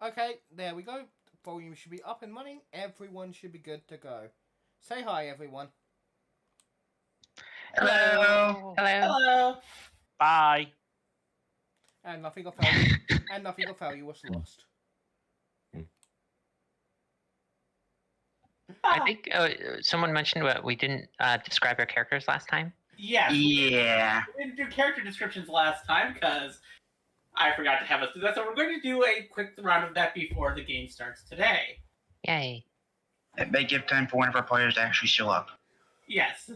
Okay, there we go. Volume should be up and running. Everyone should be good to go. Say hi, everyone. Hello. Hello. Hello. Bye. And nothing of value. And nothing of value was lost. I think someone mentioned we didn't describe our characters last time. Yes. Yeah. We didn't do character descriptions last time because I forgot to have us do that. So we're going to do a quick round of that before the game starts today. Yay. It may give time for one of our players to actually show up. Yes.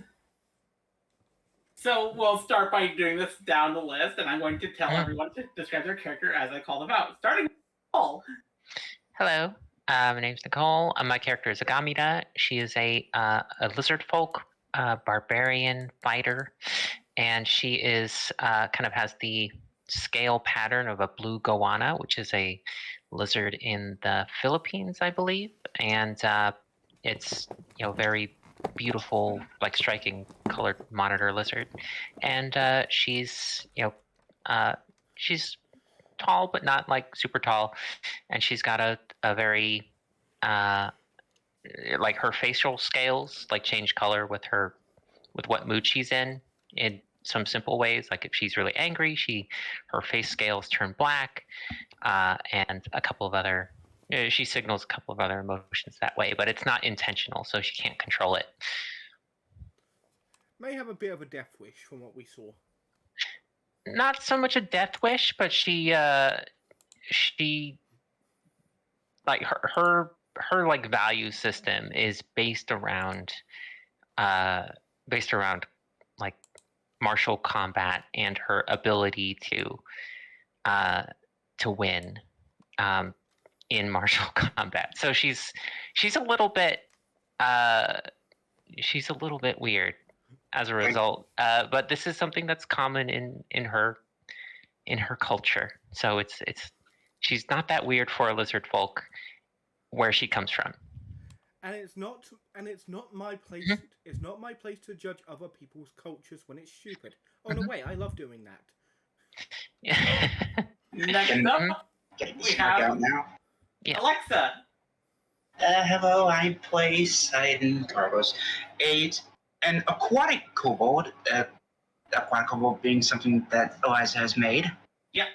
So we'll start by doing this down the list, and I'm going to tell everyone to describe their character as I call them out. Starting with Paul. Hello. My name's Nicole. My character is Agamida. She is a lizard folk barbarian fighter, and she is kind of has the scale pattern of a blue goanna, which is a lizard in the Philippines, I believe, and it's very beautiful, like striking colored monitor lizard, and she's she's tall but not like super tall, and she's got a very like her facial scales like change color with what mood she's in some simple ways. Like if she's really angry, her face scales turn black, and a couple of other she signals a couple of other emotions that way, but it's not intentional, so she can't control it. May have a bit of a death wish from what we saw. Not so much a death wish, but she like her like value system is based around like martial combat and her ability to win in martial combat. So she's a little bit weird as a result. But this is something that's common in her culture. So it's she's not that weird for a lizard folk where she comes from. And it's not my place. It's not my place to judge other people's cultures when it's stupid. Oh no, wait! I love doing that. Next up, we have Yeah. Alexa. Hello, I play Sidon Carlos, an aquatic kobold. Aquatic kobold being something that Eliza has made. Yep.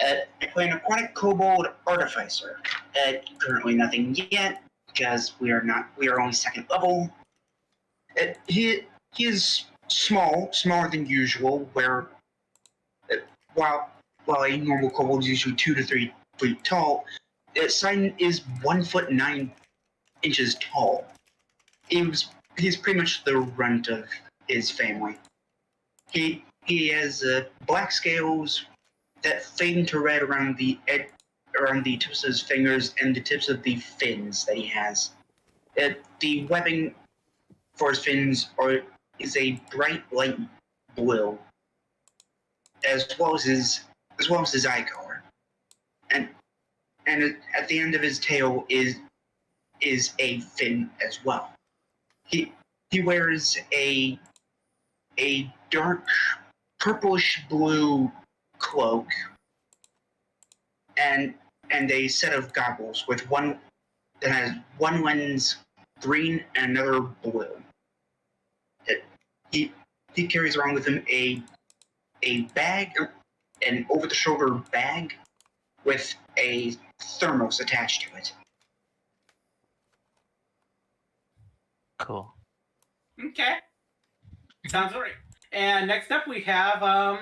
I play an aquatic kobold artificer. Currently nothing yet, because we are only second level. He is smaller than usual, where while a normal kobold is usually 2 to 3 feet tall, Sidon is 1'9" tall. He's pretty much the runt of his family. He has black scales that fade into red around the tips of his fingers and the tips of the fins that he has. The webbing for his fins is a bright light blue, as well as his eye color, and at the end of his tail is a fin as well. He wears a dark purplish blue cloak and a set of goggles with one that has one lens green and another blue. He carries around with him a bag, an over-the-shoulder bag with a thermos attached to it. Cool. Okay. Sounds great. And next up we have I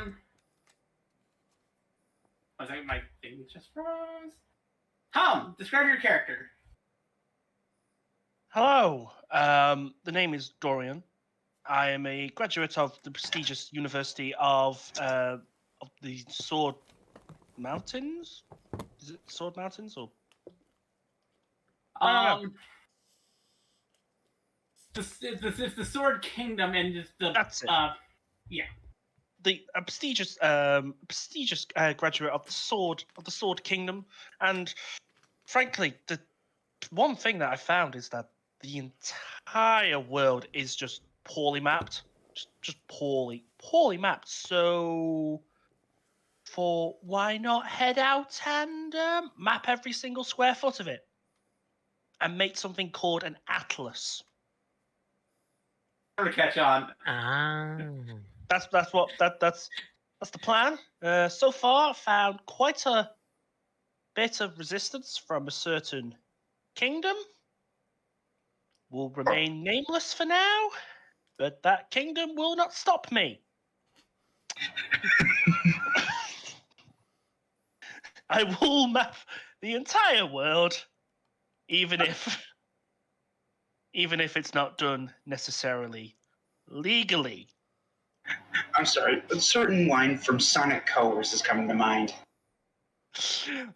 think my thing just froze. Tom, describe your character. Hello. The name is Dorian. I am a graduate of the prestigious University of the Sword Mountains. Is it Sword Mountains or? It's the Sword Kingdom and just the. That's it. Yeah. The prestigious graduate of the Sword Kingdom, and frankly, the one thing that I found is that the entire world is just poorly mapped, just poorly mapped. So therefore, why not head out and map every single square foot of it and make something called an atlas? To catch on. Ah. That's the plan. So far, found quite a bit of resistance from a certain kingdom. Will remain nameless for now, but that kingdom will not stop me. I will map the entire world, even if it's not done necessarily legally. I'm sorry, a certain line from Sonic Colors is coming to mind.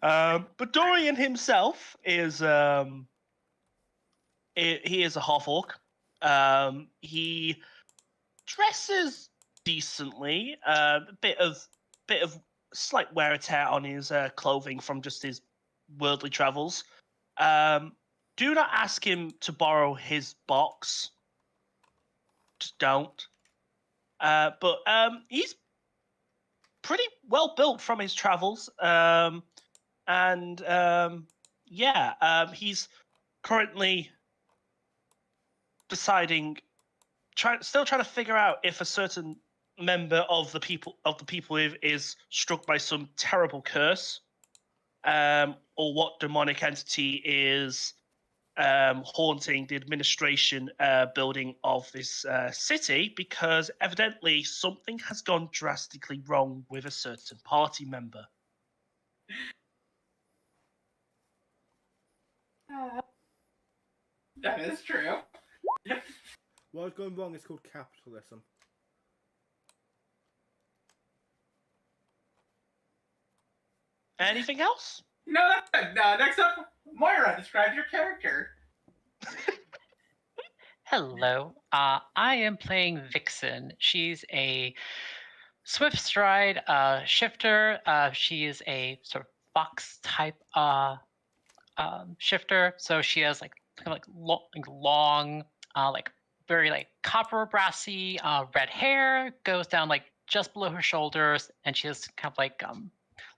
But Dorian himself is he is a half orc. He dresses decently. A bit of slight wear and tear on his clothing from just his worldly travels. Do not ask him to borrow his box. Just don't. But he's pretty well built from his travels. He's currently deciding, still trying to figure out if a certain member of the people is struck by some terrible curse, or what demonic entity is haunting the administration building of this city, because evidently something has gone drastically wrong with a certain party member. That is true. What's going wrong is called capitalism. Anything else? No, that's good. Next up, Moira, describe your character. Hello. I am playing Vixen. She's a swift stride shifter. She is a sort of fox type shifter. So she has like kind of like long, like very like copper brassy red hair, goes down like just below her shoulders, and she has kind of like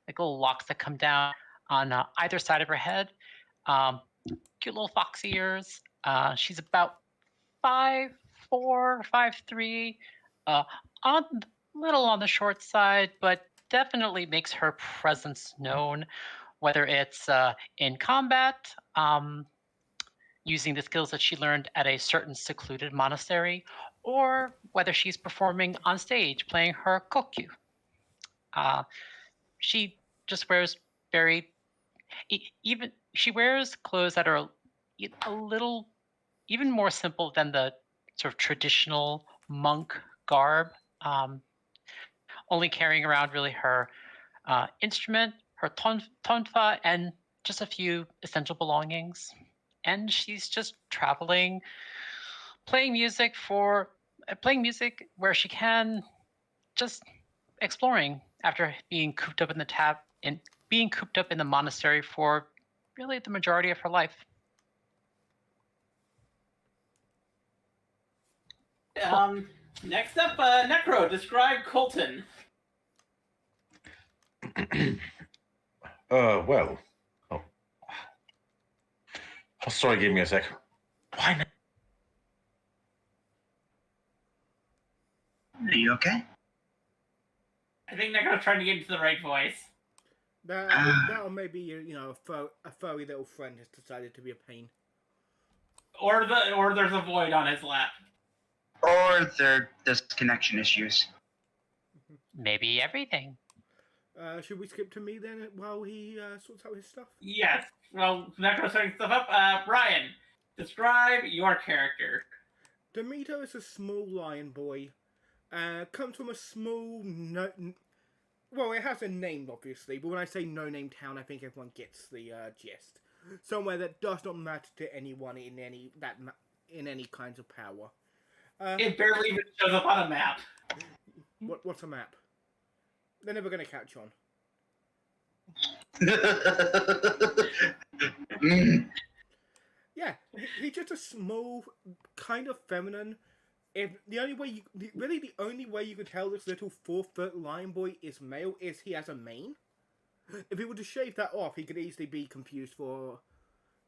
little locks that come down on either side of her head. Cute little fox ears. She's about 5'4", 5'3", on little on the short side, but definitely makes her presence known, whether it's in combat, using the skills that she learned at a certain secluded monastery, or whether she's performing on stage playing her kokyu. She just wears very even she wears clothes that are a little even more simple than the sort of traditional monk garb. Only carrying around really her instrument, her tonfa, and just a few essential belongings. And she's just traveling, playing music where she can, just exploring after being cooped up in the monastery for really the majority of her life. Next up, Necro, describe Colton. Well. Oh. Sorry, give me a sec. Why not? Are you okay? I think Necro's trying to get into the right voice. That or maybe a furry little friend has decided to be a pain. Or there's a void on his lap. Or there's connection issues. Maybe everything. Should we skip to me then while he sorts out his stuff? Yes. Well, Necro's setting stuff up. Brian, describe your character. Demeter is a small lion boy. Comes from a small well, it has a name obviously, but when I say no-name town, I think everyone gets the gist. Somewhere that does not matter to anyone in any kinds of power. It barely even shows up on a map. What's a map? They're never going to catch on. Yeah, he's just a small, kind of feminine if the only way the only way you could tell this little 4-foot lion boy is male is he has a mane. If he were to shave that off, he could easily be confused for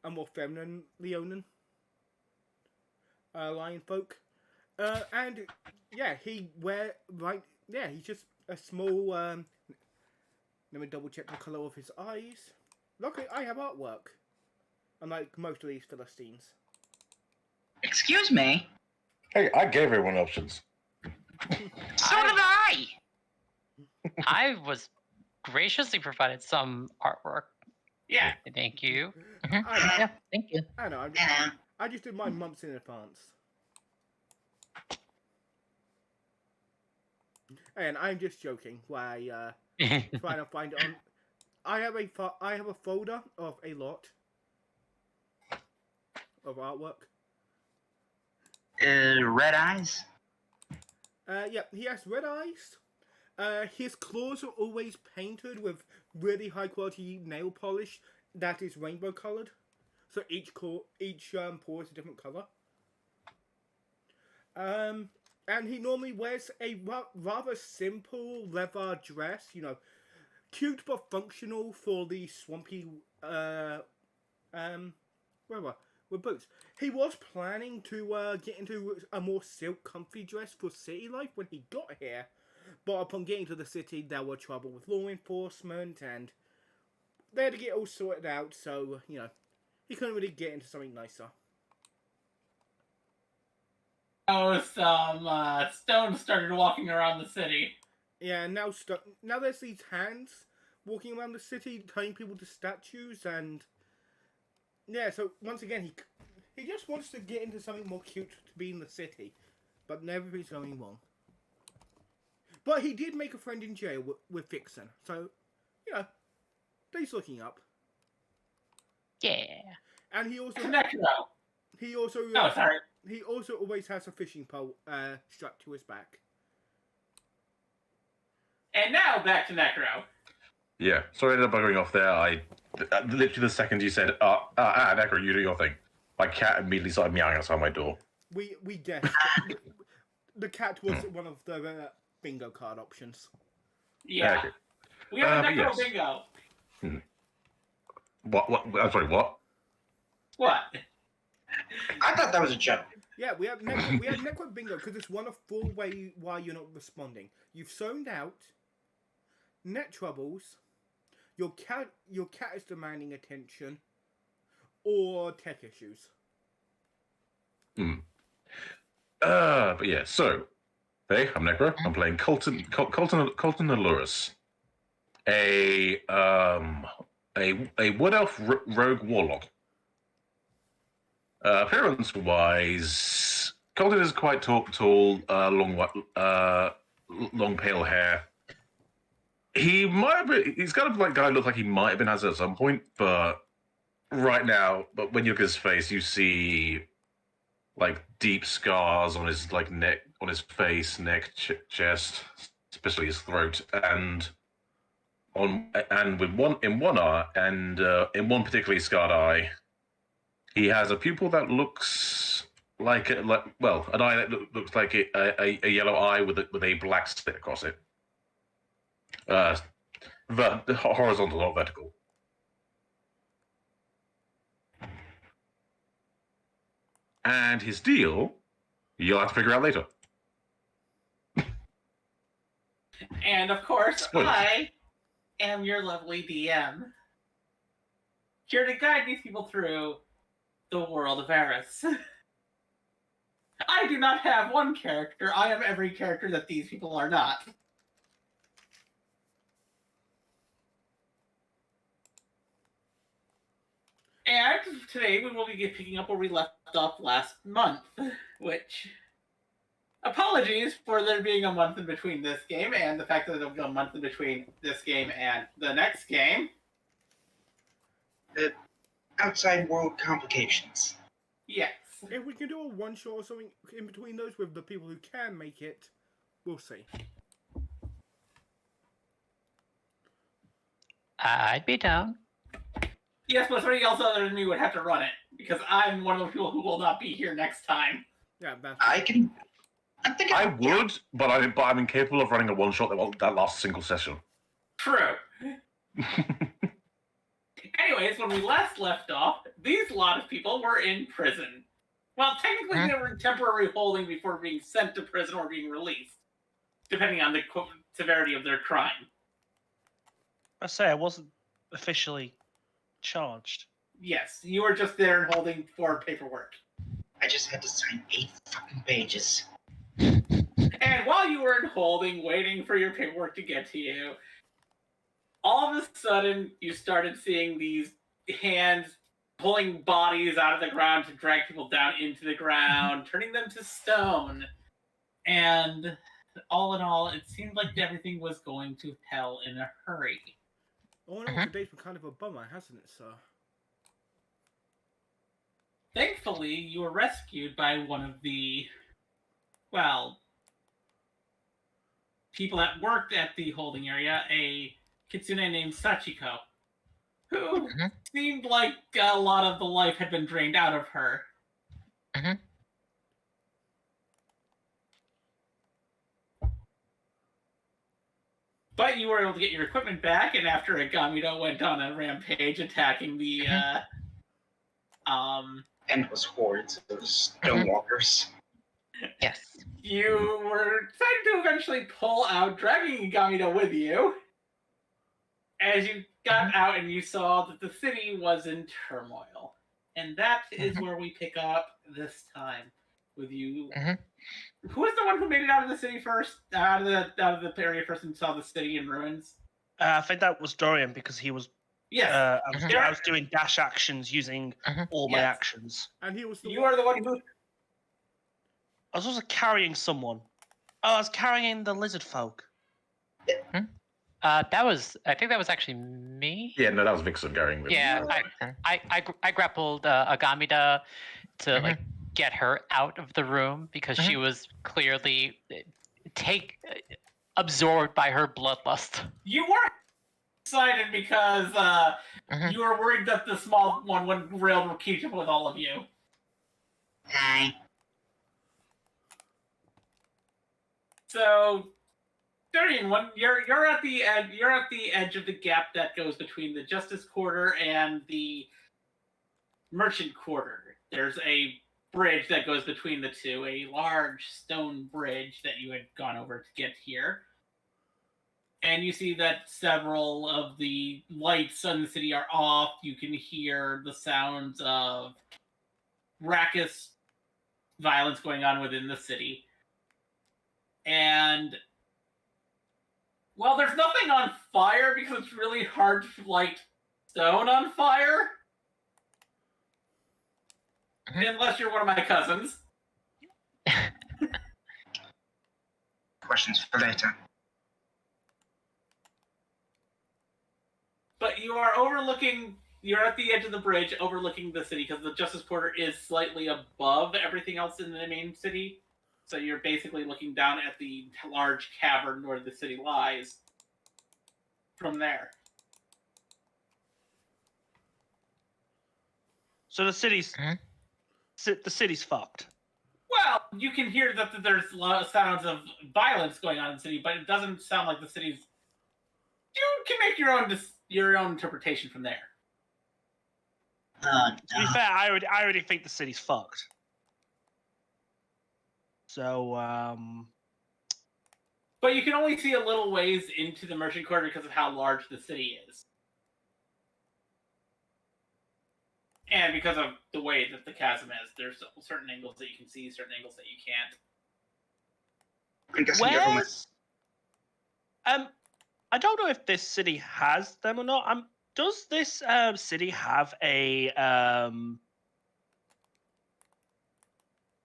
a more feminine Leonin lion folk. And yeah, he's just a small. Let me double check the color of his eyes. Luckily, I have artwork, unlike most of these Philistines. Excuse me. Hey, I gave everyone options. So did I. I was graciously provided some artwork. Yeah. Thank you. I, Thank you. I know. I just did mine months in advance. And I'm just joking. Why? Trying to find it on. I have a folder of a lot of artwork. Red eyes. Yeah, he has red eyes. His claws are always painted with really high quality nail polish that is rainbow colored. So each paw is a different color. And he normally wears a rather simple leather dress, cute but functional for the swampy, with boots. He was planning to get into a more silk comfy dress for city life when he got here, but upon getting to the city, there were trouble with law enforcement, and they had to get all sorted out, so, he couldn't really get into something nicer. Oh, some stones started walking around the city. Yeah, and now there's these hands walking around the city, turning people to statues, and yeah. So once again, he just wants to get into something more cute to be in the city, but everything's going wrong. But he did make a friend in jail with Vixen, so he's looking up. Yeah. And he also Necro. Oh, sorry. He also always has a fishing pole strapped to his back. And now back to Necro. Yeah, sorry to buggering off there. I literally the second you said, Necro, you do your thing. My cat immediately started meowing outside my door. We guessed. The cat was one of the bingo card options. Yeah. Okay. We have a Necro yes. bingo. What? I'm sorry, what? What? I thought that was a joke. Yeah, we have Necro bingo because it's one of 4 ways why you're not responding. You've zoned out, net troubles, your cat is demanding attention, or tech issues. But yeah, so hey, I'm Necro. I'm playing Colton Alurus, a wood elf rogue warlock. Appearance-wise, Colton is quite tall, long pale hair. He's kind of like guy look like he might have been has at some point, but right now, when you look at his face, you see like deep scars on his neck, on his face, neck, chest, especially his throat, and with one eye, and in one particularly scarred eye. He has a pupil that looks like an eye that looks like a yellow eye with a black slit across it. The horizontal, not vertical. And his deal, you'll have to figure out later. And of course, Spoilers. I am your lovely DM. Here to guide these people through the world of Aeraus. I do not have one character. I am every character that these people are not. And today we will be picking up where we left off last month, which... Apologies for there being a month in between this game and the fact that there'll be a month in between this game and the next game. Outside world complications. Yes. If we can do a one-shot or something in between those with the people who can make it, we'll see. I'd be down. Yes, but somebody else other than me would have to run it, because I'm one of the people who will not be here next time. Yeah, that's I can I'm thinking. I would, but I'm incapable of running a one shot that lasts a single session. True. Anyways, when we last left off, these lot of people were in prison. Well, technically they were in temporary holding before being sent to prison or being released, depending on the severity of their crime. I say I wasn't officially charged. Yes, you were just there holding for paperwork. I just had to sign 8 fucking pages. And while you were in holding, waiting for your paperwork to get to you, all of a sudden you started seeing these hands pulling bodies out of the ground to drag people down into the ground, turning them to stone. And all in all, it seemed like everything was going to hell in a hurry. Oh no, today's been kind of a bummer, hasn't it, sir? Thankfully, you were rescued by one of the, well, people that worked at the holding area, a kitsune named Sachiko, who seemed like a lot of the life had been drained out of her. But you were able to get your equipment back, and after Agamito went on a rampage attacking the, And it was hordes of stonewalkers. Yes. you were deciding to eventually pull out, dragging Agamito with you. As you got out and you saw that the city was in turmoil. And that is where we pick up this time with you. Who was the one who made it out of the city first? Out of the area first and saw the city in ruins? I think that was Dorian because he was. Yes. I was doing dash actions using all my actions. And he was the You are the one who... I was also carrying someone. Oh, I was carrying the lizard folk. I think that was actually me. Yeah, no, that was Vixen carrying me. Yeah, I grappled Agamida to like get her out of the room because she was clearly absorbed by her bloodlust. You were excited because you were worried that the small one would rail keep up with all of you. Hi. So, Darian, you're at the edge of the gap that goes between the Justice Quarter and the Merchant Quarter. There's a bridge that goes between the two, a large stone bridge that you had gone over to get here. And you see that several of the lights in the city are off. You can hear the sounds of raucous violence going on within the city. And, well, there's nothing on fire because it's really hard to light stone on fire. Unless you're one of my cousins. Questions for later. But you're at the edge of the bridge overlooking the city because the Justice Quarter is slightly above everything else in the main city. So you're basically looking down at the large cavern where the city lies from there. So the city's fucked. Well, you can hear that there's a lot of sounds of violence going on in the city, but it doesn't sound like the city's... You can make your own interpretation from there. To be fair, I already think the city's fucked. So, But you can only see a little ways into the Merchant Quarter because of how large the city is. And because of the way that the chasm is. There's certain angles that you can see, certain angles that you can't. Where's... I don't know if this city has them or not. Does this city have a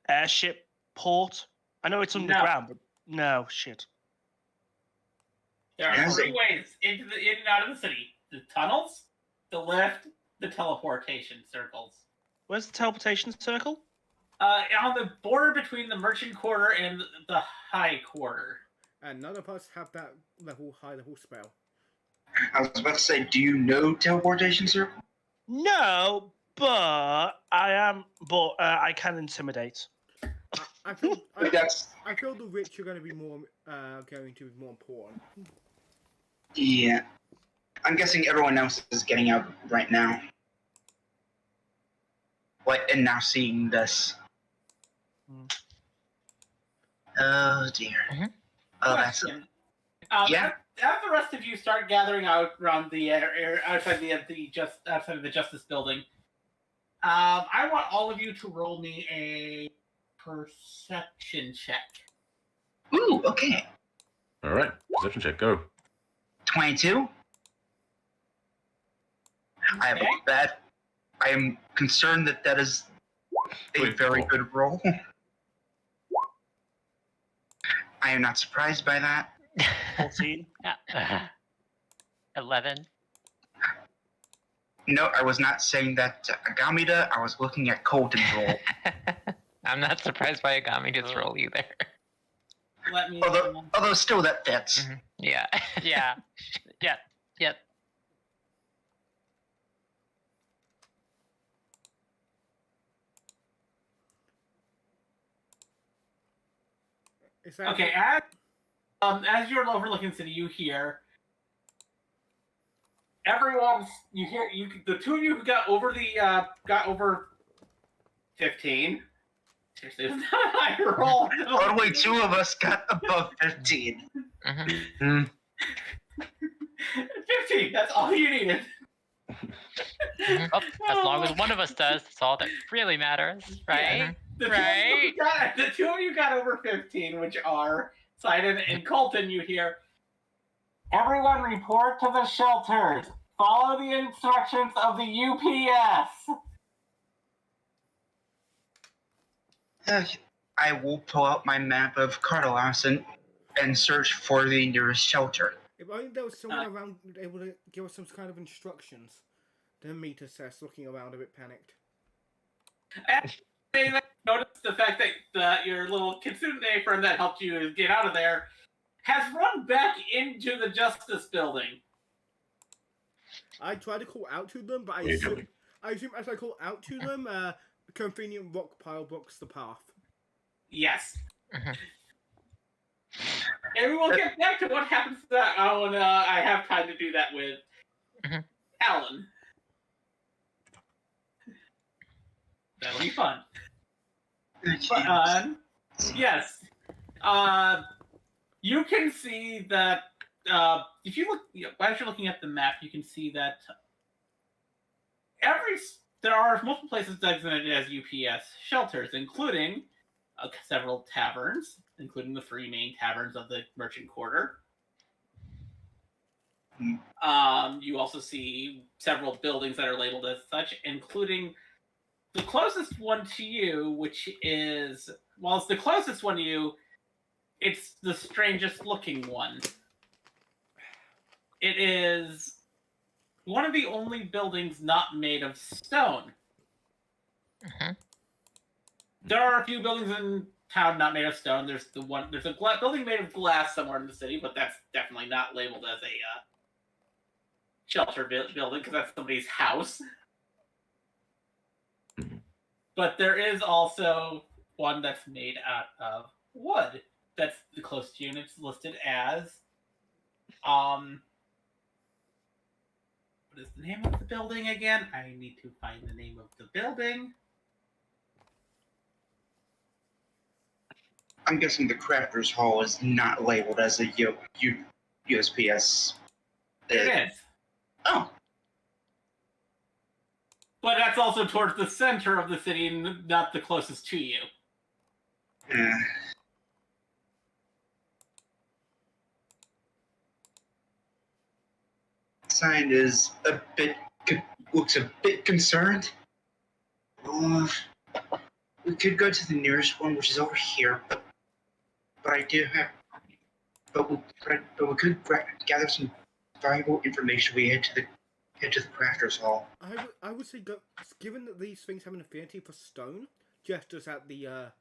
airship port? I know it's underground, but no, shit. There are 3 ways in and out of the city. The tunnels, the lift, the teleportation circles. Where's the teleportation circle? On the border between the Merchant Quarter and the High Quarter. And none of us have that high level spell. I was about to say, do you know teleportation circle? No, but I can intimidate. I feel That's I feel the rich are going to be more important. yeah. I'm guessing everyone else is getting out right now. And now seeing this. Oh dear. Oh, that's Question. yeah. As the rest of you start gathering out around the outside outside of the Justice Building, I want all of you to roll me a perception check. Ooh, okay. All right, perception check, go. 22. I have a Okay. bad. I am concerned that is a Wait, very oh. good roll. I am not surprised by that. 14. 11. No, I was not saying that to Agamida. I was looking at Colton's roll. I'm not surprised by Agami's roll either. Let me. Although still that fits. Yeah. Yeah. Yep. Is that Okay, as you're overlooking the city, you hear everyone's. The two of you who got over 15. Seriously, it's not a high roll. Only two of us got above 15. 15. That's all you needed. Well, as long as one of us does, that's all that really matters, right? The two of you got over 15, which are Sidon and Colton. You hear everyone report to the shelters. Follow the instructions of the UPS. I will pull out my map of Cartelos and search for the nearest shelter. If only there was someone around able to give us some kind of instructions. Then me to assess, looking around a bit panicked. And notice the fact that your little Kitsune friend that helped you get out of there has run back into the Justice Building. I tried to call out to them, but I assume as I call out to them, a convenient rock pile blocks the path. Yes. And we will get back to what happens to that when I have time to do that with Alan. That'll be fun. But, yes. You can see that if you look, as you're looking at the map, you can see that there are multiple places designated as UPS shelters, including several taverns, including the three main taverns of the Merchant Quarter. You also see several buildings that are labeled as such, including the closest one to you, which is, well, it's the closest one to you, it's the strangest looking one. It is one of the only buildings not made of stone. There are a few buildings in town not made of stone. There's a building made of glass somewhere in the city, but that's definitely not labeled as a shelter building because that's somebody's house. But there is also one that's made out of wood. That's the closest unit. It's listed as what is the name of the building again? I need to find the name of the building. I'm guessing the Crafters Hall is not labeled as a USPS. It is. Oh. But that's also towards the center of the city and not the closest to you. Sign is looks a bit concerned. We could go to the nearest one, which is over here, but I do have. But we could gather some valuable information. We head to the Crafters Hall. I would say, given that these things have an affinity for stone, just as at the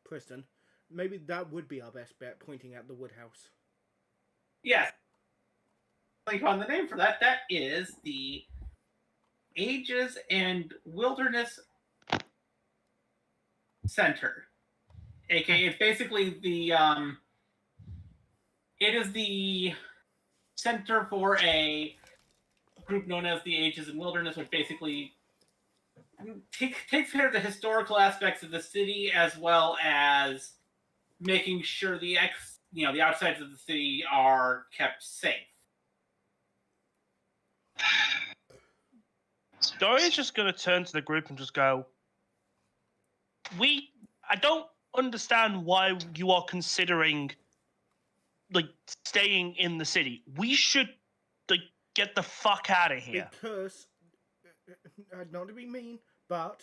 prison, maybe that would be our best bet, pointing at the woodhouse. Yes. I found the name for that. That is the Ages and Wilderness Center. aka it's basically the it is the center for a group known as the Ages and Wilderness, which basically takes care of the historical aspects of the city as well as making sure the outsides of the city are kept safe. Doria's just going to turn to the group and just go, I don't understand why you are considering, like, staying in the city. We should, like, get the fuck out of here. Because, not to be mean, but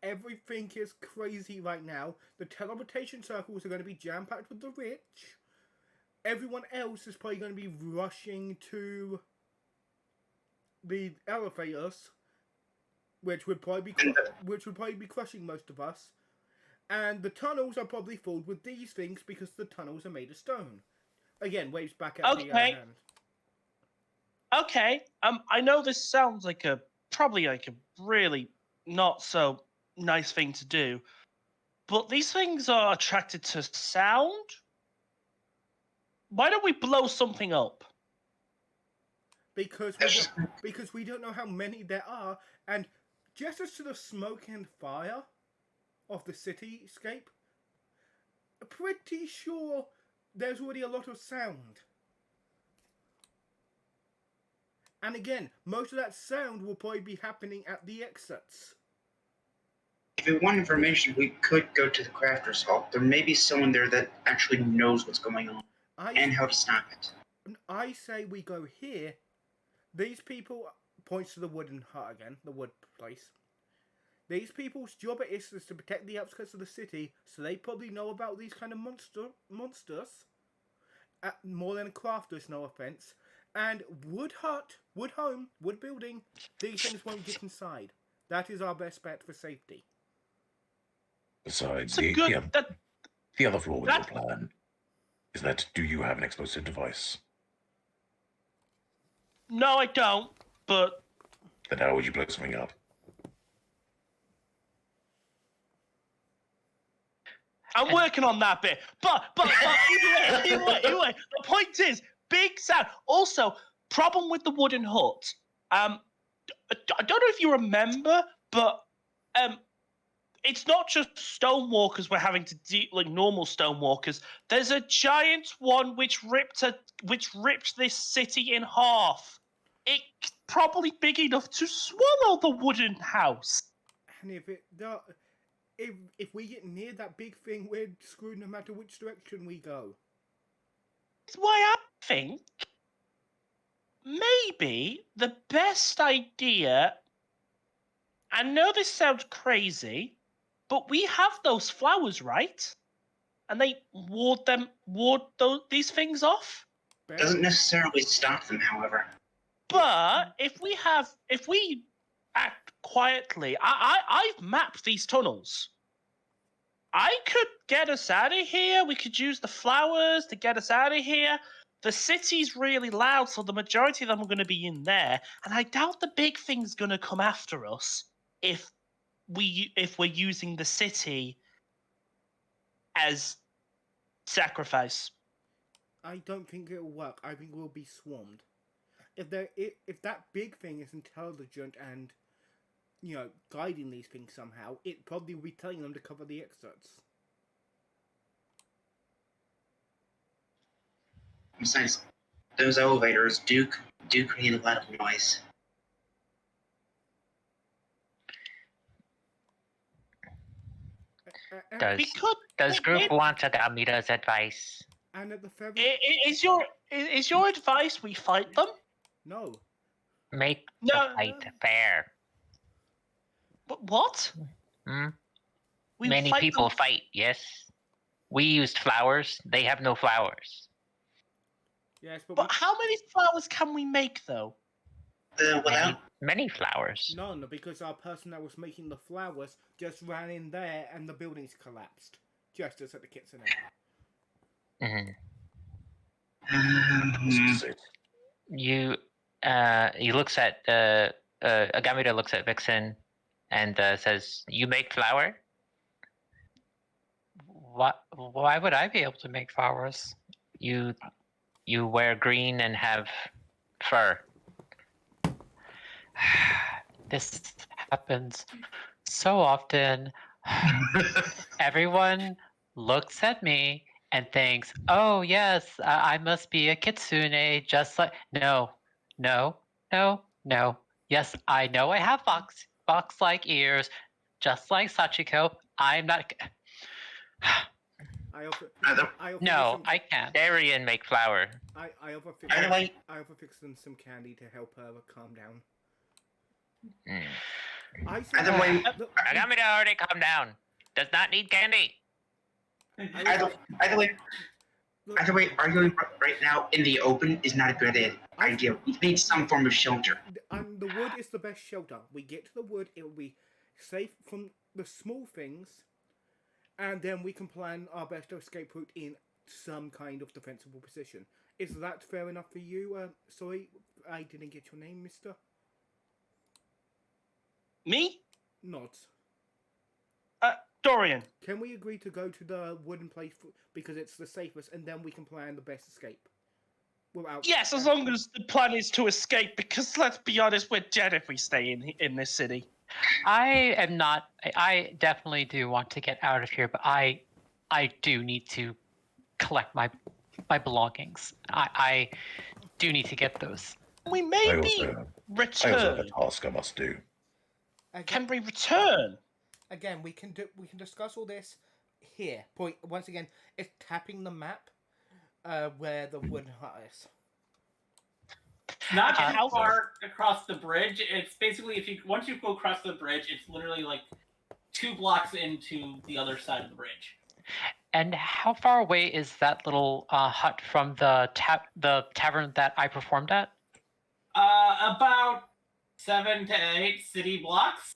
everything is crazy right now. The teleportation circles are going to be jam-packed with the rich. Everyone else is probably going to be rushing to the elevators, which would probably be crushing most of us. And the tunnels are probably filled with these things because the tunnels are made of stone. Again, waves back at the hand. Okay. I know this sounds like probably a really not so nice thing to do, but these things are attracted to sound. Why don't we blow something up? Because we don't know how many there are, and just as to the smoke and fire of the cityscape, pretty sure there's already a lot of sound. And again, most of that sound will probably be happening at the exits. If we want information, we could go to the Crafter's Hall. There may be someone there that actually knows what's going on and how to stop it. I say we go here. These people, points to the wooden hut again, the wood place. These people's job it is to protect the outskirts of the city, so they probably know about these kind of monsters. More than crafters, no offense. And wood hut, wood home, wood building, these things won't get inside. That is our best bet for safety. Besides, the other flaw with your plan is that do you have an explosive device? No, I don't, but... Then how would you blow something up? I'm working on that bit. But anyway, the point is, big sound. Also, problem with the wooden hut. I don't know if you remember, but it's not just stonewalkers we're having to like normal stonewalkers. There's a giant one which ripped this city in half. It's probably big enough to swallow the wooden house. And if we get near that big thing, we're screwed no matter which direction we go. That's why I think maybe the best idea. I know this sounds crazy, but we have those flowers, right? And they ward these things off. Doesn't necessarily stop them, however. But if we act quietly, I've mapped these tunnels. I could get us out of here. We could use the flowers to get us out of here. The city's really loud, so the majority of them are going to be in there. And I doubt the big thing's going to come after us if we're using the city as sacrifice. I don't think it'll work. I think we'll be swarmed. If that big thing is intelligent and, guiding these things somehow, it probably will be telling them to cover the exits. Besides, those elevators do create a lot of noise. Does group want Agamita's advice? And at the is your advice we fight them? No. Make the fight fair. What? Many people fight, yes. We used flowers. They have no flowers. Yes, but how many flowers can we make, though? Many flowers. None, because our person that was making the flowers just ran in there and the buildings collapsed. Just as at the kitchen. He looks at Agamita looks at Vixen and says, "You make flour? Why would I be able to make flowers? You wear green and have fur. This happens so often. Everyone looks at me and thinks, "Oh yes, I must be a kitsune, just like." No, no, no, no. Yes, I know I have fox-like ears, just like Sachiko. I'm not. I offer. Either, I offer No, some, I can't. Darien make flower. I offer fix, either way, I offer Fixin some candy to help her calm down. Mm. I Either way- look, Agamida already calm down. Does not need candy. either way, look, either way, arguing right now in the open is not a good idea. We need some form of shelter. the wood is the best shelter. We get to the wood, it will be safe from the small things, and then we can plan our best escape route in some kind of defensible position. Is that fair enough for you? Sorry, I didn't get your name, Mister. Me? Not. Dorian. Can we agree to go to the wooden place because it's the safest, and then we can plan the best escape? Without. Yes, as long as the plan is to escape, because let's be honest, we're dead if we stay in this city. I am not. I definitely do want to get out of here, but I do need to collect my belongings. I do need to get those. We I may also, be I also have return. a task I must do. Can we return? Again, we can discuss all this here. Point once again, it's tapping the map where the wooden hut is. Not Okay, too how- far across the bridge. It's basically once you go across the bridge, it's literally like 2 blocks into the other side of the bridge. And how far away is that little hut from the tavern that I performed at? About 7 to 8 city blocks.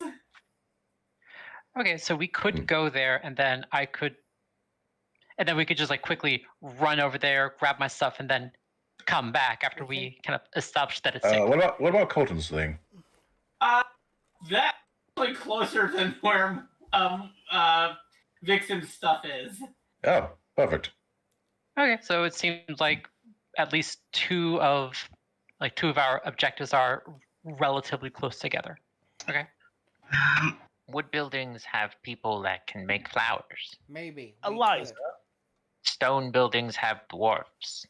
Okay, so we could go there, and then we could just like quickly run over there, grab my stuff, and then come back after we kind of establish that it's safe. What about Colton's thing? That's like closer than where Vixen's stuff is. Oh, perfect. Okay, so it seems like at least two of our objectives are relatively close together. Okay. Wood buildings have people that can make flowers. Maybe. Eliza. Stone buildings have dwarfs.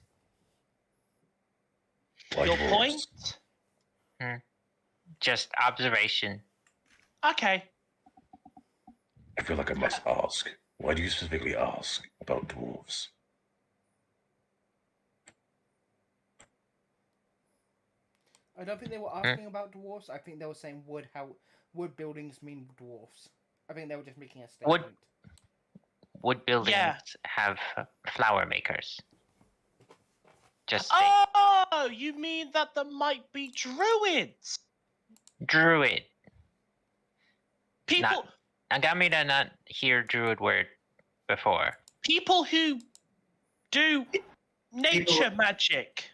Like Your wolves. point? Just observation. Okay. I feel like I must ask. Why do you specifically ask about dwarves? I don't think they were asking about dwarfs. I think they were saying wood buildings mean dwarfs. I think they were just making a statement. Wood buildings Yeah. have flower makers. Just saying. Oh, you mean that there might be druids? Druid. People Agamida not hear druid word before. people who do nature magic.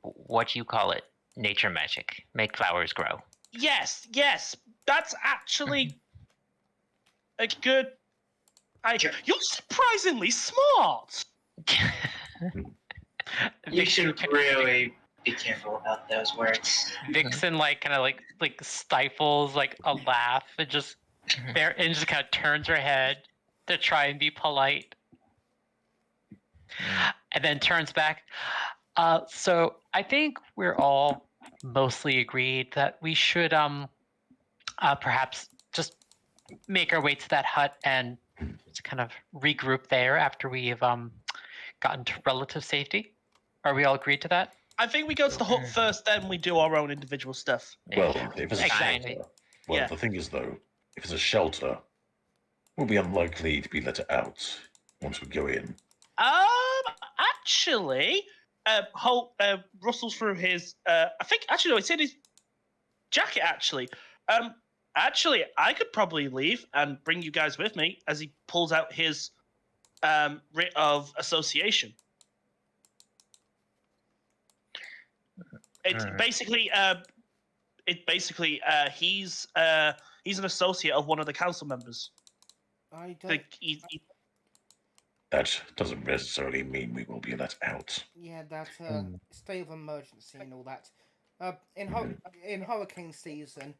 What you call it? Nature magic. Make flowers grow. Yes, that's actually a good idea. You're surprisingly smart. You should really be careful about those words. Vixen kind of stifles a laugh and just kind of turns her head to try and be polite, and then turns back. So I think we're all mostly agreed that we should perhaps just make our way to that hut and just kind of regroup there after we have gotten to relative safety. Are we all agreed to that? I think we go to the hut first, then we do our own individual stuff. Well, if it's a Exactly. shelter. Well, Yeah. the thing is, though, if it's a shelter, we'll be unlikely to be let out once we go in. Actually, Holt rustles through his. I think actually no, it's in his jacket. Actually, I could probably leave and bring you guys with me as he pulls out his writ of association. It's basically he's an associate of one of the council members. I don't. Like, he That doesn't necessarily mean we will be let out. Yeah, that Hmm. state of emergency and all that. Mhm. In hurricane season,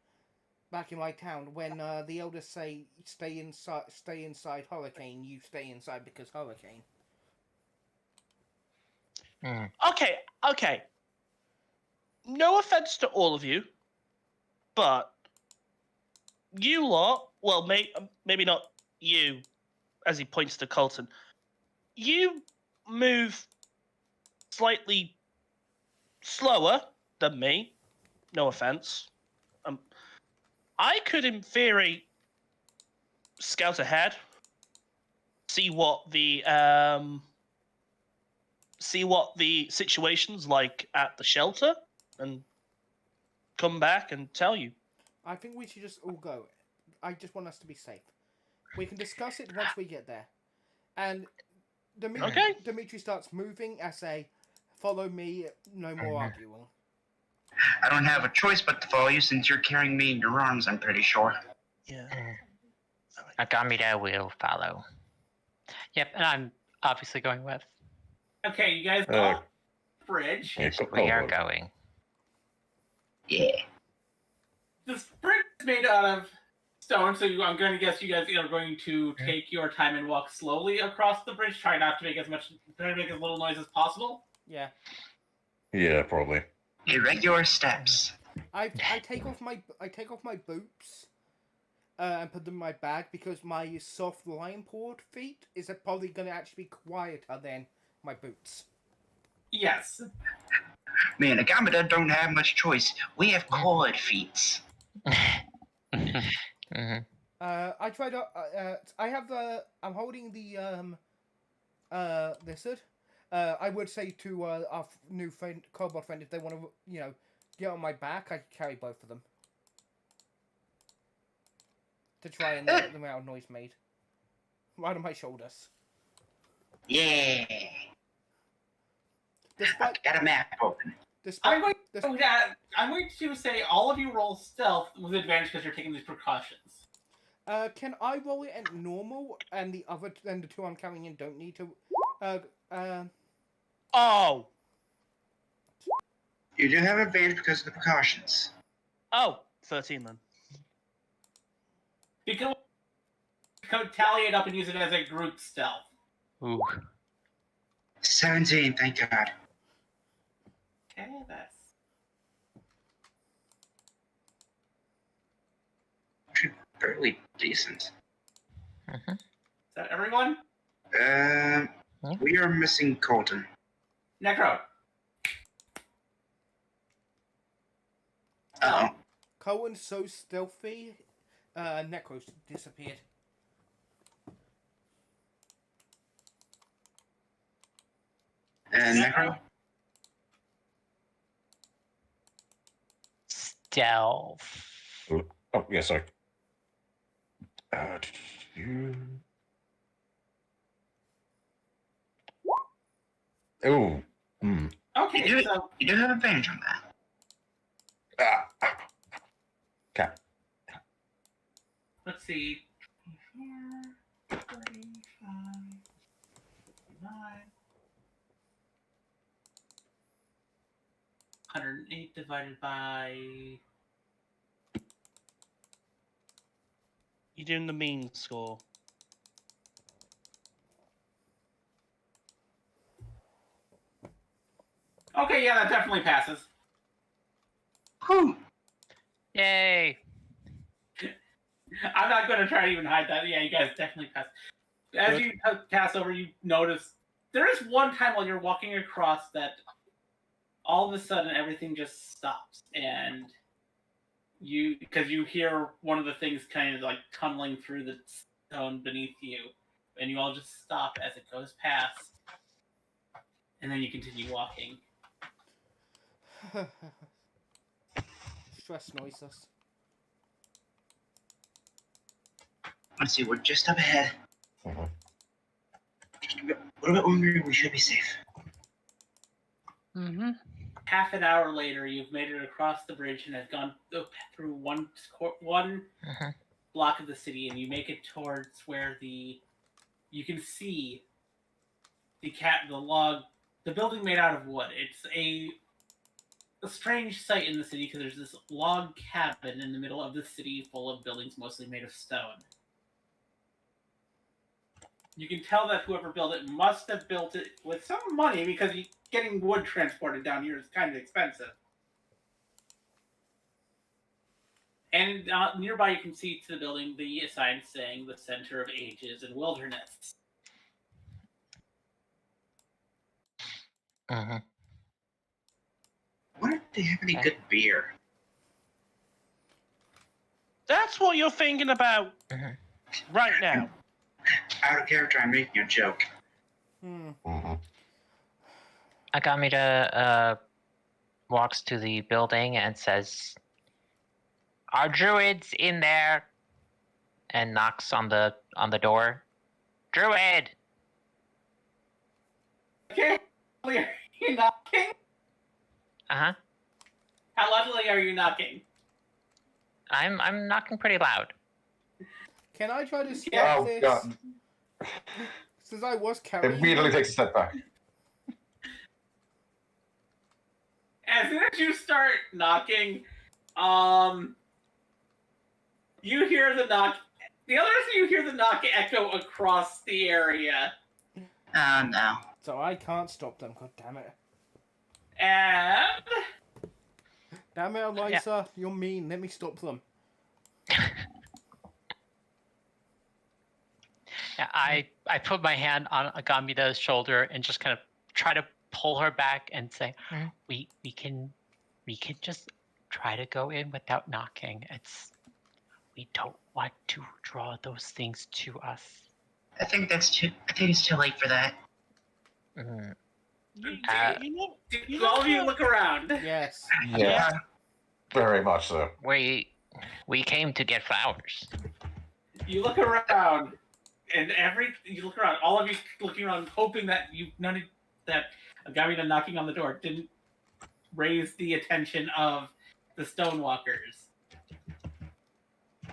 back in my town, when the elders say stay inside hurricane, you stay inside because hurricane. Mm. Okay. No offense to all of you, but you lot, well, maybe not you, as he points to Colton, you move slightly slower than me. No offense. I could, in theory, scout ahead, see what the situation's like at the shelter, and come back and tell you. I think we should just all go. I just want us to be safe. We can discuss it once we get there. And Okay. Dimitri starts moving. I say, follow me. No more arguing. I don't have a choice but to follow you since you're carrying me in your arms, I'm pretty sure. Yeah. Agamida will follow. Yep, and I'm obviously going with. Okay, you guys Uh, go up the bridge. Yeah, We are hold on. going. Yeah. This bridge is made out of stone, so I'm going to guess you guys are going to take your time and walk slowly across the bridge. Try to make as little noise as possible. Yeah. Yeah, probably. Irregular steps. I take off my boots. And put them in my bag because my soft lion pawed feet is probably going to actually be quieter than my boots. Yes. Man, Agamida don't have much choice. We have clawed feet. Mhm. I tried to. I have the. I'm holding the lizard. I would say to our new friend, kobold friend, if they want to, get on my back, I could carry both of them to try and let them out noise made. Right on my shoulders. Yeah. Despite, Got a map open. despite, I'm going to say all of you roll stealth with advantage because you're taking these precautions. can I roll it at normal and the two I'm carrying in don't need to? Oh. You do have advantage because of the precautions. Oh, 13 then. You can tally it up and use it as a group stealth. Ooh. 17, thank God. Okay, that's Fairly decent. Mhm. is that everyone? We are missing Colton. Necro. Uh-oh. Cohen's so stealthy. Necros disappeared. Necro? Stealth. Oh, yeah, sorry. You... Oh. Okay, so You do have advantage on that. Okay. let's see. 35, 108 divided by. You're doing the mean score. Okay, yeah, that definitely passes. Whew. Yay! I'm not going to try to even hide that. Yeah, you guys definitely pass. As you pass over, you notice there is one time while you're walking across that all of a sudden everything just stops, and because you hear one of the things kind of like tunneling through the stone beneath you, and you all just stop as it goes past, and then you continue walking. Stress noises. Let's see, we're just up ahead. Mhm. Just a little bit longer, we should be safe. Mm-hmm. Half an hour later, you've made it across the bridge and have gone through one Mhm. block of the city, and you make it towards where you can see the building made out of wood. It's a strange sight in the city because there's this log cabin in the middle of the city full of buildings mostly made of stone. You can tell that whoever built it must have built it with some money because getting wood transported down here is kind of expensive. And nearby you can see to the building the sign saying the Center of Ages and Wilderness. Mm-hmm. I wonder if they have any Okay. good beer. That's what you're thinking about right now. Out of character, I'm making a joke. Agamida walks to the building and says, "Are druids in there?" and knocks on the door. Druid! Okay, are you knocking? Uh-huh. How loudly are you knocking? I'm knocking pretty loud. Can I try to stop Oh, this? God. Since I was carrying Immediately him. takes a step back. As soon as you start knocking, you hear the knock. The others, you hear the knock echo across the area. Oh, no. So I can't stop them, god damn it. And Damn it, Eliza, you're mean, let me stop them. Yeah, I put my hand on Agamida's shoulder and just kind of try to pull her back and say, we can just try to go in without knocking. We don't want to draw those things to us. I think it's too late for that. Mm. all of you look around. Yes. Yeah. Very much so. We came to get flowers. You look around, and you look around. All of you looking around, hoping that that Agamida knocking on the door didn't raise the attention of the Stonewalkers.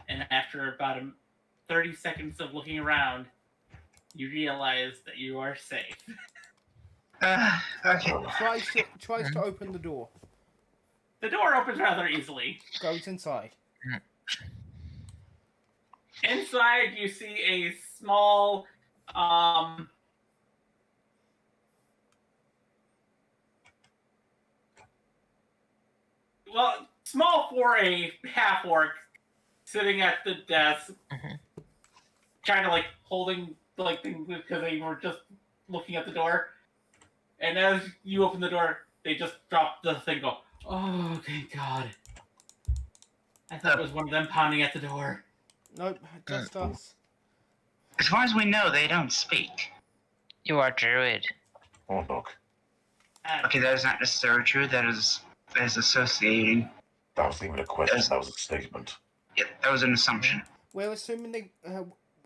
And after about 30 seconds of looking around, you realize that you are safe. Okay. Tries to open the door. The door opens rather easily. Goes inside. Inside, you see a small, small for a half-orc sitting at the desk, kind of like holding things because they were just looking at the door. And as you open the door, they just drop the thing. Go, oh, thank God! I thought it was one of them pounding at the door. Nope, just us. As far as we know, they don't speak. You are druid. Oh, look. Okay, that is not necessarily true. That is associating. That wasn't even a question, that was a statement. Yeah, that was an assumption. We're assuming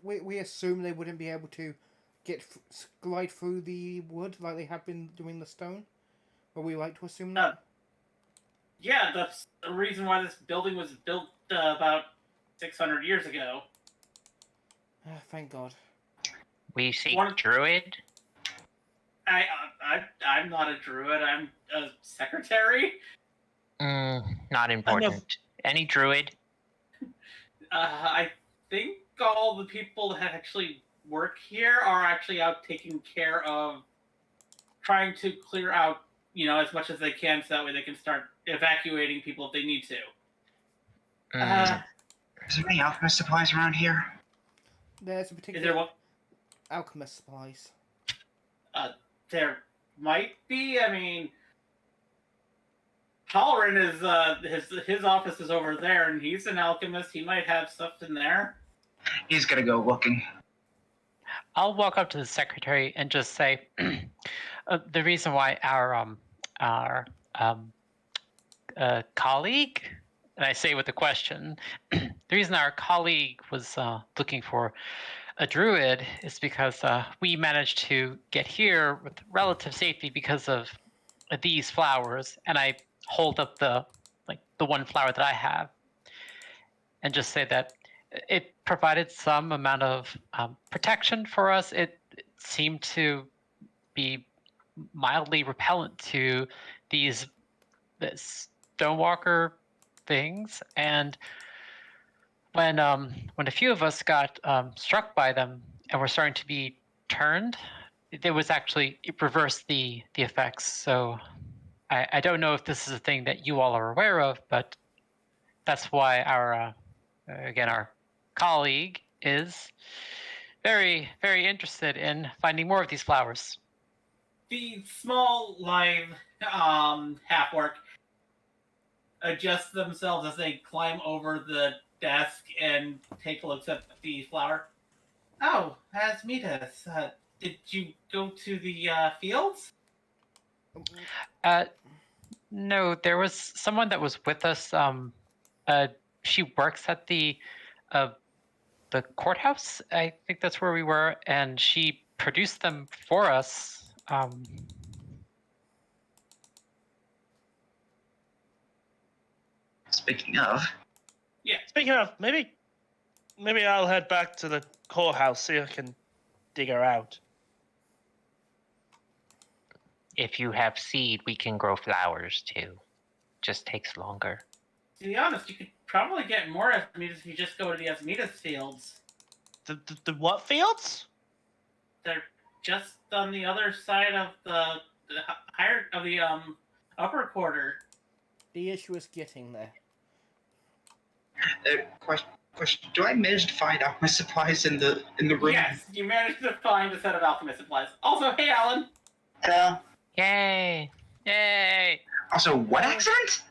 we assume they wouldn't be able to glide through the wood like they have been doing the stone. But we like to assume that. Yeah, that's the reason why this building was built about 600 years ago. Thank God. We seek druid. I'm not a druid. I'm a secretary. Not important. Any druid? I think all the people that actually work here are actually out taking care of trying to clear out, as much as they can, so that way they can start evacuating people if they need to. Is there any alchemist supplies around here? There's a Is particular there what? alchemist supplies. There might be. I mean, Halloran is his office is over there, and he's an alchemist. He might have stuff in there. He's gonna go looking. I'll walk up to the secretary and just say, the reason why our colleague, and I say with a question, the reason our colleague was looking for a druid is because we managed to get here with relative safety because of these flowers, and I hold up the one flower that I have, and just say that it provided some amount of protection for us. It seemed to be mildly repellent to these stonewalker things. And when a few of us got struck by them and were starting to be turned, it was actually, it reversed the effects. So I don't know if this is a thing that you all are aware of, but that's why our our colleague is very, very interested in finding more of these flowers. The small live half-orc adjust themselves as they climb over the desk and take a look at the flower. Oh, Asmitas, did you go to the fields? No, there was someone that was with us. She works at the courthouse. I think that's where we were, and she produced them for us. Speaking of, Speaking of, maybe I'll head back to the courthouse, see if I can dig her out. If you have seed, we can grow flowers too. Just takes longer. To be honest, you could probably get more Asmitas if you just go to the Asmitas fields. The what fields? They're just on the other side of the higher of the upper quarter. The issue is getting there. question: do I manage to find alchemist supplies in the room? Yes, you managed to find a set of alchemist supplies. Also, hey, Alan. Hello. Yay! Yay! Also, what accident?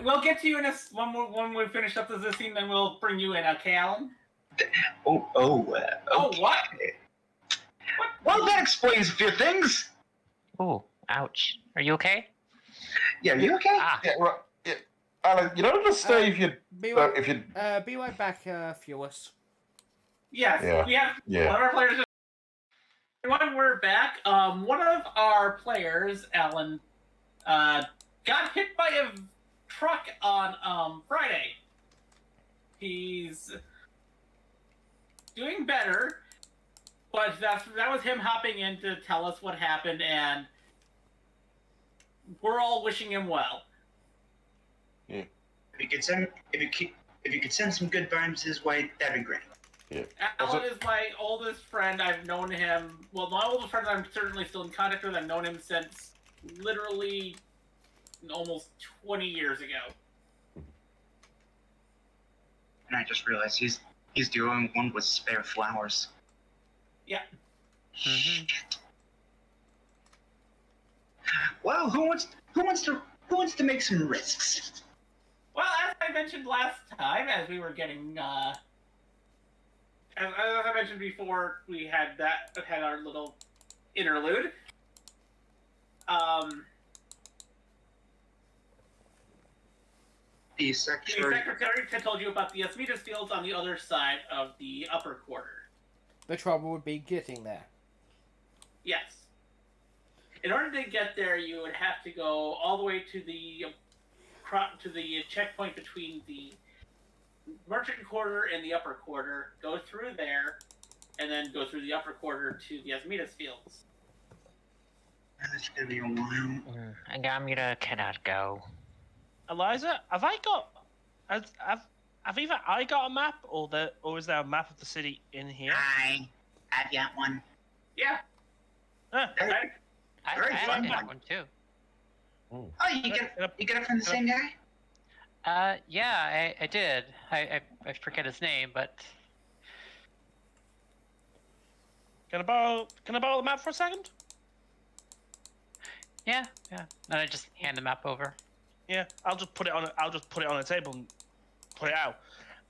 We'll get to you in when we finish up this scene, then we'll bring you in, okay, Alan? Oh, Oh, what? Well, that explains a few things. Ooh, ouch. Are you okay? Yeah, you okay? Ah, Yeah, right. Yeah. Alan, you don't understand if you Be right back, Fewis. Yes, Yeah. we have Yeah. one of our players. When we're back, one of our players, Alan, got hit by a truck on Friday. He's doing better, but that was him hopping in to tell us what happened, and we're all wishing him well. If you could send some good vibes his way, that'd be great. Yeah. Alan is my oldest friend. I've known him. Well, my oldest friend I'm certainly still in contact with. I've known him since literally almost 20 years ago. And I just realized he's the only one with spare flowers. Yeah. mhm. Well, who wants to make some risks? Well, as I mentioned last time, as we were getting, as I mentioned before, we had our little interlude. The The secretary. secretary had told you about the Asmitas fields on the other side of the upper quarter. The trouble would be getting there. Yes. In order to get there, you would have to go all the way to the checkpoint between the merchant quarter and the upper quarter, go through there, and then go through the upper quarter to the Asmitas fields. That's gonna be a while. Agamira cannot go. Eliza, have either I got a map or is there a map of the city in here? Hi, I've got one. Yeah. Ah, Okay. I Very had fun that one. one too. Oh, you get it from the same guy? Yeah, I did. I forget his name, but can I borrow the map for a second? yeah. Then I just hand the map over. Yeah, I'll just put it on a table and put it out.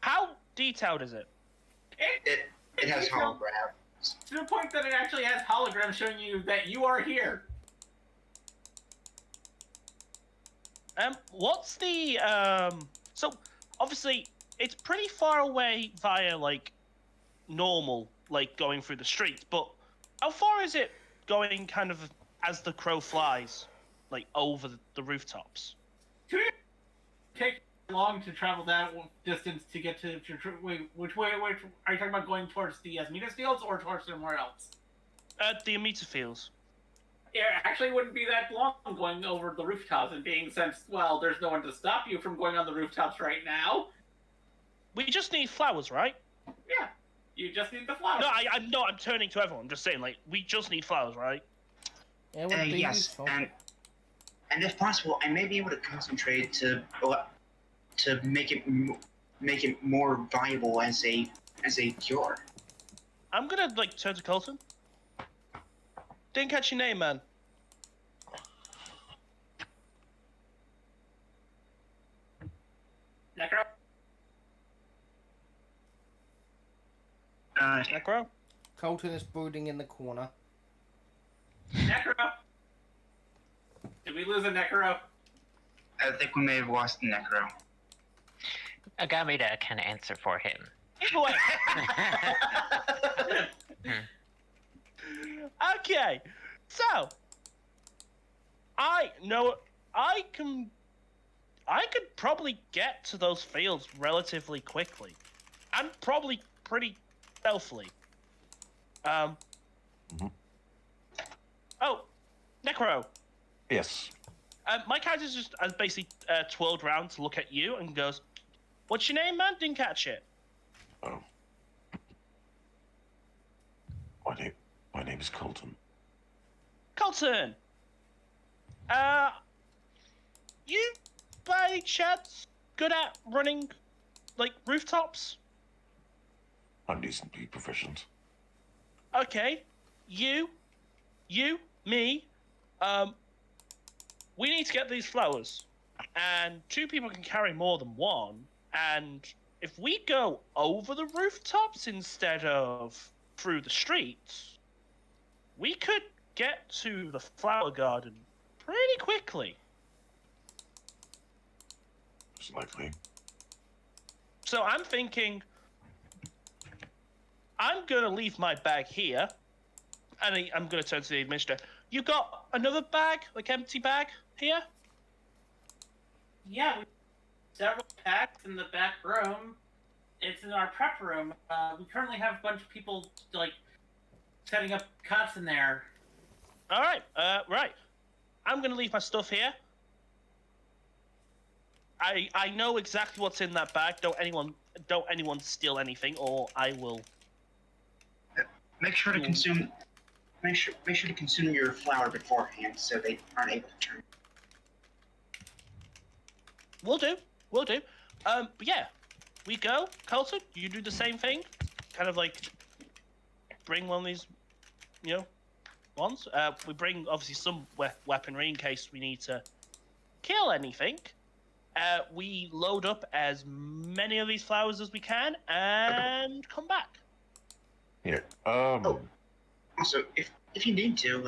How detailed is it? It has holograms. To the point that it actually has holograms showing you that you are here. What's the So obviously it's pretty far away via like normal, like going through the streets. But how far is it going, kind of as the crow flies, like over the rooftops? Take long to travel that distance to get to wait, which way? Are you talking about going towards the Asmitas fields or towards somewhere else? The emitter fields. It actually wouldn't be that long going over the rooftops and being since, well, there's no one to stop you from going on the rooftops right now. We just need flowers, right? Yeah, you just need the flowers. No, I'm not. I'm turning to everyone. I'm just saying, like, we just need flowers, right? It would be Yes, useful. and if possible, I may be able to concentrate to make it more viable as a cure. I'm gonna like turn to Colton. Didn't catch your name, man. Necro? Necro? Colton is brooding in the corner. Necro? Did we lose a Necro? I think we may have lost the Necro. Agamida can answer for him. Either way. Okay, so I could probably get to those fields relatively quickly, and probably pretty stealthily. Oh, Necro. Yes. My character's just basically twirled around to look at you and goes, "What's your name, man? Didn't catch it." Oh. My name is Colton. Colton. You by any chance good at running, like, rooftops? I'm decently proficient. Okay. You, me, we need to get these flowers. And 2 people can carry more than one. And if we go over the rooftops instead of through the streets, we could get to the flower garden pretty quickly. Most likely. So I'm thinking, I'm going to leave my bag here, and I'm going to turn to the administrator. You got another bag, like empty bag, here? Yeah, several packs in the back room. It's in our prep room. We currently have a bunch of people, like, setting up cots in there. All right, right. I'm going to leave my stuff here. I know exactly what's in that bag. Don't anyone steal anything, or I will. Make sure to consume your flour beforehand so they aren't able to turn. Will do. But yeah, we go. Colton, you do the same thing. Kind of like bring one of these, ones. We bring obviously some weaponry in case we need to kill anything. We load up as many of these flowers as we can and come back. Yeah. Also, if you need to,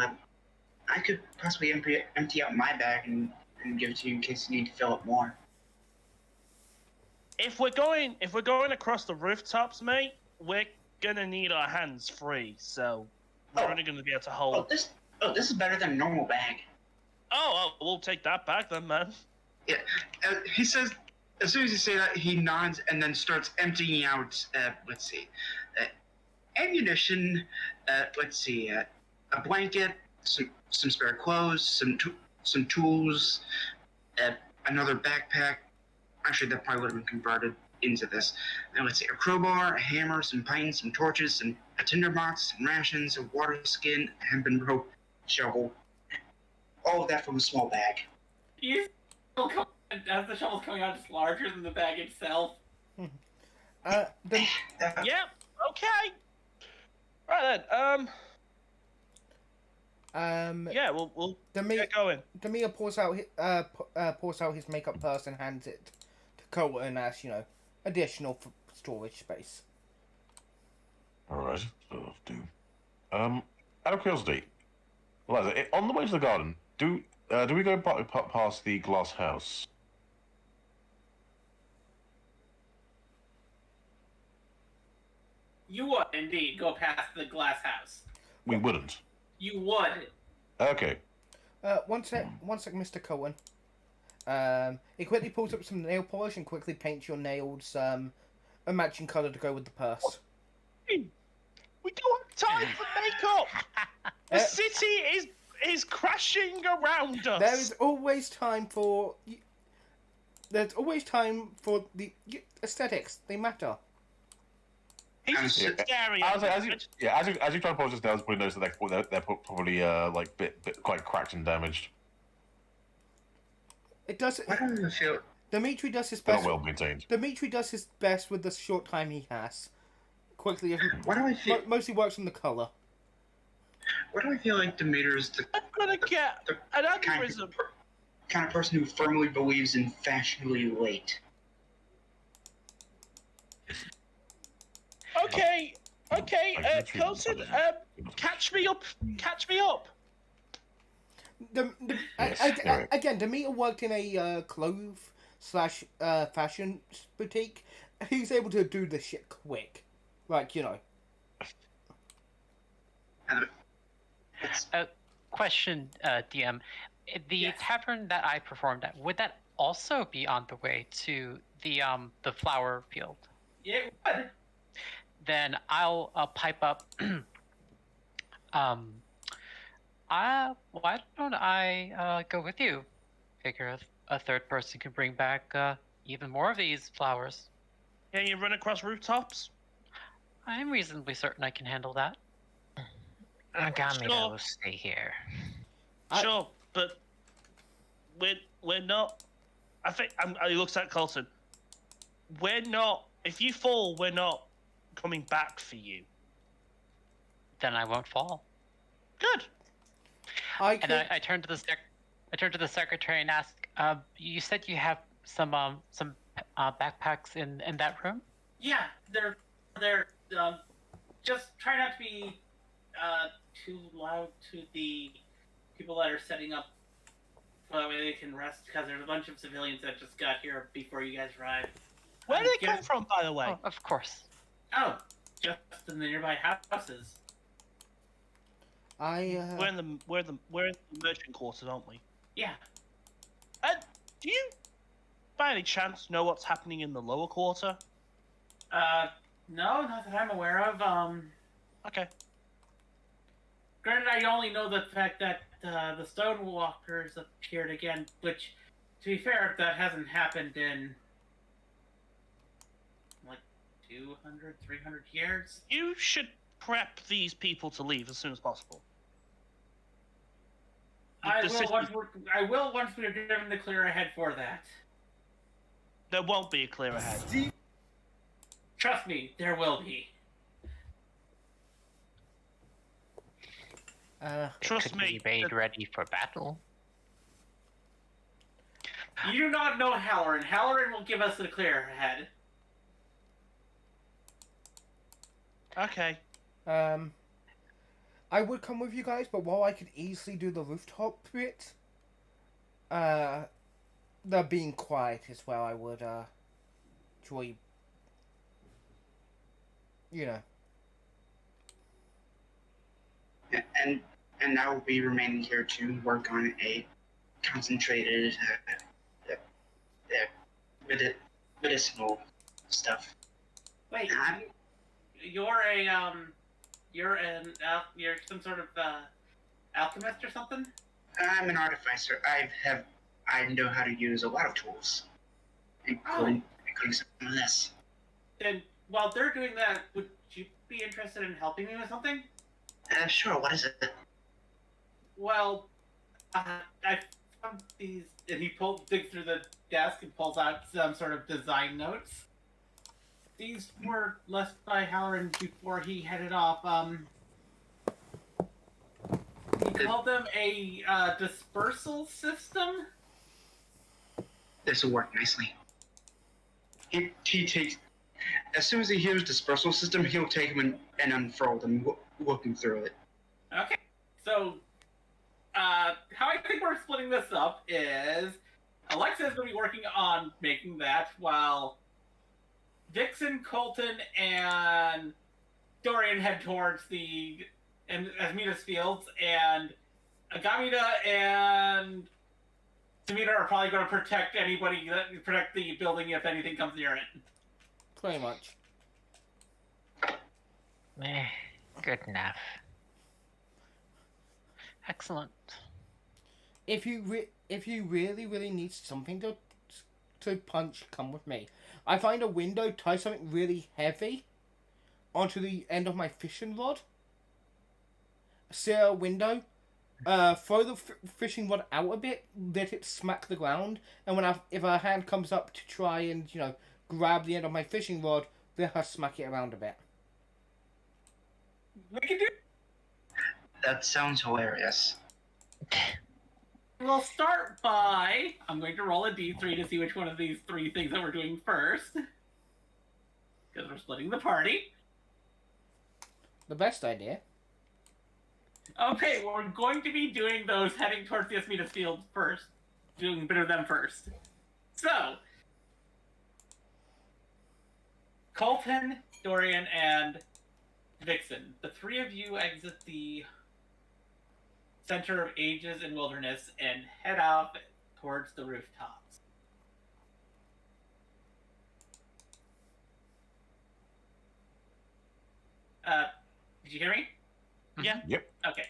I could possibly empty out my bag and give it to you in case you need to fill it more. If we're going across the rooftops, mate, we're gonna need our hands free. So we're only gonna be able to hold. This is better than a normal bag. Oh, we'll take that back then, man. Yeah, he says. As soon as you say that, he nods and then starts emptying out. Let's see, ammunition. Let's see, a blanket, some spare clothes, some tools, another backpack. Actually, that probably would have been converted into this. And let's see, a crowbar, a hammer, some pines, some torches, a tinderbox, some rations, a water skin, a hempen rope, shovel. All of that from a small bag. As the shovel's coming out, it's larger than the bag itself. Yeah. Okay. Right then. Yeah. We'll get going. Demir pours out his makeup purse and hands it to Colton as additional storage space. All right. That'll do. Out of curiosity, Eliza, on the way to the garden, do we go past the glass house? You would indeed go past the glass house. We wouldn't. You would. Okay. One sec, Mr. Cohen. He quickly pulls up some nail polish and quickly paints your nails a matching colour to go with the purse. We We don't have time for makeup. The city is crashing around us. There is always time for. There's always time for the aesthetics. They matter. He's scary. As you try to pause just now, probably notice that they're probably like bit quite cracked and damaged. It does. Why don't I feel? Dimitri does his They're best. not well maintained. Dimitri does his best with the short time he has. Quickly, Why do I feel? mostly works on the color. Why do I feel like Demeter's the I'm gonna get the an kind aneurysm. of person who firmly believes in fashionably late? Okay, Colton, catch me up. Again, Demeter worked in a clothes/fashion boutique. He's able to do this shit quick, like It's, Question, DM. The Yes. tavern that I performed at, would that also be on the way to the flower field? It would. Then I'll pipe up. Why don't I go with you? Figure a third person can bring back even more of these flowers. Can you run across rooftops? I'm reasonably certain I can handle that. Agamida Sure. will stay here. Sure, but we're not. I think he looks at Colton. We're not. If you fall, we're not coming back for you. Then I won't fall. Good. I And I turn to the secretary and ask, you said you have some backpacks in that room? Yeah, they're just try not to be too loud to the people that are setting up so that way they can rest, because there's a bunch of civilians that just got here before you guys arrived. Where do they come from, by the way? Oh, of course. Oh, just in the nearby houses. We're in the merchant quarters, aren't we? Yeah. Do you, by any chance, know what's happening in the lower quarter? No, not that I'm aware of. Okay. Granted, I only know the fact that the Stonewalkers appeared again, which, to be fair, that hasn't happened in like 200, 300 years. You should prep these people to leave as soon as possible. I The will city- once we are given the clear ahead for that. There won't be a clear ahead. Trust me, there will be. Trust Could me. be made ready for battle. You do not know Halloran. Halloran will give us the clear ahead. Okay. I would come with you guys, but while I could easily do the rooftop bit, the being quiet as well, I would enjoy. And I will be remaining here to work on a concentrated medicinal stuff. Wait, I'm- you're some sort of alchemist or something? I'm an artificer. I know how to use a lot of tools, including some of this. Then while they're doing that, would you be interested in helping me with something? Sure. What is it? Well, I found these, and he digs through the desk and pulls out some sort of design notes. These were left by Halloran before he headed off. He called them a dispersal system. This will work nicely. He takes, as soon as he hears dispersal system, he'll take them and unfurl them, looking through it. Okay, so how I think we're splitting this up is Alexa is going to be working on making that, while Dixon, Colton, and Dorian head towards the Asmina's fields, and Agamida and Demeter are probably going to protect the building if anything comes near it. Pretty much. Eh, Good enough. Excellent. If you really need something to punch, come with me. I find a window, tie something really heavy onto the end of my fishing rod. Set a window. Throw the fishing rod out a bit, let it smack the ground, and if a hand comes up to try and grab the end of my fishing rod, let her smack it around a bit. We can do. That sounds hilarious. We'll start by. I'm going to roll a d3 to see which one of these three things that we're doing first. Because we're splitting the party. The best idea. Okay, well, we're going to be doing those heading towards the Esmita field first. Doing a bit of them first. So, Colton, Dorian, and Vixen. The three of you exit the Center of Ages and Wilderness and head off towards the rooftops. Did you hear me? Yeah. Yep. Okay.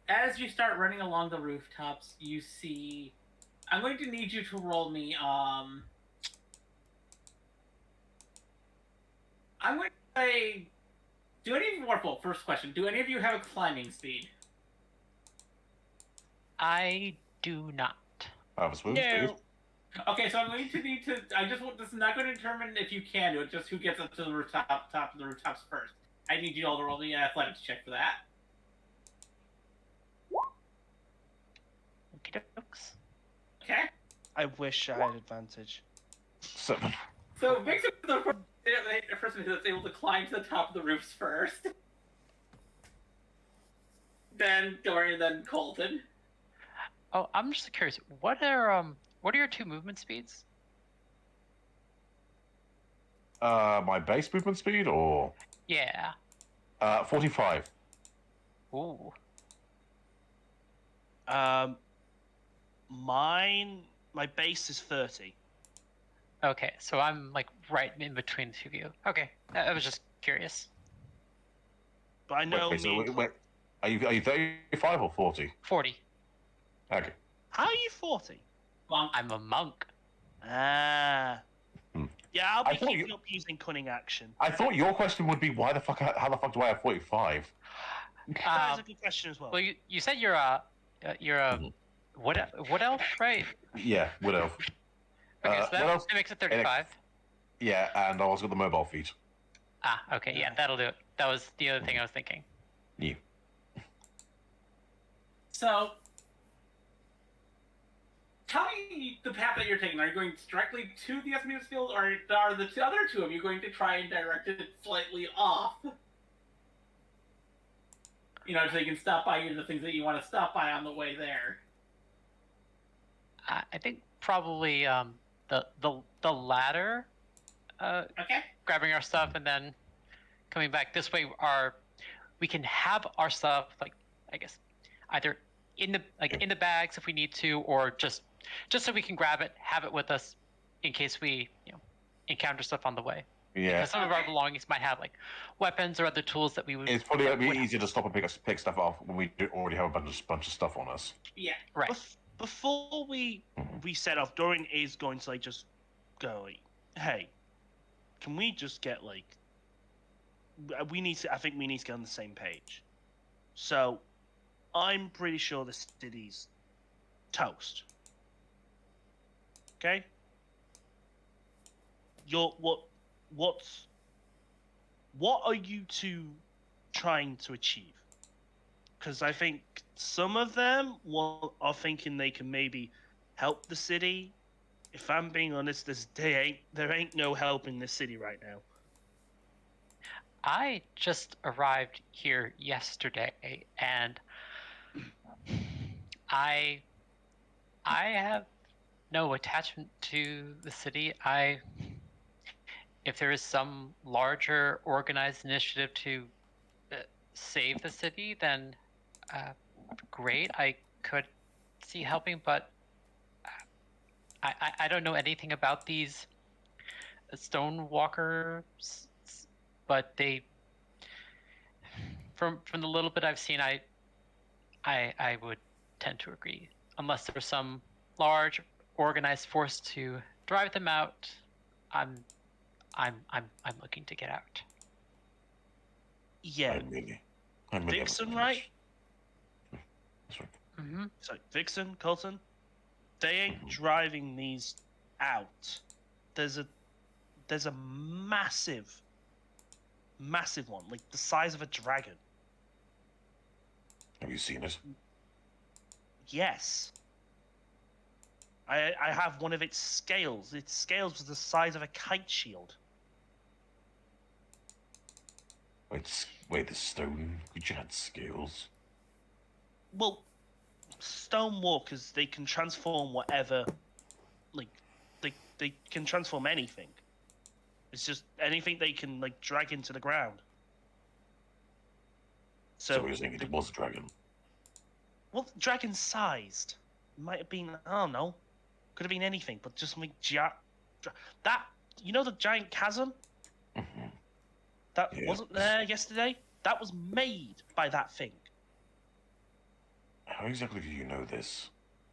As you start running along the rooftops, you see. I'm going to need you to roll me. I'm going to say. Do any of you, well, first question, do any of you have a climbing speed? I do not. I was supposed No. to. Okay, so I'm going to need to. This is not going to determine if you can do it, just who gets up to the top of the rooftops first. I need you all to roll the athletics check for that. Okey dokes. Okay? I wish I had advantage. 7. So Vixen is the person that's able to climb to the top of the roofs first. Then Dorian, then Colton. Oh, I'm just curious. What are your two movement speeds? My base movement speed or Yeah. 45. Ooh. My base is 30. Okay, so I'm like right in between the two of you. Okay, I was just curious. But I know Wait, so me. wait, are you 35 or 40? 40. Okay. How are you 40? Monk. I'm a monk. Ah. Hmm. Yeah, I'll I be thought keeping you- up using cunning action. I thought your question would be how the fuck do I have 45? That is a good question as well. Well, you said you're a Mhm. what else, right? Yeah, Wood Elf. Okay, so what that else? makes it 35. Yeah, and I also got the mobile feed. Ah, okay, yeah, that'll do it. That was the other thing I was thinking. Yeah. So, tell me the path that you're taking. Are you going directly to the Esmidas field, or are the other two of you going to try and direct it slightly off? So you can stop by the things that you want to stop by on the way there. I think probably the latter. Okay. Grabbing our stuff and then coming back this way. We can have our stuff, like, I guess, either in the bags if we need to, or just so we can grab it, have it with us in case we encounter stuff on the way. Yeah. Because some of our belongings might have like weapons or other tools that we would. It's probably gonna be easier to stop and pick stuff off when we already have a bunch of stuff on us. Yeah. Right. Before we set off, Dorian is going to just go like, hey, can we just get I think we need to get on the same page. So I'm pretty sure the city's toast. Okay? What are you two trying to achieve? Because I think some of them are thinking they can maybe help the city. If I'm being honest, there ain't no help in this city right now. I just arrived here yesterday, and I have no attachment to the city. If there is some larger organized initiative to save the city, then great. I could see helping, but I don't know anything about these Stonewalker but they, from the little bit I've seen, I would tend to agree. Unless there's some large organized force to drive them out, I'm looking to get out. Yeah. I'm really Vixen, right? That's right. Mm-hmm. So Vixen, Colton, they ain't driving these out. There's a massive one, like the size of a dragon. Have you seen it? Yes. I have one of its scales. Its scales was the size of a kite shield. Wait, the stone creature had scales? Well, stone walkers, they can transform whatever, like, they can transform anything. It's just anything they can, like, drag into the ground. So you're saying it was a dragon? Well, dragon-sized. Might have been, I don't know. Could have been anything, but just something that, you know the giant chasm? Mm-hmm. That Yes. wasn't there yesterday? That was made by that thing. How exactly do you know this?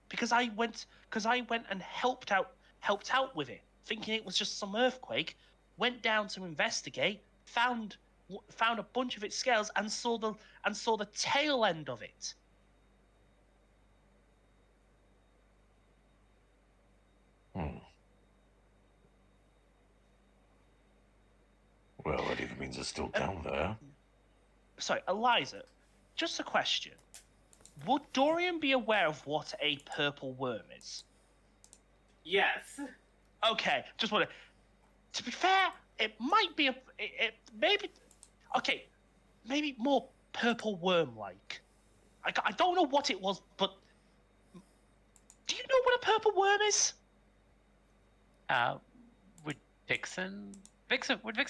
Because I went and helped out with it, thinking it was just some earthquake. Went down to investigate, found a bunch of its scales, and saw the tail end of it. Well, that either means it's still down there. Sorry, Eliza, just a question. Would Dorian be aware of what a purple worm is? Yes. Okay, just want to be fair, it might be maybe more purple worm-like. I don't know what it was, but do you know what a purple worm is? Would Vixen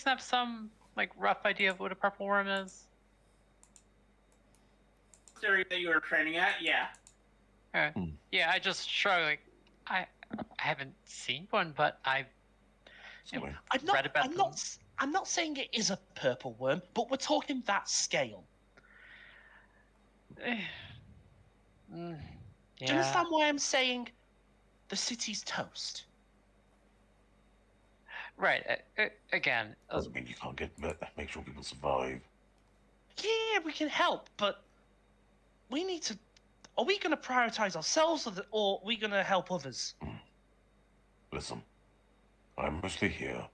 have some like rough idea of what a purple worm is? Area that you were training at, yeah. Yeah, I just shrug. Like, I haven't seen one, but I've read about them. I'm not saying it is a purple worm, but we're talking that scale. Yeah. Do you understand why I'm saying the city's toast? Right. Again, Doesn't mean you can't make sure people survive. Yeah, we can help, but we need to. Are we going to prioritize ourselves, or are we going to help others? Listen, I'm mostly here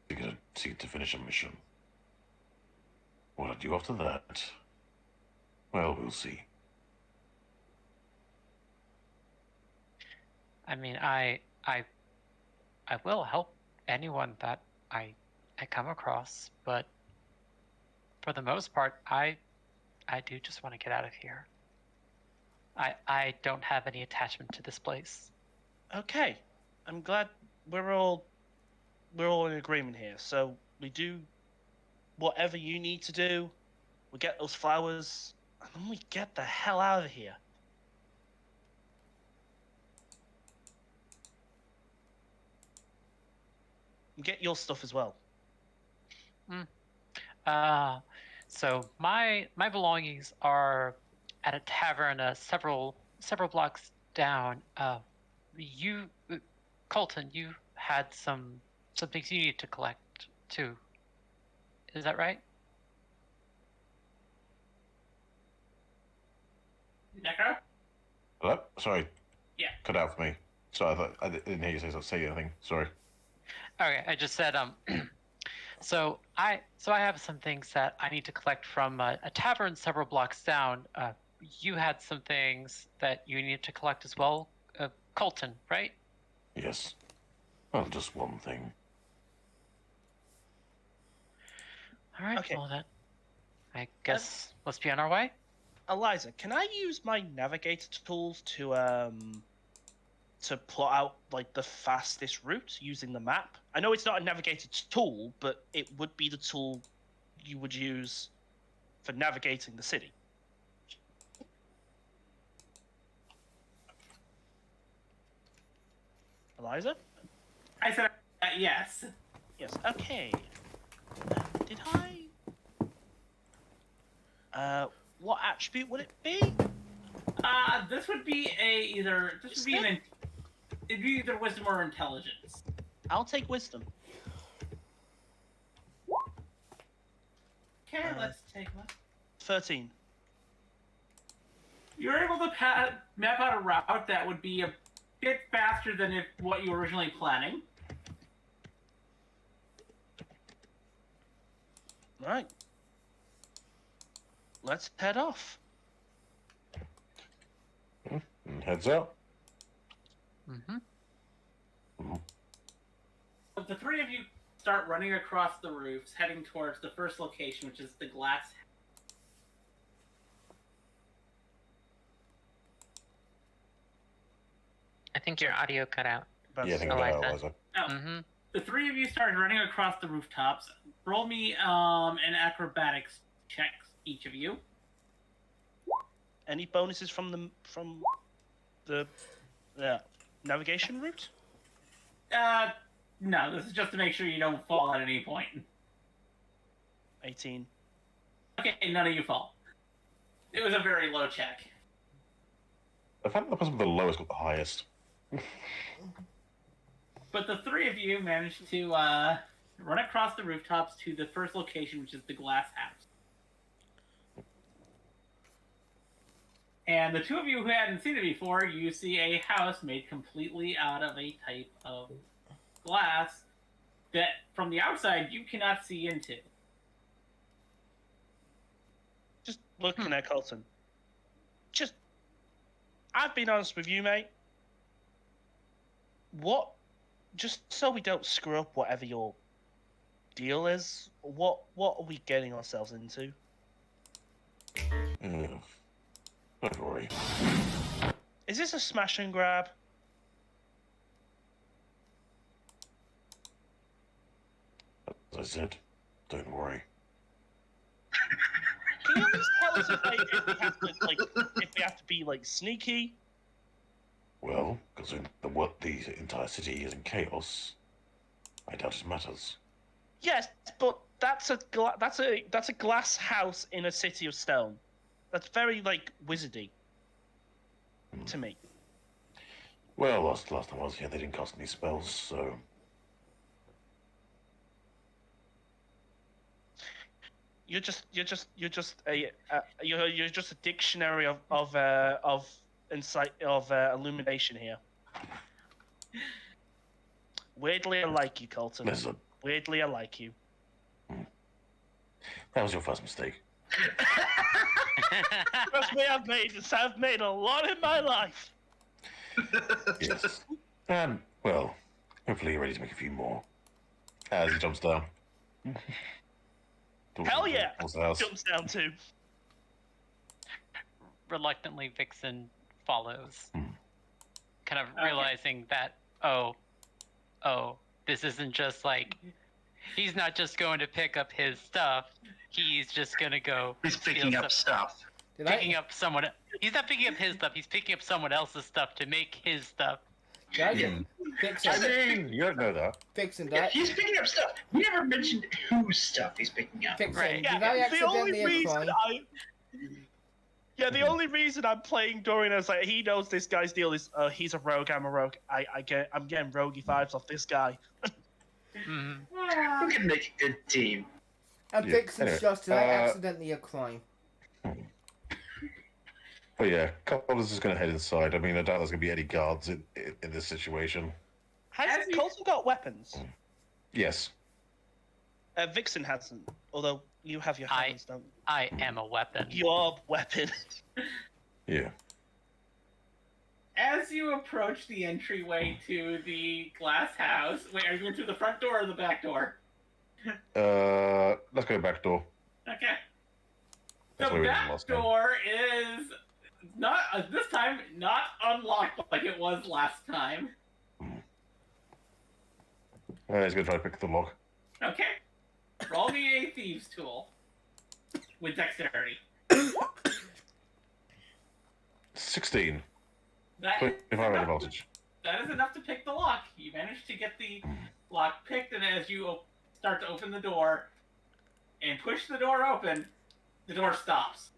to finish a mission. What I do after that, well, we'll see. I mean, I will help anyone that I come across, but for the most part, I do just want to get out of here. I don't have any attachment to this place. Okay, I'm glad we're all in agreement here. So we do whatever you need to do. We get those flowers, and then we get the hell out of here. And get your stuff as well. So my belongings are at a tavern several blocks down. You, Colton, you had some things you need to collect too. Is that right? Necro? Hello? Sorry. Yeah. Cut out for me. Sorry, I didn't hear you say anything. Sorry. Okay, I just said So I have some things that I need to collect from a tavern several blocks down. You had some things that you need to collect as well, Colton, right? Yes. Well, just one thing. All right. Okay. Well then, I guess let's be on our way. Eliza, can I use my navigator tools to plot out like the fastest route using the map? I know it's not a navigator tool, but it would be the tool you would use for navigating the city. Eliza? I said yes. Yes. Okay. Did I? What attribute would it be? This would be it'd be either wisdom or intelligence. I'll take wisdom. Okay, let's take one. 13. You're able to map out a route that would be a bit faster than what you were originally planning. Right. Let's head off. Heads up. Mm-hmm. The three of you start running across the roofs, heading towards the first location, which is the glass. I think your audio cut out. Yeah, I think I like I that. was. Mm-hmm. The three of you start running across the rooftops. Roll me an acrobatics check, each of you. Any bonuses from the navigation route? No, this is just to make sure you don't fall at any point. 18. Okay, none of you fall. It was a very low check. I found the person with the lowest got the highest. But the three of you managed to run across the rooftops to the first location, which is the glass house. And the two of you who hadn't seen it before, you see a house made completely out of a type of glass that, from the outside, you cannot see into. Just looking at Colton. I've been honest with you, mate. Just so we don't screw up whatever your deal is, what are we getting ourselves into? Don't worry. Is this a smash and grab? As I said, don't worry. Can you at least tell us if we have to be like sneaky? Well, because the entire city is in chaos, I doubt it matters. Yes, but that's a glass house in a city of stone. That's very like wizardy to me. Well, last time I was here, they didn't cast any spells, so You're just a dictionary of insight of illumination here. Weirdly, I like you, Colton. listen, Weirdly, I like you. that was your first mistake. Trust me, I've made a lot in my life. Yes. And, well, hopefully you're ready to make a few more. As he jumps down. Hell yeah! Towards the house. Jumps down too. Reluctantly, Vixen follows, kind of Okay. realizing that this isn't just like he's not just going to pick up his stuff. He's just gonna go. He's picking steal up stuff. Picking up someone. He's not picking up his stuff. He's picking up someone else's stuff to make his stuff. Did I Yeah. Vixen, I mean, you don't know that. Vixen, Yeah, he's picking up stuff. We never mentioned whose stuff he's picking up. Vixen, Right. did I the only accidentally reason apply? the only reason I'm playing Dorian is like he knows this guy's deal is he's a rogue, I'm a rogue. I'm getting roguey vibes off this guy. Mm-hmm. We can make a good team. And Yeah, Vixen's anyway, just did I accidentally apply? But yeah, Colin's just going to head inside. I mean, I doubt there's going to be any guards in this situation. Has Colton got weapons? Yes. Vixen hasn't, although you have your hands, don't you? I am a weapon. Your weapon. Yeah. As you approach the entryway to the glass house, wait, are you going through the front door or the back door? Let's go back door. Okay. That's The where we did back last time. door is not this time not unlocked like it was last time. He's going to try to pick the lock. Okay. Roll me a thieves tool with dexterity. 16. That 25 advantage. That is enough to pick the lock. You manage to get the lock picked, and as you start to open the door, and push the door open, the door stops.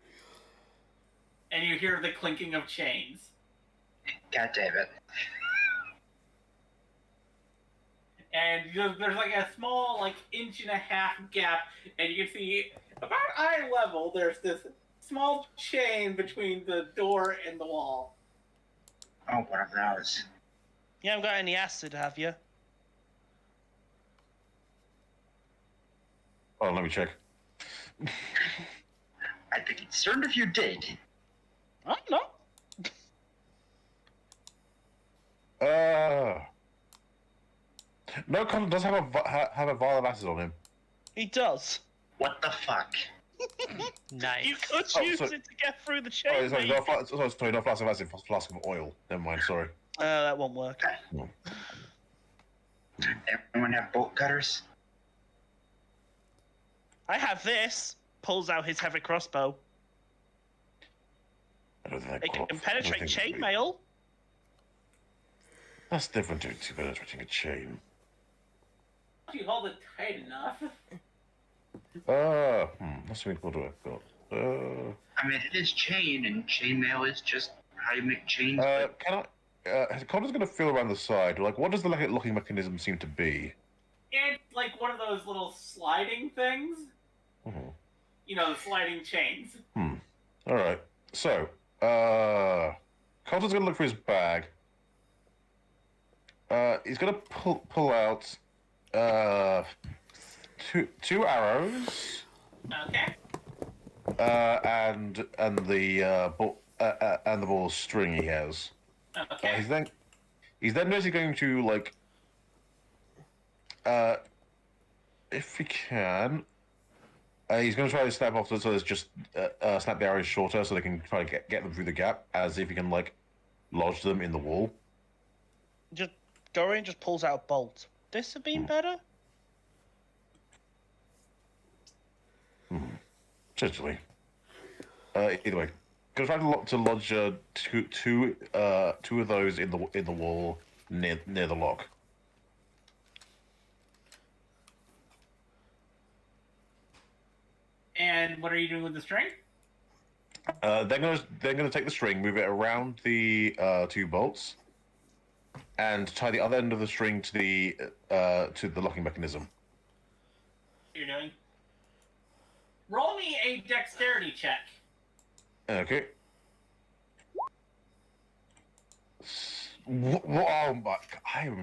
And you hear the clinking of chains. God damn it. And there's like a small, like, 1.5-inch gap, and you can see about eye level, there's this small chain between the door and the wall. Oh, one of those. You haven't got any acid, have you? Oh, let me check. I'd be concerned if you did. I don't know. No, Colin does have a vial of acid on him. He does. What the fuck? Nice. You could use it to get through the chain. Oh, sorry, maybe. no flask of acid, flask of oil. Never mind, sorry. That won't work. Everyone have bolt cutters? I have this. Pulls out his heavy crossbow. I don't think It can penetrate chainmail. That's different to penetrating a chain. If you hold it tight enough. That's what I've got. I mean, it is chain, and chainmail is just how you make chains. But Can I? Connor's going to feel around the side. Like, what does the locking mechanism seem to be? It's like one of those little sliding things. Mm-hmm. You know, the sliding chains. All right. So, Connor's going to look for his bag. He's going to pull out two arrows. Okay. And the ball of string he has. Okay. He's then basically going to like, if he can, he's going to try to snap off so there's just snap the arrows shorter so they can try to get them through the gap, as if he can like lodge them in the wall. Just Dorian just pulls out a bolt. This have been better. Essentially. Either way, gonna try to lodge two of those in the wall near the lock. And what are you doing with the string? They're gonna take the string, move it around the two bolts, and tie the other end of the string to the locking mechanism. You're doing. Roll me a dexterity check. Okay. Oh my!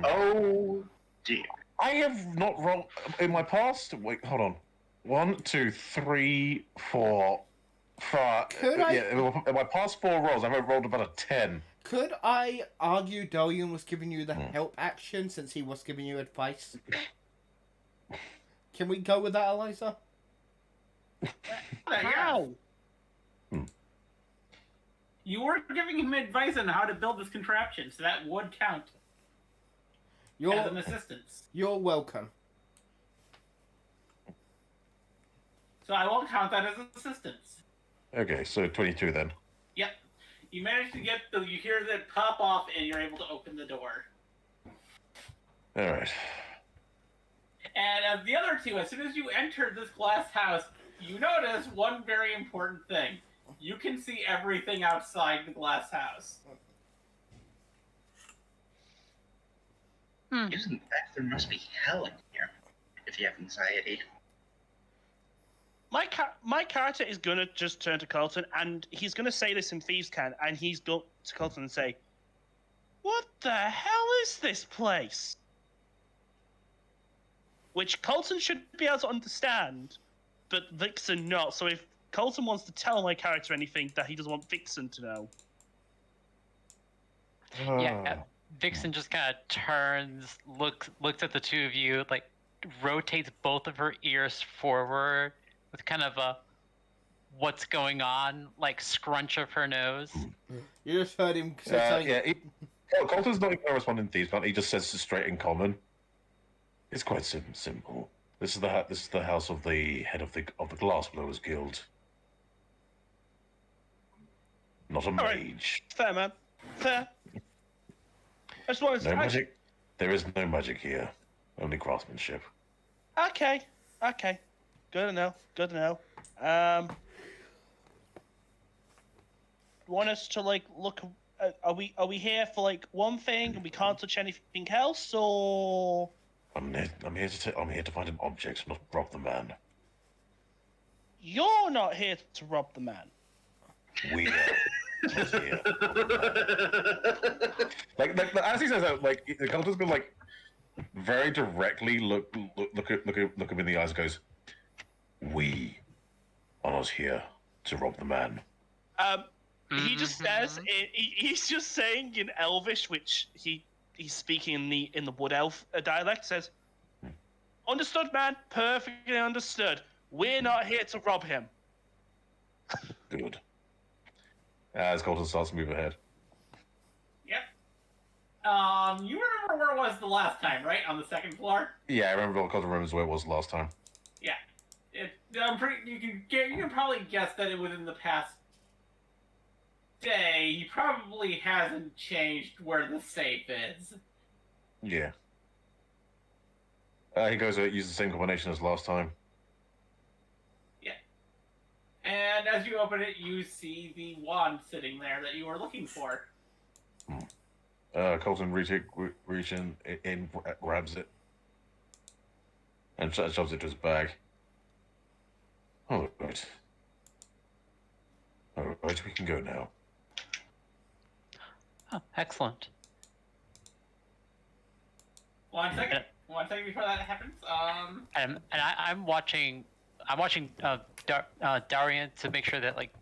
oh dear. I have not rolled in my past. Wait, hold on. 1, 2, 3, 4, 5. Could I- Yeah, in my past 4 rolls, I've rolled about a 10. Could I argue Dorian was giving you the help action since he was giving you advice? Can we go with that, Eliza? How? You were giving him advice on how to build this contraption, so that would count as an assistance. You're welcome. So I won't count that as assistance. Okay, so 22 then. Yep. You managed to get you hear that pop off, and you're able to open the door. All right. And the other two, as soon as you enter this glass house, you notice one very important thing. You can see everything outside the glass house. Isn't that there must be hell in here if you have anxiety? My character is gonna just turn to Colton, and he's gonna say this in Thieves' Cant, and he's go to Colton and say, "What the hell is this place?" Which Colton should be able to understand, but Vixen not. So if Colton wants to tell my character anything that he doesn't want Vixen to know, Yeah, Vixen just kind of turns, looks at the two of you, like rotates both of her ears forward with kind of a "what's going on" like scrunch of her nose. You just heard him say something. Yeah, Colton's not even going to respond in Thieves' Cant. He just says it straight in common. It's quite simple. This is the house of the head of the Glassblowers Guild. Not a mage. fair man, fair. I just wanted to. No magic. There is no magic here. Only craftsmanship. Okay. Good to know. Good to know. Want us to like look? Are we here for like one thing and we can't touch anything else, or? I'm here to find an object, not rob the man. You're not here to rob the man. We are not here. To rob the man. Like as he says that, like the cultist will like very directly look him in the eyes and goes, "We are not here to rob the man." He just says he's just saying in Elvish, which he's speaking in the Wood Elf dialect. Says, "Understood, man. Perfectly understood. We're not here to rob him." Good. As Colton starts to move ahead. Yep. You remember where it was the last time, right? On the second floor? Yeah, I remember what Colton remembers where it was last time. Yeah. You can probably guess that it was in the past day. He probably hasn't changed where the safe is. Yeah. He goes to use the same combination as last time. And as you open it, you see the wand sitting there that you were looking for. Colton reach in, grabs it, and shoves it to his bag. All right, we can go now. Oh, excellent. One second before that happens. And I'm watching Darian to make sure that like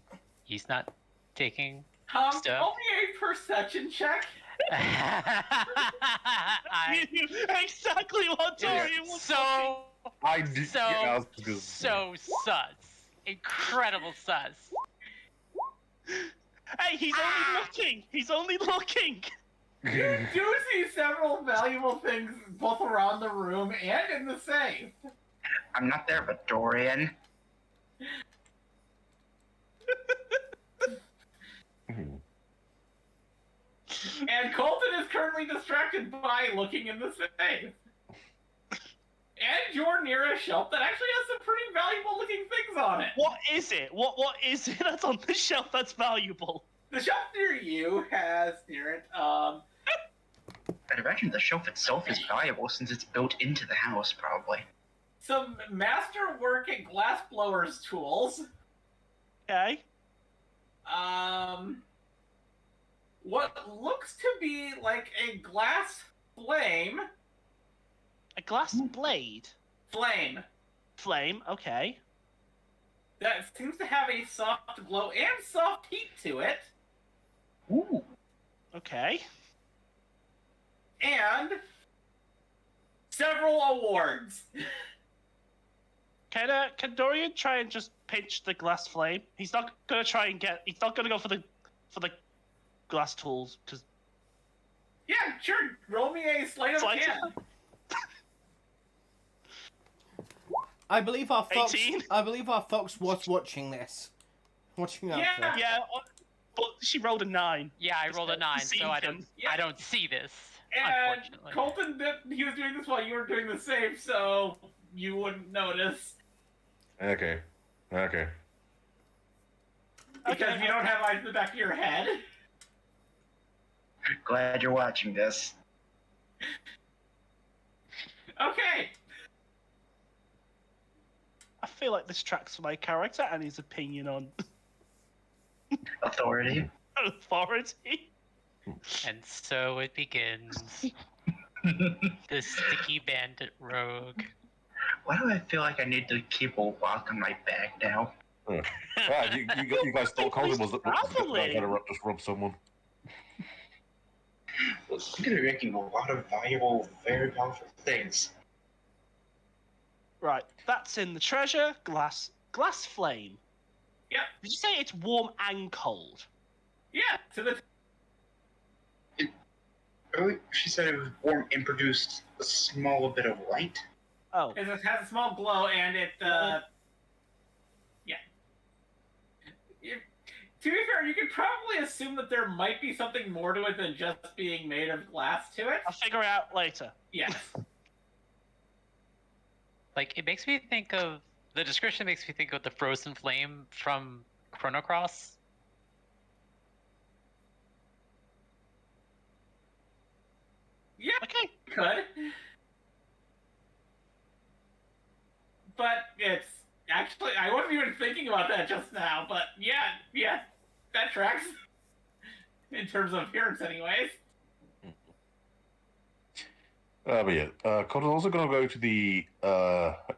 he's not taking stuff. Only a perception check. Exactly what Darian was so I do. so sus. Incredible sus. Hey, he's only looking. He's only looking. You do see several valuable things both around the room and in the safe. I'm not there, but Dorian. And Colton is currently distracted by looking in the safe. And you're near a shelf that actually has some pretty valuable looking things on it. What is it? What is it that's on the shelf that's valuable? The shelf near you has near it, I'd imagine the shelf itself is valuable since it's built into the house, probably. some masterwork and glass blowers tools. Okay. What looks to be like a glass flame. A glass blade. Flame. Okay. That seems to have a soft glow and soft heat to it. Ooh. Okay. And several awards. Can Dorian try and just pinch the glass flame? He's not gonna try and get. He's not gonna go for the glass tools because. Yeah, sure. Roll me a sleight of hand. I believe our fox. 18? I believe our fox was watching this. Watching out. Yeah. Yeah, but she rolled a 9. Yeah, I rolled a 9, so I don't Yeah. I don't see this. And Unfortunately. Colton he was doing this while you were doing the save, so you wouldn't notice. Okay. Because you don't have eyes in the back of your head. Glad you're watching this. Okay. I feel like this tracks for my character and his opinion on Authority. authority. And so it begins. The sticky bandit rogue. Why do I feel like I need to keep a lock on my bag now? Wow, you guys thought Colton was the guy to just rob someone. Well, I'm gonna be making a lot of valuable, very powerful things. Right, that's in the treasure. Glass flame. Yep. Did you say it's warm and cold? Yeah, to the Earlier, she said it was warm and produced a small bit of light. Oh. it has a small glow and it yeah. To be fair, you could probably assume that there might be something more to it than just being made of glass to it. I'll figure it out later. Yes. Like, it makes me think of The description makes me think of the frozen flame from Chrono Cross. Yeah, Okay. could. But it's actually, I wasn't even thinking about that just now, but yeah, that tracks. In terms of appearance, anyways. But yeah, Cotton's also going to go to the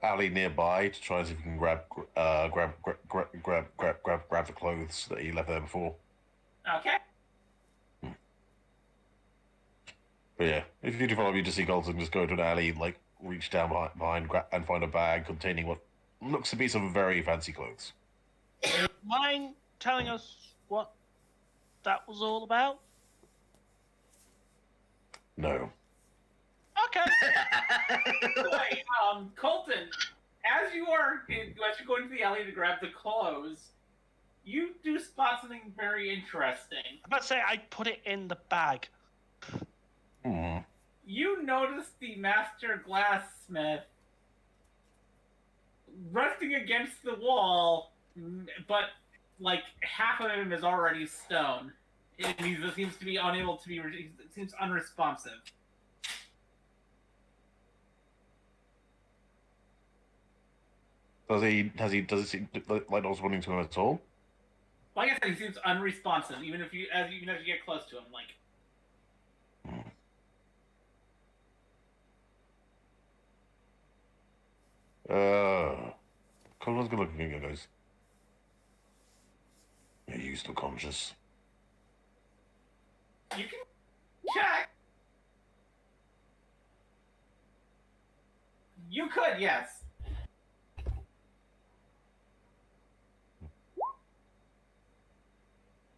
alley nearby to try and see if he can grab the clothes that he left there before. Okay. But yeah, if you do follow me to see Colton, just go to an alley, like reach down behind and find a bag containing what looks to be some very fancy clothes. Mind telling us what that was all about? No. Okay. Anyway, Colton, as you're going to the alley to grab the clothes, you do spot something very interesting. I'm about to say I put it in the bag. Hmm. You notice the master glassmith resting against the wall, but like half of him is already stone. He seems to be unable to be. He seems unresponsive. Does it seem like not responding to him at all? Like I said, he seems unresponsive, even if you get close to him. Like, Colton's good looking at guys. Are you still conscious? you can check. You could, yes.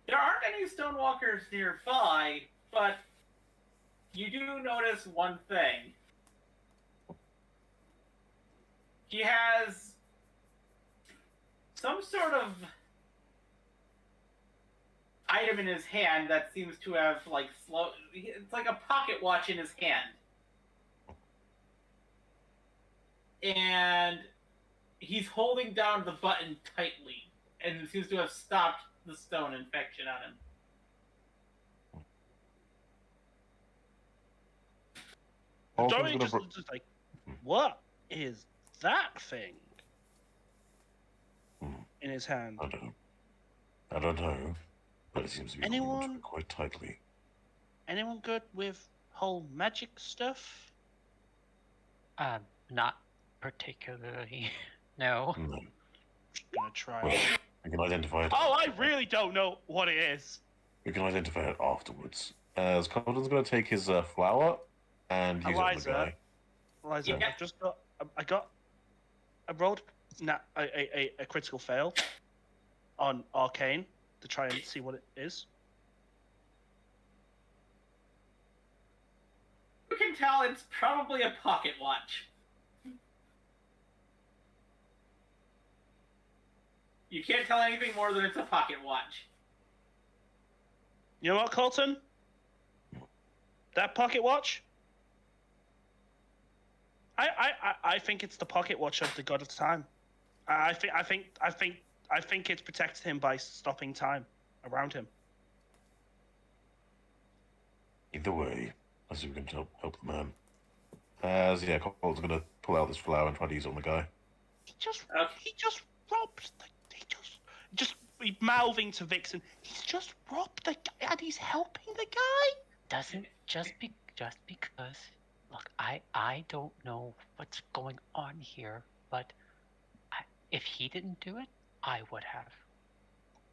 There aren't any stonewalkers nearby, but you do notice one thing. He has some sort of item in his hand that seems to have, like, it's like a pocket watch in his hand. And he's holding down the button tightly, and it seems to have stopped the stone infection on him. Joey just like, what is that thing in his hand? I don't know, but it seems to be holding quite tightly. Anyone good with whole magic stuff? Not particularly. No. No. Just gonna try. Well, we can identify it. Oh, I really don't know what it is. We can identify it afterwards. As Colton's going to take his flower and use it on the guy. Eliza, Yeah. I rolled a critical fail on Arcane to try and see what it is. You can tell it's probably a pocket watch. You can't tell anything more than it's a pocket watch. You know what, Colton? That pocket watch? I think it's the pocket watch of the God of Time. I think it's protected him by stopping time around him. Either way, I see we can help the man. As Colton's going to pull out this flower and try to use it on the guy. He just robbed he's mouthing to Vixen. He's just robbed the guy and he's helping the guy. Doesn't just because. Look, I don't know what's going on here, but if he didn't do it, I would have.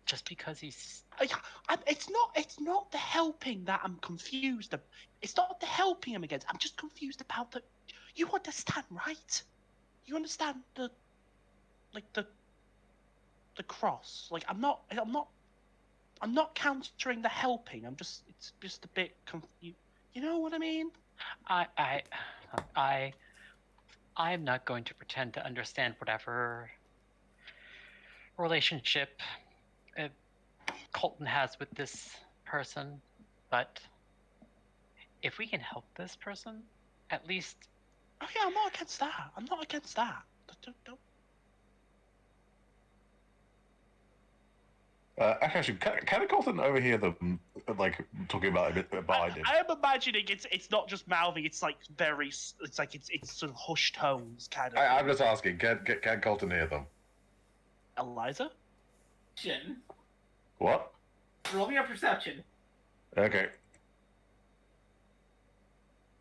Just because he's. It's not the helping that I'm confused. It's not the helping him against. I'm just confused about the. You understand, right? You understand the cross. Like I'm not countering the helping. It's just a bit confused. You know what I mean? I'm not going to pretend to understand whatever relationship Colton has with this person, but if we can help this person, at least. Oh yeah, I'm not against that. I'm not against that. Don't. Actually, can Colton overhear them like talking about it a bit behind him? I am imagining it's not just mouthy. It's like it's sort of hushed tones kind of. I'm just asking. Can Colton hear them? Eliza. Perception. What? Roll me a perception. Okay.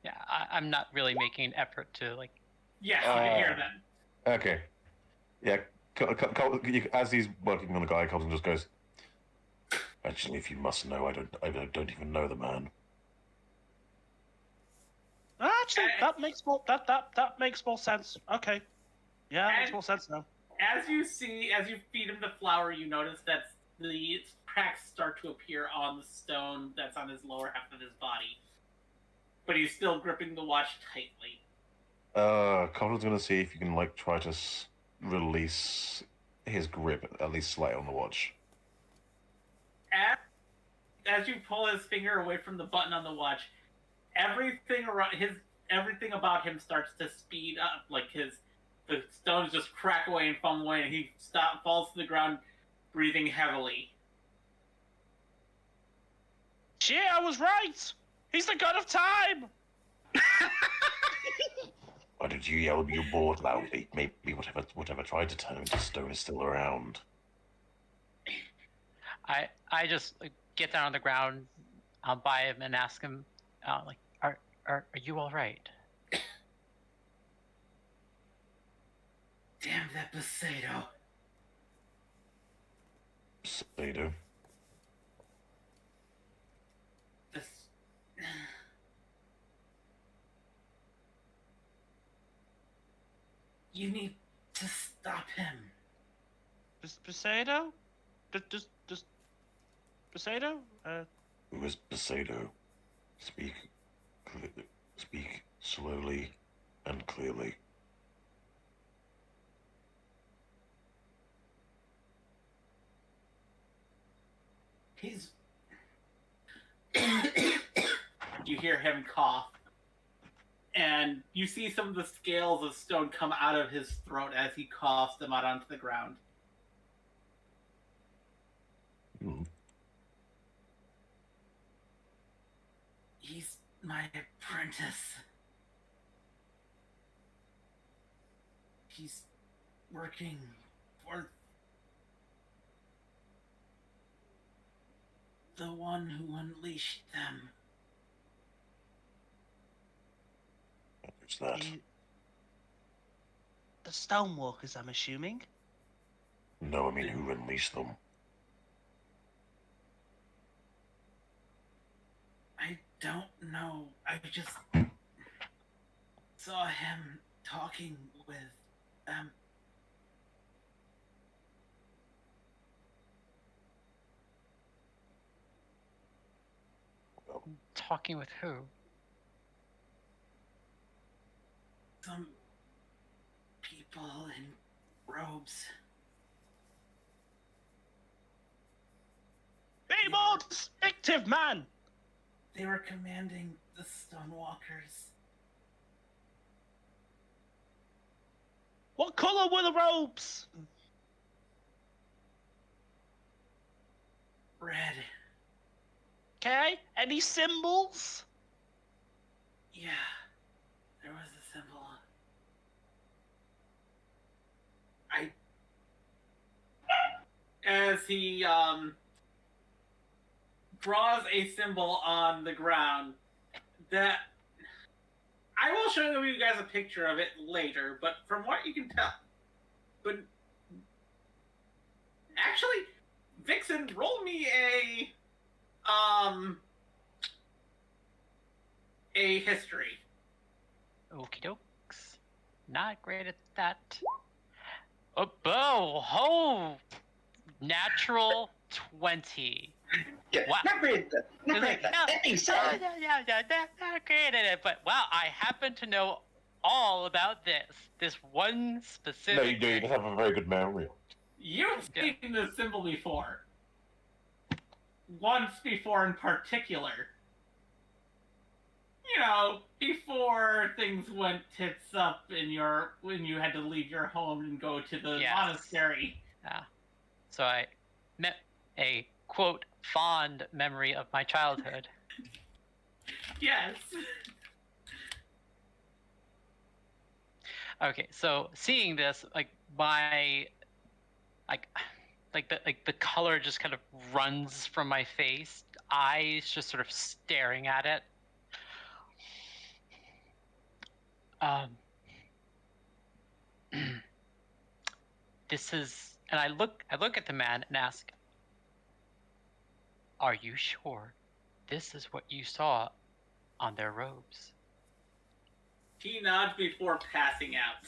Yeah, I'm not really making an effort to like. Yes, you can hear them. Okay. Yeah. As he's working on the guy, Colton just goes. Actually, if you must know, I don't even know the man. Actually, that makes more sense. Okay. Yeah, that makes more sense now. As you feed him the flour, you notice that the cracks start to appear on the stone that's on his lower half of his body. But he's still gripping the watch tightly. Colton's gonna see if you can like try to release his grip, at least slightly on the watch. As you pull his finger away from the button on the watch, everything about him starts to speed up. Like the stones just crack away and foam away, and he falls to the ground, breathing heavily. Shit, I was right. He's the god of time. Why did you yell you're bored loudly? Maybe whatever tried to turn him to stone is still around. I just like, get down on the ground by him and ask him, like, are you all right? Damn that Besato. Besato. You need to stop him. Besato? Just Besato? Who is Besato? Speak slowly and clearly. He's... You hear him cough. And you see some of the scales of stone come out of his throat as he coughs them out onto the ground. He's my apprentice. He's working for the one who unleashed them. Who's that? The Stonewalkers, I'm assuming. No, I mean who unleashed them. I don't know. I just saw him talking with them. Talking with who? Some people in robes. Be more distinctive, man! They were commanding the Stonewalkers. What color were the robes? Red. Okay, any symbols? Yeah, there was a symbol. As he draws a symbol on the ground that I will show you guys a picture of it later, but from what you can tell, but actually, Vixen, roll me a history. Okie dokes. Not great at that. Oh, natural 20. Yeah, Wow. not great at that. Not great at that. That being said, Not great at it, but wow, I happen to know all about this one specific. No, you do. You just have a very good memory. You've seen this symbol before. Once before in particular. You know, before things went tits up when you had to leave your home and go to the monastery. Yeah. So I met a quote fond memory of my childhood. Yes. Okay, so seeing this, like my the color just kind of runs from my face, eyes just sort of staring at it. This is, and I look at the man and ask, "Are you sure this is what you saw on their robes?" He nods before passing out.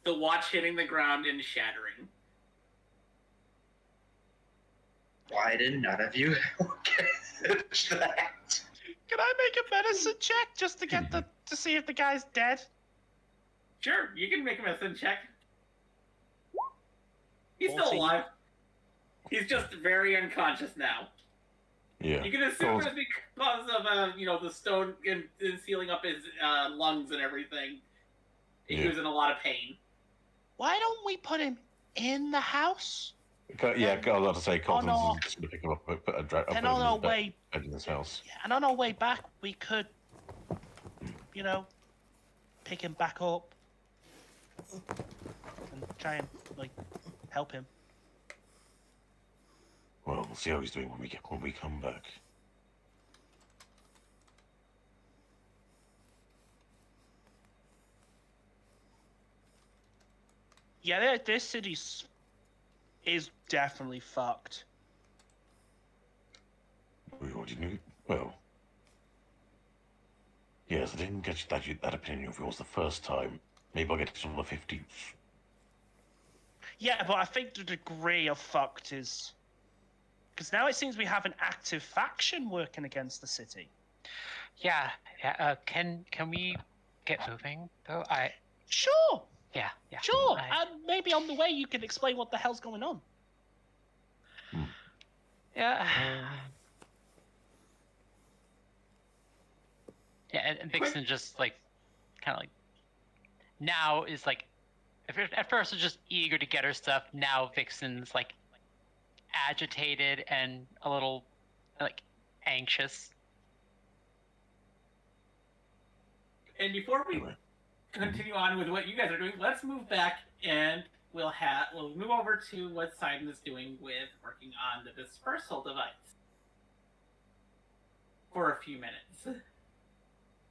The watch hitting the ground and shattering. Why did none of you catch that? Can I make a medicine check just to get to see if the guy's dead? Sure, you can make a medicine check. He's still 14. alive. He's just very unconscious now. Yeah. You can assume it's because of the stone and sealing up his lungs and everything. He was in a lot of pain. Why don't we put him in the house? Yeah, I was about to say, Colton's no. just going to pick him up, put a drag Then on our way in his house. Yeah, and on our way back, we could, pick him back up and try and help him. Well, we'll see how he's doing when we come back. Yeah, this city is definitely fucked. What do you need? Well, yes, I didn't get that opinion of yours the first time. Maybe I'll get it on the 15th. Yeah, but I think the degree of fucked is... Because now it seems we have an active faction working against the city. Yeah. Can we get moving though? Sure. Yeah. Sure. And maybe on the way you can explain what the hell's going on. Yeah. Yeah, and Vixen just kind of now is at first was just eager to get her stuff. Now Vixen's agitated and a little anxious. And before we continue on with what you guys are doing, let's move back and we'll move over to what Sidon is doing with working on the dispersal device for a few minutes.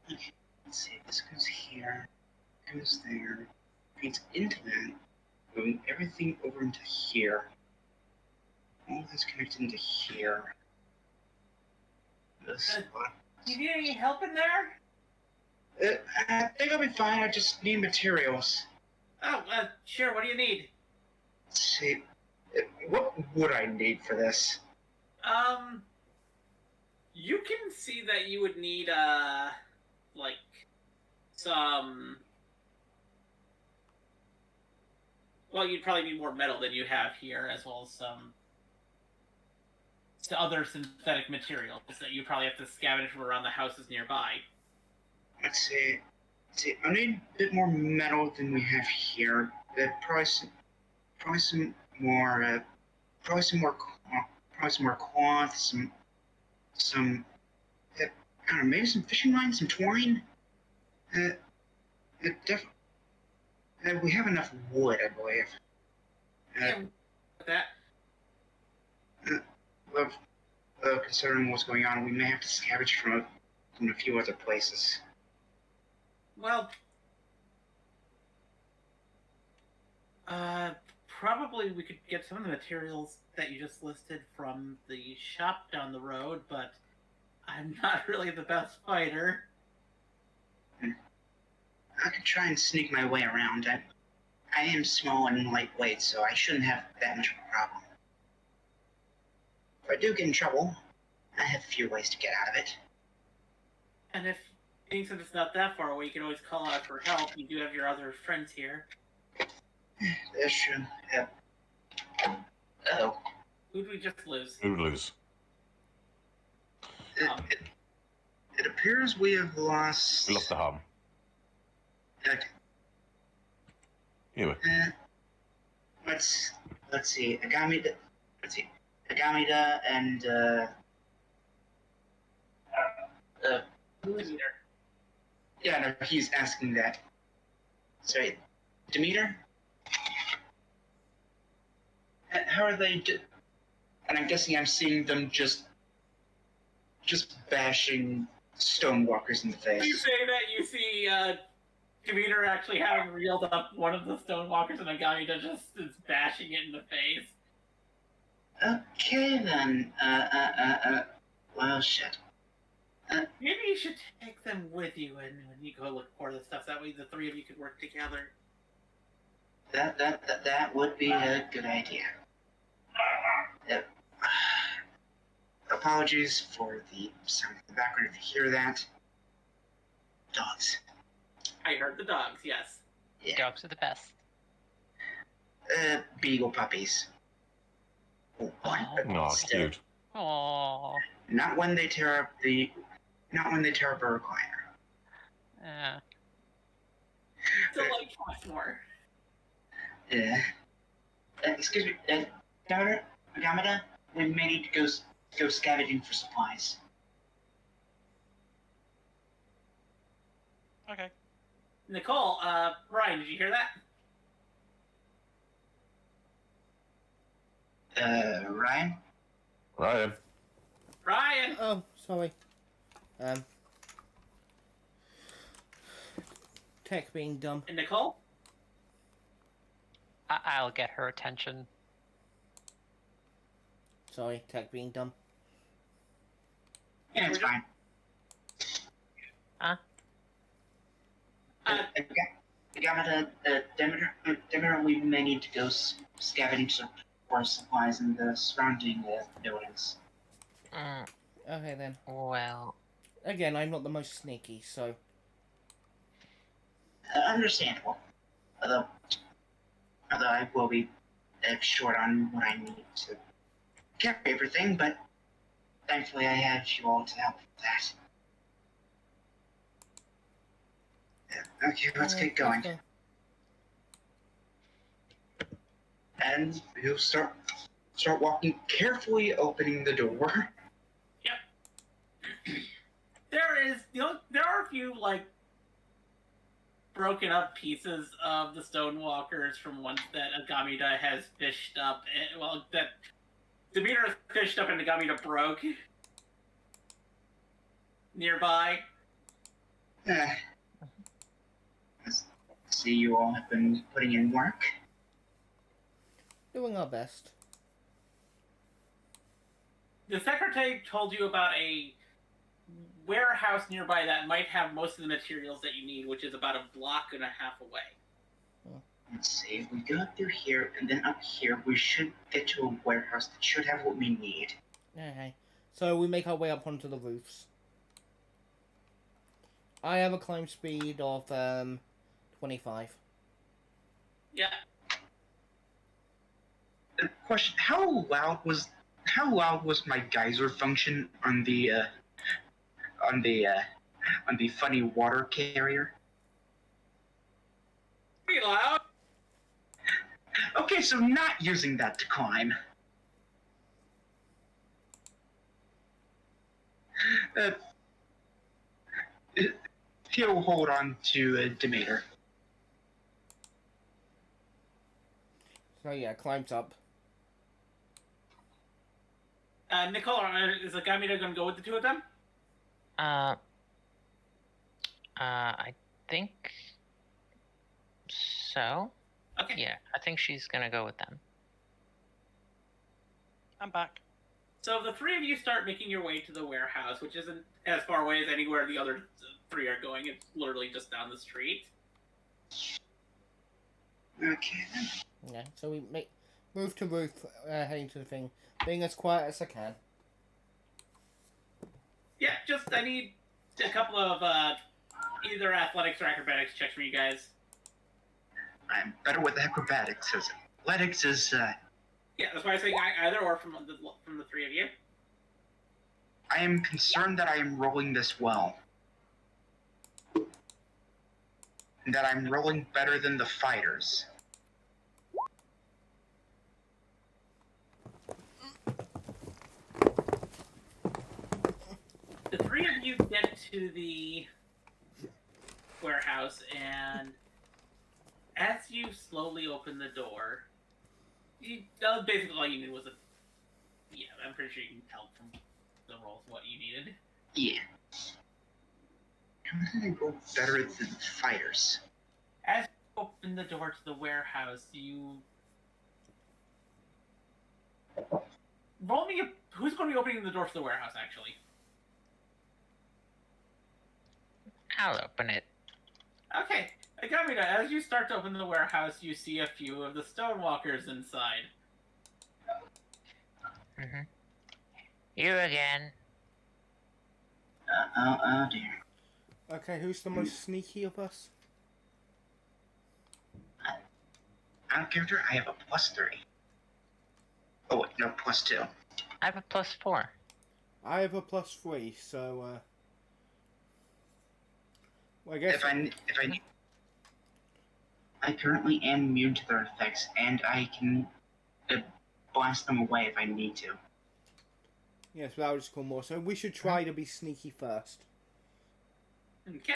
Let's see, this goes here, goes there, feeds into that, moving everything over into here. All this connected into here. This spot. Do you need any help in there? I think I'll be fine. I just need materials. Oh, sure. What do you need? Let's see. What would I need for this? You can see that you would need, some... Well, you'd probably need more metal than you have here, as well as some other synthetic materials that you probably have to scavenge from around the houses nearby. Let's see. I need a bit more metal than we have here. Probably some more cloth, some I don't know, maybe some fishing lines, some twine. We have enough wood, I believe. That. Considering what's going on, we may have to scavenge from a few other places. Well, probably we could get some of the materials that you just listed from the shop down the road, but I'm not really the best fighter. I could try and sneak my way around. I am small and lightweight, so I shouldn't have that much of a problem. If I do get in trouble, I have a few ways to get out of it. And if since it's not that far away, you can always call out for help. You do have your other friends here. That's true. Uh-oh. Who'd we just lose? Who lose? It appears we have lost... We lost the hum. Okay. Anyway. let's see. Agamida. Let's see. Agamida and who is it? Yeah, no, he's asking that. Sorry, Demeter. How are they? And I'm guessing I'm seeing them just bashing stonewalkers in the face. You say that you see Demeter actually having reeled up one of the stonewalkers, and Agamida just is bashing it in the face. Okay then. Well, shit. Maybe you should take them with you when you go look for the stuff. That way, the three of you could work together. That would be a good idea. Apologies for the sound in the background if you hear that. Dogs. I heard the dogs. Yes. Yeah. Dogs are the best. Beagle puppies. One, but Oh, still. cute. Aww. Not when they tear up a recliner. Yeah. So like more. Excuse me, Agamida, we may need to go scavenging for supplies. Okay. Nicole, Ryan, did you hear that? Ryan? Ryan. Ryan! Oh, sorry. Tech being dumb. And Nicole? I'll get her attention. Sorry, tech being dumb. Yeah, it's fine. Agamida, Demeter, we may need to go scavenging for supplies in the surrounding buildings. Okay then. Well, Again, I'm not the most sneaky, so... Understandable. Although I will be short on what I need to carry everything, but thankfully I have you all to help with that. Okay, let's get going. Let's go. And you'll start walking carefully, opening the door. There are a few, like, broken up pieces of the stonewalkers from ones that Agamida has fished up. That Demeter has fished up and Agamida broke nearby. I see you all have been putting in work. Doing our best. The secretary told you about a warehouse nearby that might have most of the materials that you need, which is about a block and a half away. Let's see, if we go through here and then up here, we should get to a warehouse that should have what we need. Okay. So we make our way up onto the roofs. I have a climb speed of 25. Yeah. Question: How loud was my geyser function on the funny water carrier? Pretty loud. Okay, so not using that to climb. He'll hold on to Demeter. So yeah, climbs up. Nicole, is Agamida going to go with the two of them? I think so. Okay. Yeah, I think she's gonna go with them. I'm back. So the three of you start making your way to the warehouse, which isn't as far away as anywhere the other three are going. It's literally just down the street. Okay. Yeah. So we make roof to roof, heading to the thing, being as quiet as I can. Yeah, I need a couple of either athletics or acrobatics checks from you guys. I'm better with acrobatics. Athletics is. Yeah, that's why I say either or from the three of you. I am concerned that I am rolling this well. And that I'm rolling better than the fighters. The three of you get to the warehouse, and as you slowly open the door, basically all you needed was a... Yeah, I'm pretty sure you can tell from the rolls what you needed. Yeah. How did I go better than fighters? As you open the door to the warehouse, you... Roll me a... Who's going to be opening the door to the warehouse, actually? I'll open it. Okay. Agamida, as you start to open the warehouse, you see a few of the stonewalkers inside. Mm-hmm. You again. Oh dear. Okay, who's the most sneaky of us? Out of character, I have a +3. Oh wait, no, +2. I have a +4. I have a +3, so well, I guess I currently am immune to their effects, and I can blast them away if I need to. yes, that would just call more. So we should try to be sneaky first. Okay.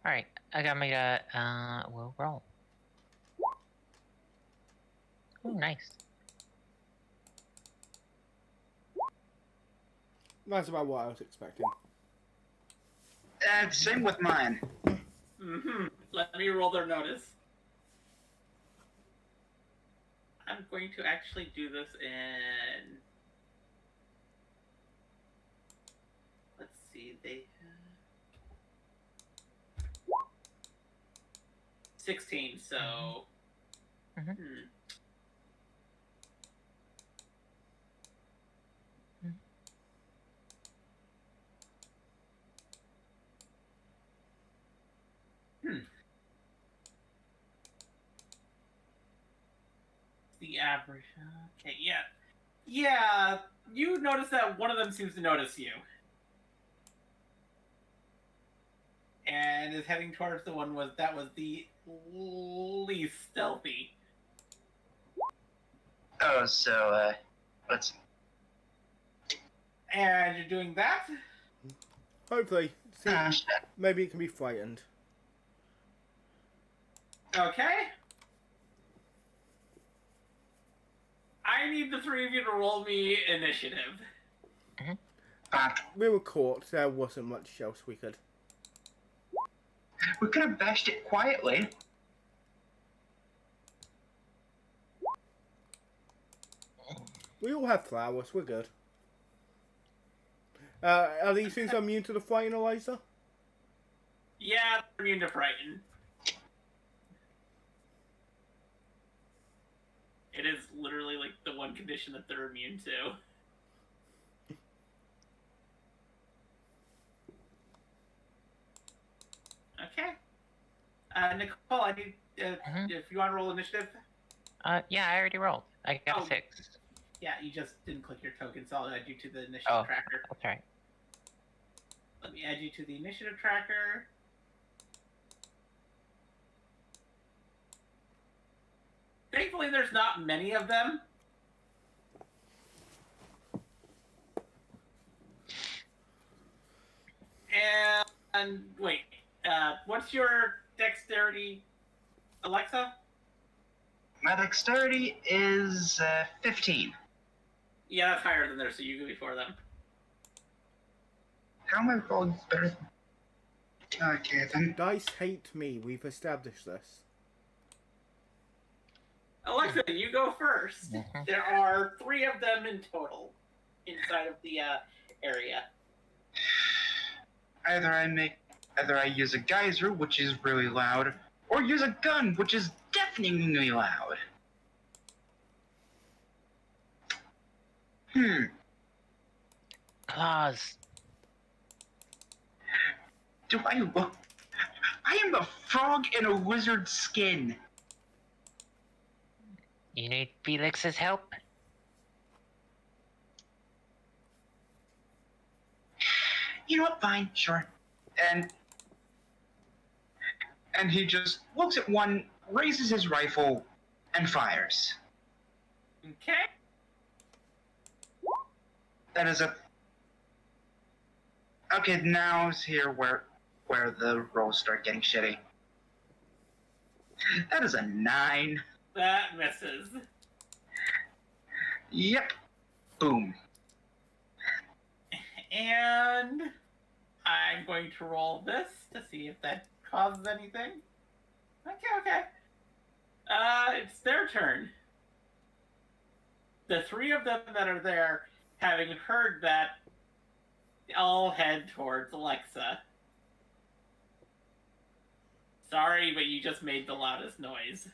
Alright, Agamida will roll. Oh, nice. That's about what I was expecting. Same with mine. Mm-hmm. Let me roll their notice. I'm going to actually do this in... Let's see, they have... 16, so... Mm-hmm. The average. Okay, yeah. Yeah, you notice that one of them seems to notice you. And is heading towards the one that was the least stealthy. Oh, so, let's... And you're doing that? Hopefully, see, shit. maybe it can be frightened. Okay. I need the three of you to roll me initiative. We were caught. There wasn't much else we could. We could have bashed it quietly. We all have flowers. We're good. Are these things immune to the frighten, Eliza? Yeah, they're immune to frighten. It is literally like the one condition that they're immune to. Okay. Nicole, I need if you want to roll initiative. Yeah, I already rolled. I got 6. Yeah, you just didn't click your token, so I'll add you to the initiative tracker. That's right. Let me add you to the initiative tracker. Thankfully, there's not many of them. And wait, what's your dexterity, Alexa? My dexterity is 15. Yeah, that's higher than theirs, so you go before them. How am I rolling better? Okay, then. Dice hate me. We've established this. Alexa, you go first. There are 3 of them in total inside of the area. Either I use a geyser, which is really loud, or use a gun, which is deafeningly loud. Claws. Do I look? I am a frog in a wizard's skin. You need Felix's help? You know what? Fine, sure. And he just looks at one, raises his rifle, and fires. Okay. That is a. Okay, now is here where the rolls start getting shitty. That is a 9. That misses. Yep. Boom. And I'm going to roll this to see if that causes anything. Okay. It's their turn. The 3 of them that are there, having heard that, all head towards Alexa. Sorry, but you just made the loudest noise.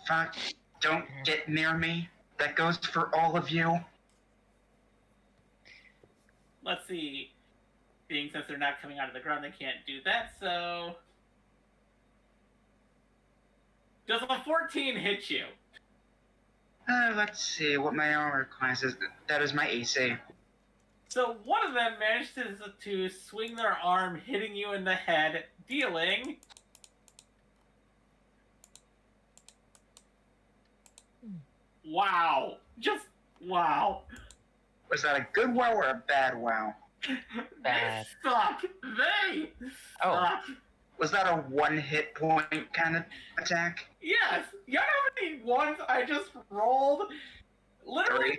Fuck. Don't get near me. That goes for all of you. Let's see. Being since they're not coming out of the ground, they can't do that, so... Does a 14 hit you? Let's see what my armor class is. That is my AC. So one of them managed to swing their arm, hitting you in the head, dealing... Wow. Just wow. Was that a good wow or a bad wow? Bad. They suck. They Oh. suck. Was that a 1 hit point kind of attack? Yes. You know how many ones I just rolled? Literally,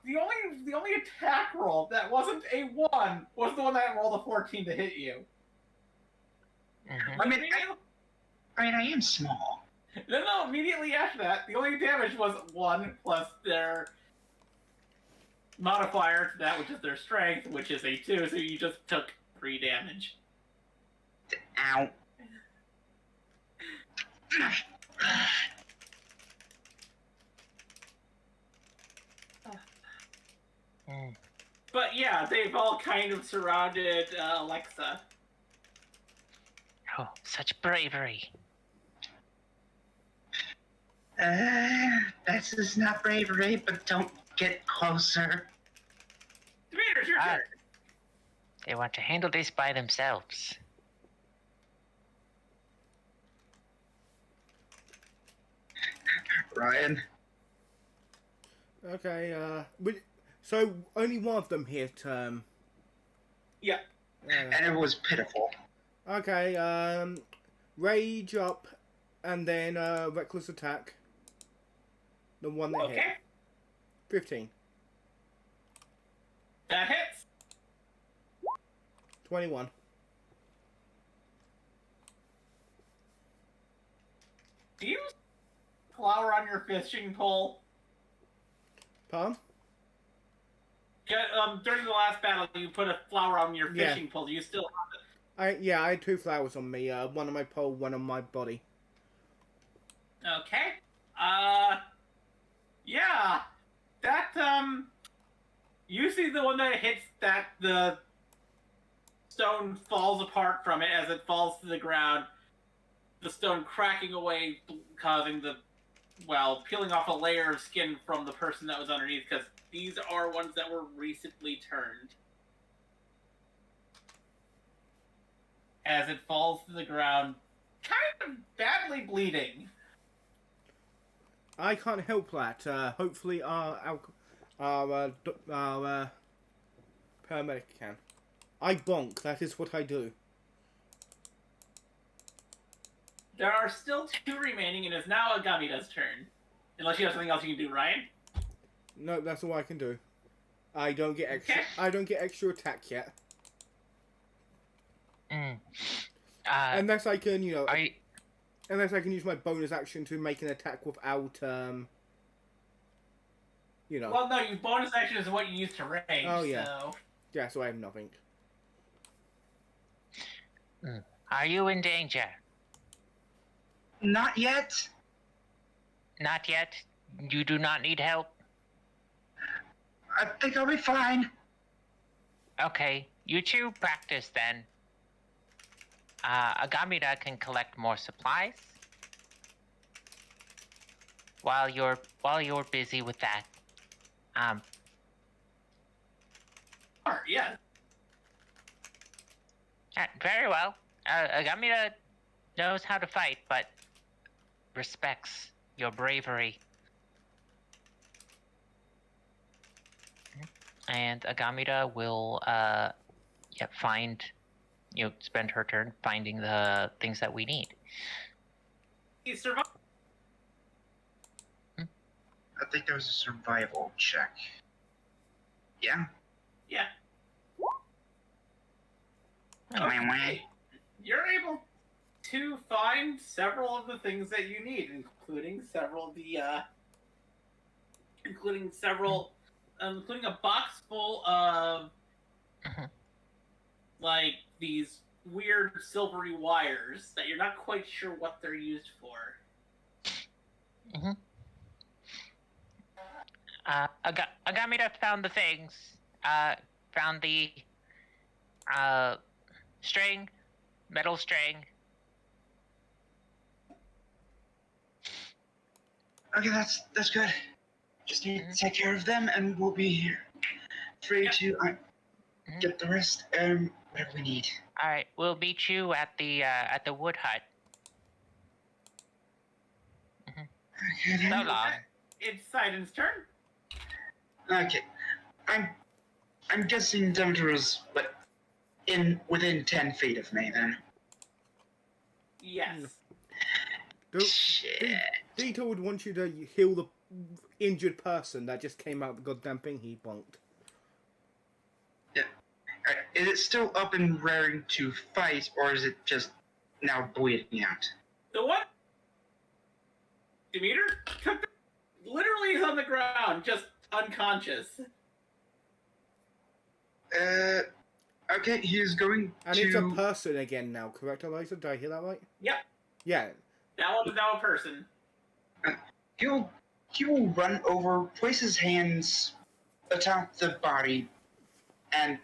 the only attack roll that wasn't a 1 was the one that rolled a 14 to hit you. Mhm. I mean, I am small. No, immediately after that, the only damage was 1 plus their modifier to that, which is their strength, which is a 2, so you just took 3 damage. Ow. Mm. But yeah, they've all kind of surrounded Alexa. Oh, such bravery. This is not bravery, but don't get closer. Demeter's your turn. They want to handle this by themselves. Ryan. Okay, so only one of them hit, Yeah. And it was pitiful. Okay, rage up, and then, reckless attack. The one that hit. Okay. 15. That hits. 21. Do you flower on your fishing pole? Pardon? During the last battle, you put a flower on your Yeah. fishing pole. Do you still I had 2 flowers on me, one on my pole, one on my body. Okay. Yeah. That, you see the one that hits that the stone falls apart from it as it falls to the ground. The stone cracking away, causing peeling off a layer of skin from the person that was underneath, because these are ones that were recently turned. As it falls to the ground, kind of badly bleeding. I can't help that. Hopefully our paramedic can. I bonk. That is what I do. There are still 2 remaining, and it's now Agamida's turn. Unless you have something else you can do, Ryan. No, that's all I can do. I don't get extra. Okay. I don't get extra attack yet, Mm. unless I can, I unless I can use my bonus action to make an attack without, Well, no, your bonus action is what you use to rage. Oh, yeah. So. Yeah, so I have nothing. Are you in danger? Not yet. Not yet. You do not need help. I think I'll be fine. Okay, you two practice then. Agamida can collect more supplies while you're busy with that. Yeah. Very well. Agamida knows how to fight, but respects your bravery. and Agamida will find, spend her turn finding the things that we need. He survived. I think that was a survival check. Yeah. Yeah. Okay. You're able to find several of the things that you need, including including a box full of like these weird silvery wires that you're not quite sure what they're used for. Agamida found the things. Found the string, metal string. Okay, that's good. Just need to take care of them, and we'll be free to get the rest. Whatever we need. All right, we'll meet you at the wood hut. Okay, So then. long. It's Sidon's turn. Okay, I'm guessing Demeter is within 10 feet of me then. Yes. Shit. Dieter would want you to heal the injured person that just came out of the goddamn thing he bonked. Yeah. Alright, is it still up and raring to fight, or is it just now bleeding out? The one Demeter literally is on the ground, just unconscious. Okay, he is going And to... it's a person again now, correct, Eliza? Did I hear that right? Yep. Yeah. That one is now a person. He will run over, place his hands atop the body, and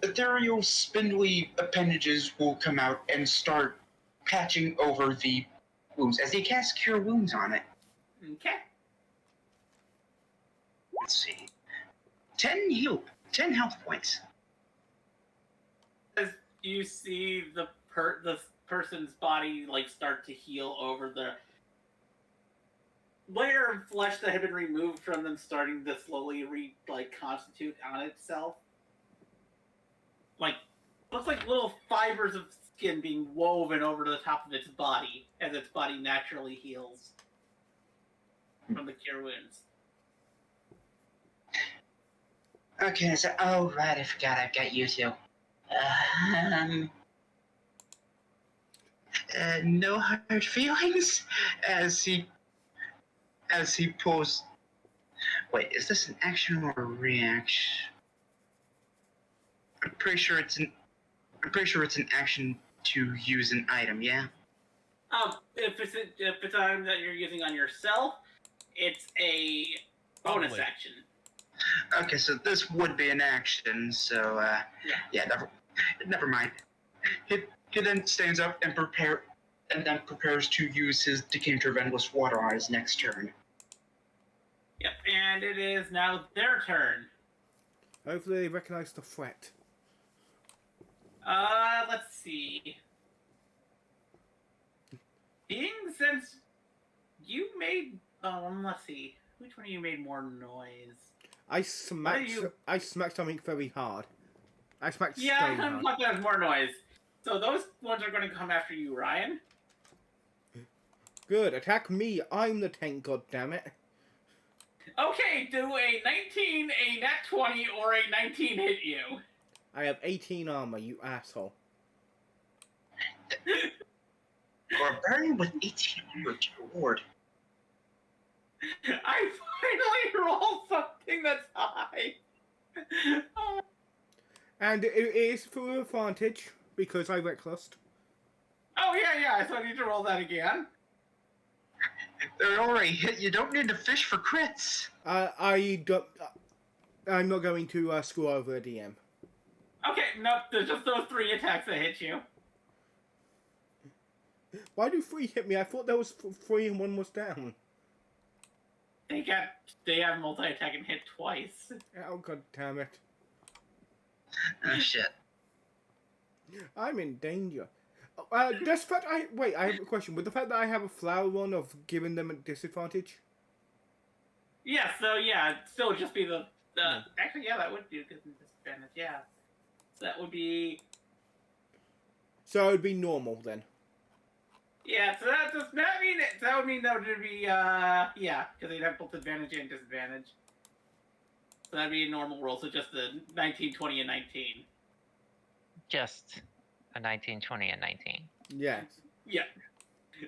ethereal spindly appendages will come out and start patching over the wounds as he casts Cure Wounds on it. Okay. Let's see. 10 health points. As you see the person's body start to heal over the layer of flesh that had been removed from them, starting to slowly constitute on itself. Looks like little fibers of skin being woven over to the top of its body as its body naturally heals from the Cure Wounds. Okay, so right, I forgot I've got you two. No hard feelings as he pulls. Wait, is this an action or a reaction? I'm pretty sure it's an action to use an item. Yeah. If it's an item that you're using on yourself, it's a bonus Probably. action. Okay, so this would be an action. So yeah, never mind. He then stands up and prepares to use his Decanter of Endless Water on his next turn. Yep, and it is now their turn. Hopefully they recognize the threat. Let's see. Since you made, let's see, which one of you made more noise? I smacked something very hard. I smacked Yeah, I stone kind of hard. thought that was more noise. So those ones are going to come after you, Ryan. Good, attack me. I'm the tank, goddammit. Okay, do a 19, a nat 20, or a 19 hit you. I have 18 armor, you asshole. Barbarian with 18 armor, dear lord. I finally rolled something that's high. And it is for advantage, because I recklessed. Oh, yeah, so I need to roll that again. They're already hit. You don't need to fish for crits. I'm not going to screw over a DM. Okay, nope, there's just those 3 attacks that hit you. Why do 3 hit me? I thought there was 3 and 1 was down. They have multi-attack and hit twice. Oh, god damn it. Oh, shit. I'm in danger. Does fact wait, I have a question. With the fact that I have a flower on of giving them a disadvantage? Yeah, so yeah, it'd still just be the Actually, yeah, that would be a good disadvantage. Yeah, so that would be. So it would be normal then. Yeah, so that does not mean it. That would mean that would be yeah, because they'd have both advantage and disadvantage. So that'd be a normal roll. So just the 19, 20, and 19. Just a 19, 20, and 19. Yeah. Yeah.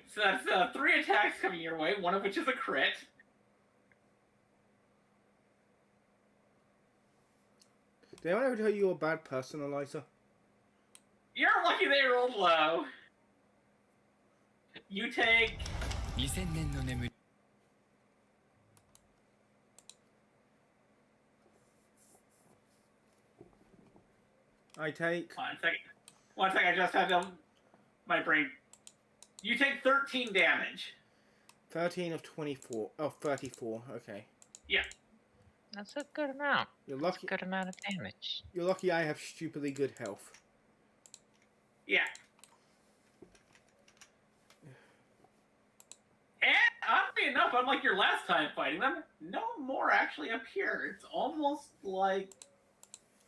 So that's 3 attacks coming your way, one of which is a crit. Did anyone ever tell you you're a bad person, Eliza? You're lucky they rolled low. You take. 2000年の眠り I take. 1 second. 1 second. I just had my brain. You take 13 damage. 13 of 24. Oh, 34. Okay. Yeah. That's a good amount. You're That's lucky. a good amount of damage. You're lucky I have stupidly good health. Yeah. And oddly enough, unlike your last time fighting them, no more actually appear. It's almost like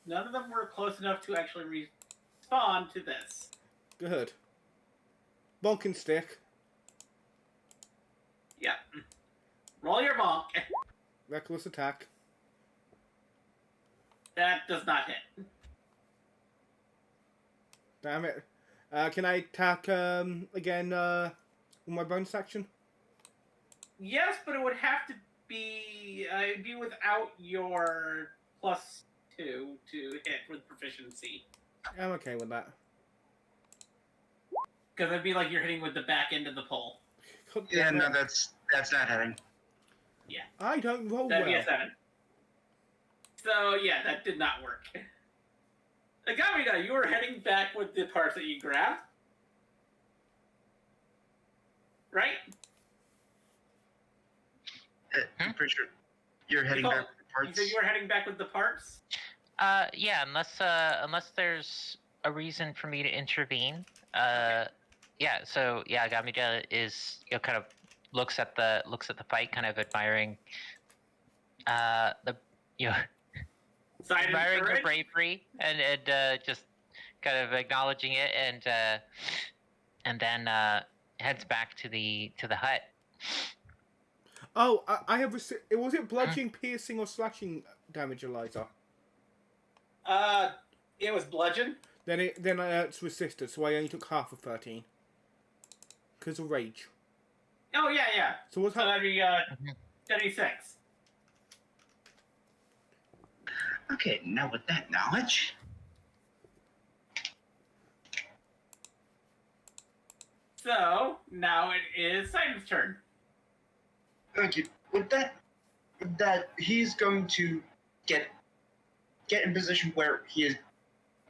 none of them were close enough to actually respond to this. Good. Bonk and stick. Yeah. Roll your bonk. Reckless attack. That does not hit. Damn it. Can I attack again with my bonus action? Yes, but it would have to be it'd be without your +2 to hit with proficiency. I'm okay with that. Because it'd be like you're hitting with the back end of the pole. God Yeah, damn no, it. that's not hitting. I don't roll That'd be well. a 7. So yeah, that did not work. Agamida, you were heading back with the parts that you grabbed, right? I'm pretty sure you're heading You back to the You parts. said you were heading back with the parts. Yeah, unless there's a reason for me to intervene. Yeah. So yeah, Gamida is kind of looks at the fight, kind of admiring the Side admiring and her courage. bravery and just kind of acknowledging it, and then heads back to the hut. Oh, I have. Was it bludgeoning, piercing, or slashing damage, Eliza? It was bludgeon. Then it's resisted, so I only took half of 13. Because of rage. Oh yeah. So what's So how? that'd be 76. Okay, now with that knowledge, So now it is Simon's turn. okay, with that he's going to get in position where he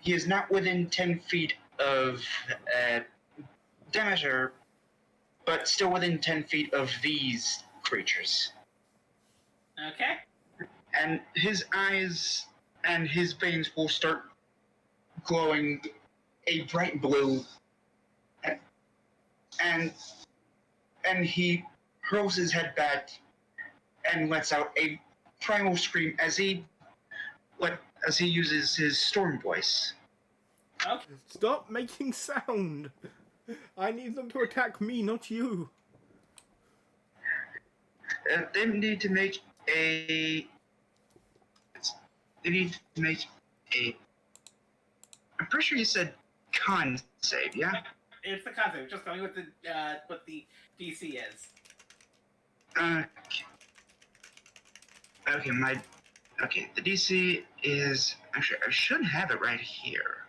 is not within 10 feet of Demeter, but still within 10 feet of these creatures. Okay. And his eyes and his veins will start glowing a bright blue, and he hurls his head back and lets out a primal scream as he uses his storm voice. Okay. Stop making sound. I need them to attack me, not you. They need to make a. I'm pretty sure you said con save, yeah? It's the concept. Just tell me what the DC is. Okay, the DC is actually I should have it right here.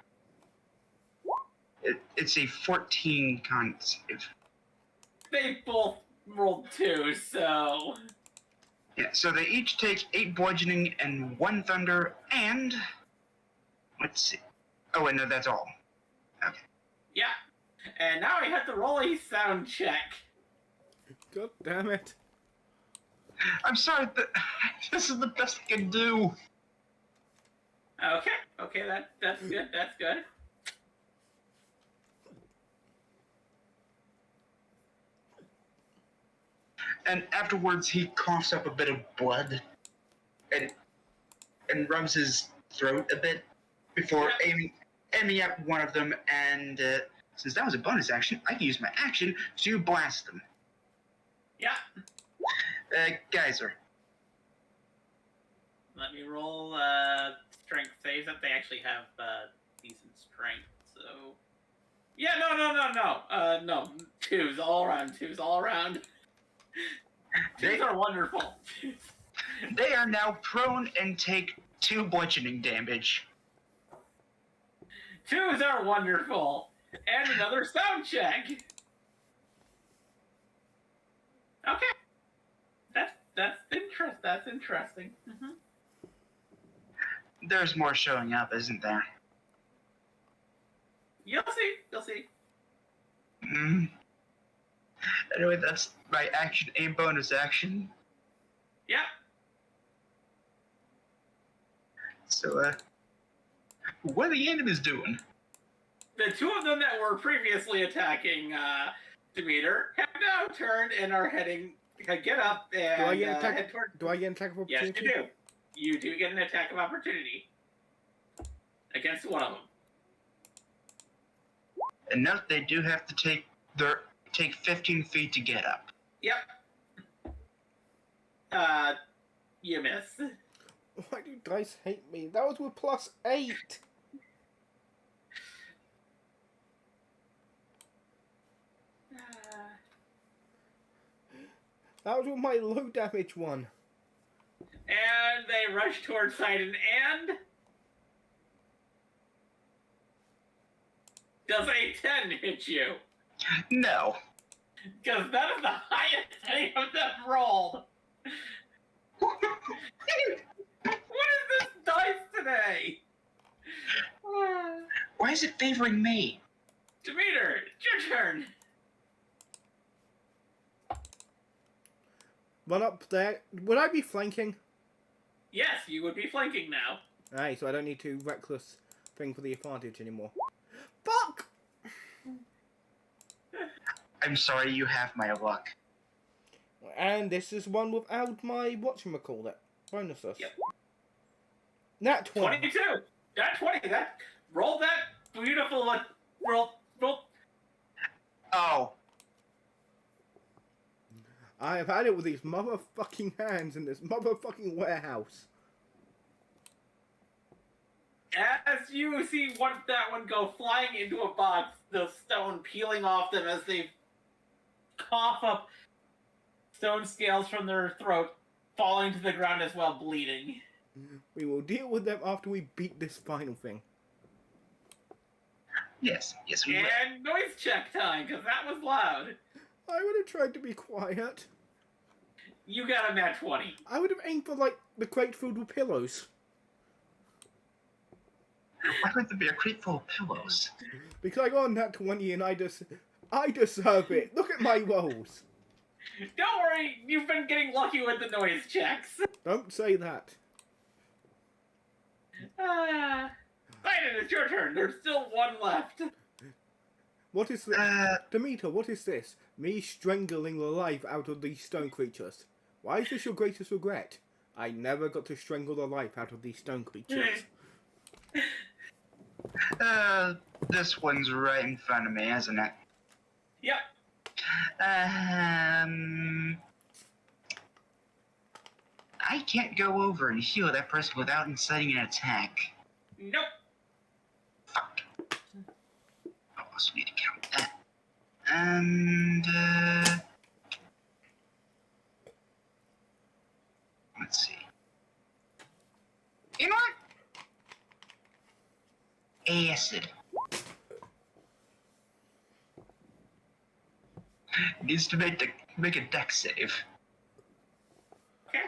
It's a 14 con save. They both rolled 2, so Yeah, so they each take 8 bludgeoning and 1 thunder, and let's see. Oh wait, no, that's all. yeah. And now I have to roll a sound check. God damn it. I'm sorry, this is the best I can do. Okay, that's good. That's good. And afterwards, he coughs up a bit of blood, and rubs his throat a bit before aiming at one of them. And since that was a bonus action, I can use my action to blast them. Yeah. Geyser. Let me roll strength saves. That they actually have decent strength. So. Yeah, no. Twos all around. Twos are wonderful. They are now prone and take 2 bludgeoning damage. Twos are wonderful. And another sound check. Okay. That's interesting. Mm-hmm. There's more showing up, isn't there? You'll see. Anyway, that's my action and bonus action. Yeah. So, what are the enemies doing? The two of them that were previously attacking Demeter have now turned and are heading. Get up and head toward. Do I get an attack of opportunity? Yes, you do. You do get an attack of opportunity against one of them. And note they do have to take 15 feet to get up. Yep. You miss. Why do dice hate me? That was with +8. That was with my low damage one. And they rush towards Sidon and... Does a 10 hit you? No. Because that is the highest any of them rolled. What is this dice today? Why is it favoring me? Demeter, it's your turn. Run up there. Would I be flanking? Yes, you would be flanking now. Alright, so I don't need to reckless thing for the advantage anymore. Fuck! I'm sorry, you have my luck. And this is one without my whatchamacallit bonuses. Yep. Nat 20. 22! Nat 20, roll that beautiful, roll. Oh. I have had it with these motherfucking hands in this motherfucking warehouse. As you see that one go flying into a box, the stone peeling off them as they cough up stone scales from their throat, falling to the ground as well, bleeding. We will deal with them after we beat this final thing. Yes, we will. And noise check time, because that was loud. I would have tried to be quiet. You got a nat 20. I would have aimed for, like, the crate filled with pillows. Why would there be a crate full of pillows? Because I got a nat 20 and I deserve it. Look at my rolls. Don't worry, you've been getting lucky with the noise checks. Don't say that. Biden, it's your turn. There's still one left. What is this? Demeter, what is this? Me strangling the life out of these stone creatures. Why is this your greatest regret? I never got to strangle the life out of these stone creatures. This one's right in front of me, isn't it? Yep. I can't go over and heal that person without inciting an attack. Nope. Fuck. I also need to count that. And, let's see. You know what? Acid. Needs to make a deck save. Okay.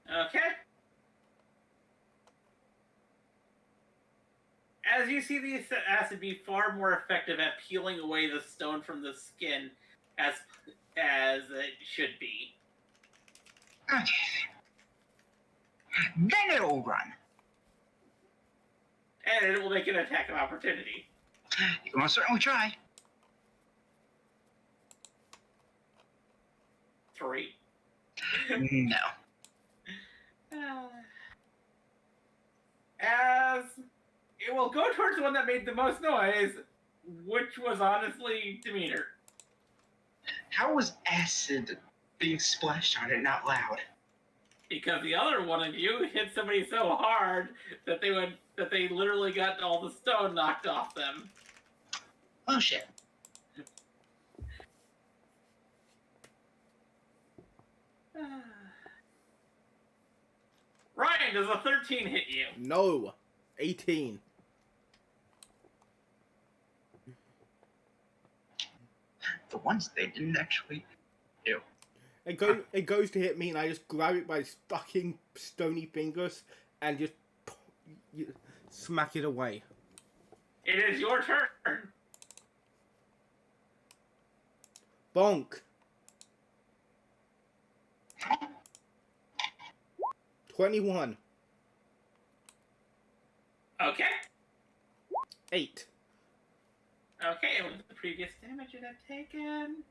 Okay. As you see the acid be far more effective at peeling away the stone from the skin as it should be. Okay. Then it'll run. And it will make an attack of opportunity. You can most certainly try. 3. No. As it will go towards the one that made the most noise, which was honestly Demeter. How was acid being splashed on it not loud? Because the other one of you hit somebody so hard that they literally got all the stone knocked off them. Oh shit. Ryan, does a 13 hit you? No. 18. For once, they didn't actually do. It goes to hit me, and I just grab it by its fucking stony fingers and just smack it away. It is your turn. Bonk. 21. Okay. 8. Okay, it was the previous damage it had taken.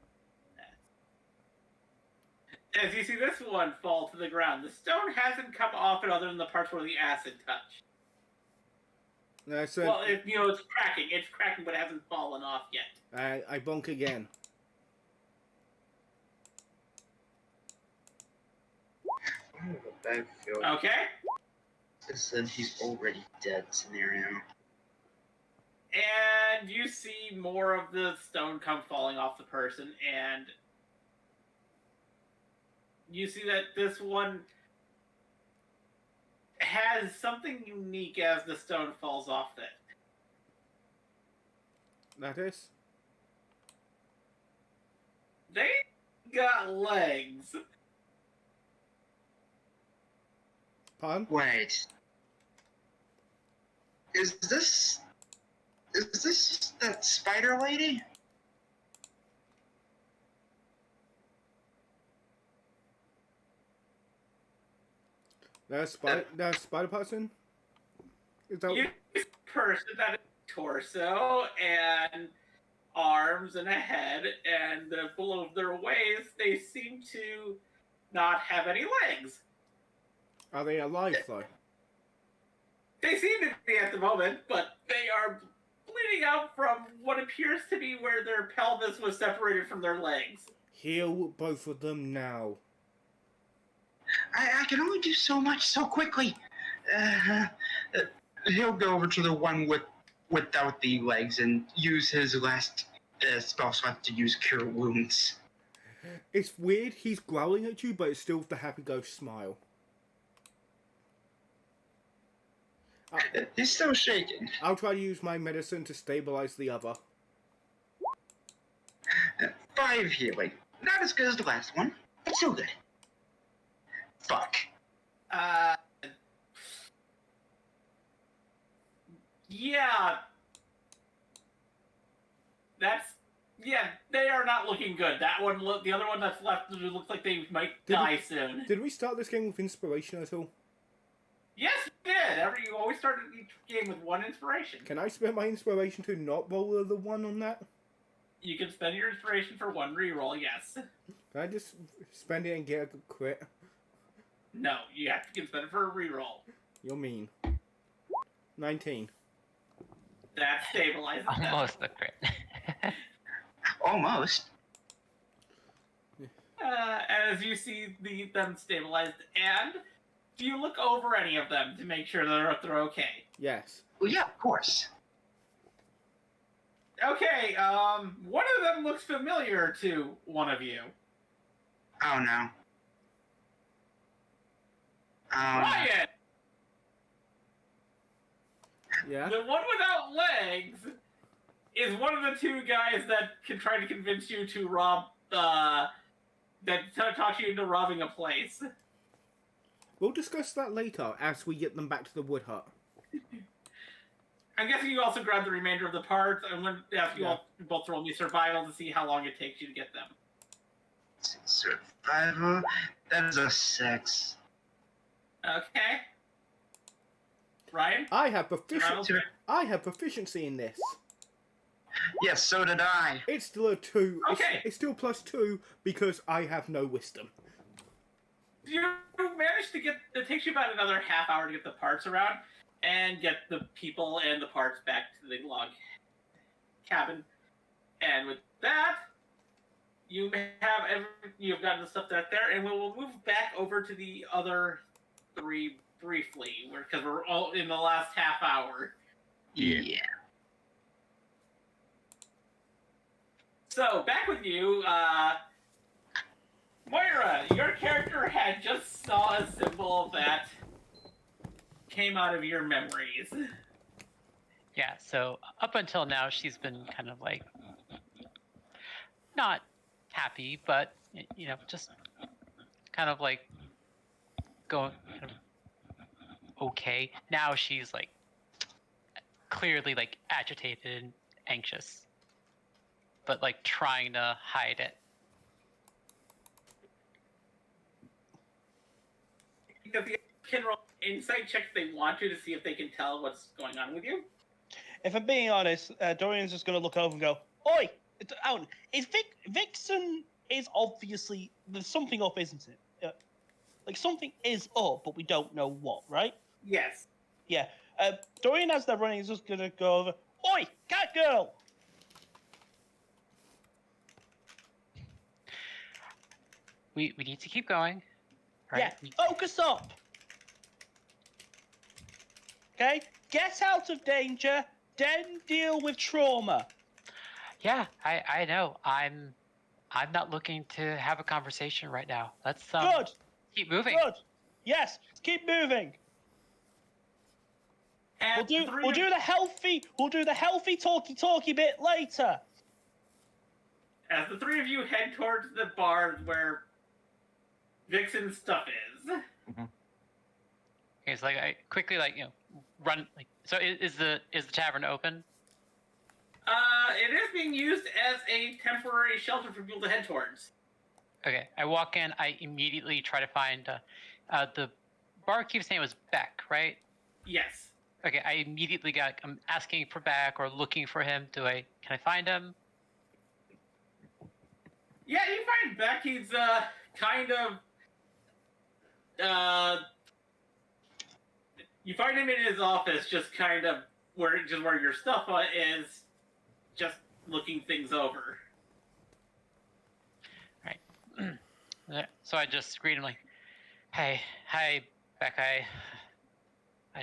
As you see this one fall to the ground, the stone hasn't come off it other than the parts where the acid touched. Well, it's cracking. It's cracking, but it hasn't fallen off yet. I bonk again. I have a bad feeling. Okay. This is he's already dead scenario. And you see more of the stone come falling off the person, and you see that this one has something unique as the stone falls off it. That is? They got legs. Pardon? Wait. Is this that spider lady? That spider person? Is that... You person that is torso and arms and a head, and below their waist, they seem to not have any legs. Are they alive, though? They seem to be at the moment, but they are bleeding out from what appears to be where their pelvis was separated from their legs. Heal both of them now. I can only do so much so quickly. He'll go over to the one without the legs and use his last spell slot to use Cure Wounds. It's weird, he's growling at you, but it's still the happy ghost smile. He's still shaking. I'll try to use my medicine to stabilize the other. 5 healing. Not as good as the last one, but still good. Fuck. Yeah. They are not looking good. That one, the other one that's left, looks like they might die soon. Did we start this game with inspiration at all? Yes, you did. You always start each game with 1 inspiration. Can I spend my inspiration to not roll the 1 on that? You can spend your inspiration for 1 reroll, yes. Can I just spend it and get a crit? No, you can spend it for a reroll. You're mean. 19. That stabilizes them. Almost a crit. Almost. As you see them stabilized, and do you look over any of them to make sure they're okay? Yes. Well, yeah, of course. Okay, one of them looks familiar to one of you. Oh no. Ryan! Yeah? The one without legs is one of the 2 guys that can try to convince you to rob, that talk you into robbing a place. We'll discuss that later as we get them back to the wood hut. I'm guessing you also grab the remainder of the parts. I'm going to ask you all both roll me survival to see how long it takes you to get them. Survival. That is a 6. Okay. Ryan? I have proficiency in this. Yes, so did I. It's still a 2. Okay. It's still +2 because I have no wisdom. You managed to get. It takes you about another half hour to get the parts around and get the people and the parts back to the log cabin. And with that, you've gotten the stuff that's there, and we will move back over to the other 3 briefly, because we're all in the last half hour. Yeah. So back with you, Moira. Your character had just saw a symbol that came out of your memories. Yeah, so up until now, she's been kind of like not happy, but just kind of like going kind of okay. Now she's like clearly like agitated and anxious, but like trying to hide it. Because the can roll insight check if they want to see if they can tell what's going on with you. If I'm being honest, Dorian's just going to look over and go, "Oi, Alan, Vixen is obviously there's something up, isn't it? Like something is up, but we don't know what, right?" Yes. Yeah. Dorian, as they're running, is just going to go over, "Oi, cat girl." We need to keep going. Right? Yeah. Focus up. Okay. Get out of danger. Then deal with trauma. Yeah, I know. I'm not looking to have a conversation right now. Let's Good. keep moving. Good. Yes. Keep moving. And We'll do the healthy talky bit later. as the 3 of you head towards the bar where Vixen's stuff is. Okay, so like I quickly run like so. Is the tavern open? It is being used as a temporary shelter for people to head towards. Okay, I walk in. I immediately try to find the barkeep's name was Beck, right? Yes. Okay, I immediately I'm asking for Beck or looking for him. Can I find him? Yeah, you find Beck. He's kind of you find him in his office, just kind of where your stuff is, just looking things over. Right. So I just greet him like, "Hey, hi, Beck. I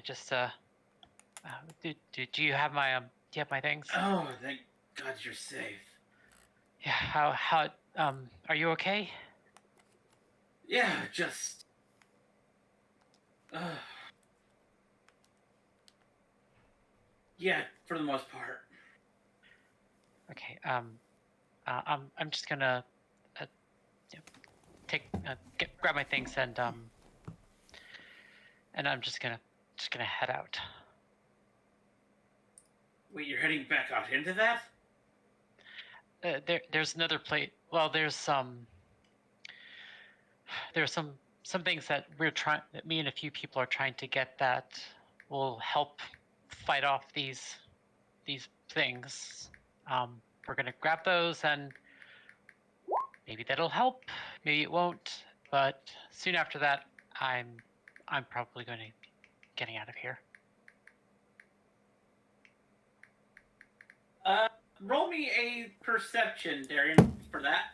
just do you have my things? Oh, thank God you're safe. Yeah. How are you okay? Yeah, just. Yeah, for the most part. Okay. I'm just gonna grab my things and I'm just gonna head out. Wait, you're heading back out into that? There's another place. Well, there's some things that that me and a few people are trying to get that will help fight off these things. We're gonna grab those and maybe that'll help. Maybe it won't. But soon after that, I'm probably going to be getting out of here. Roll me a perception, Darian, for that.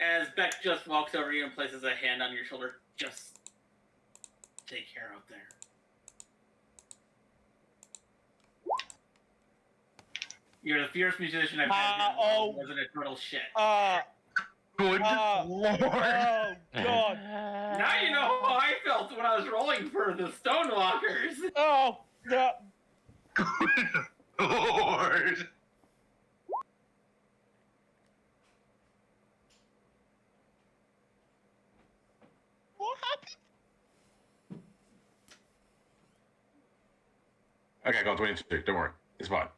As Beck just walks over you and places a hand on your shoulder. Just take care out there. You're the fierce musician I've had. Wasn't a total shit. Good Oh lord. God. Now you know how I felt when I was rolling for the Stonewalkers. Oh no. Good lord. What happened? Okay, go on 22. Don't worry. It's fine.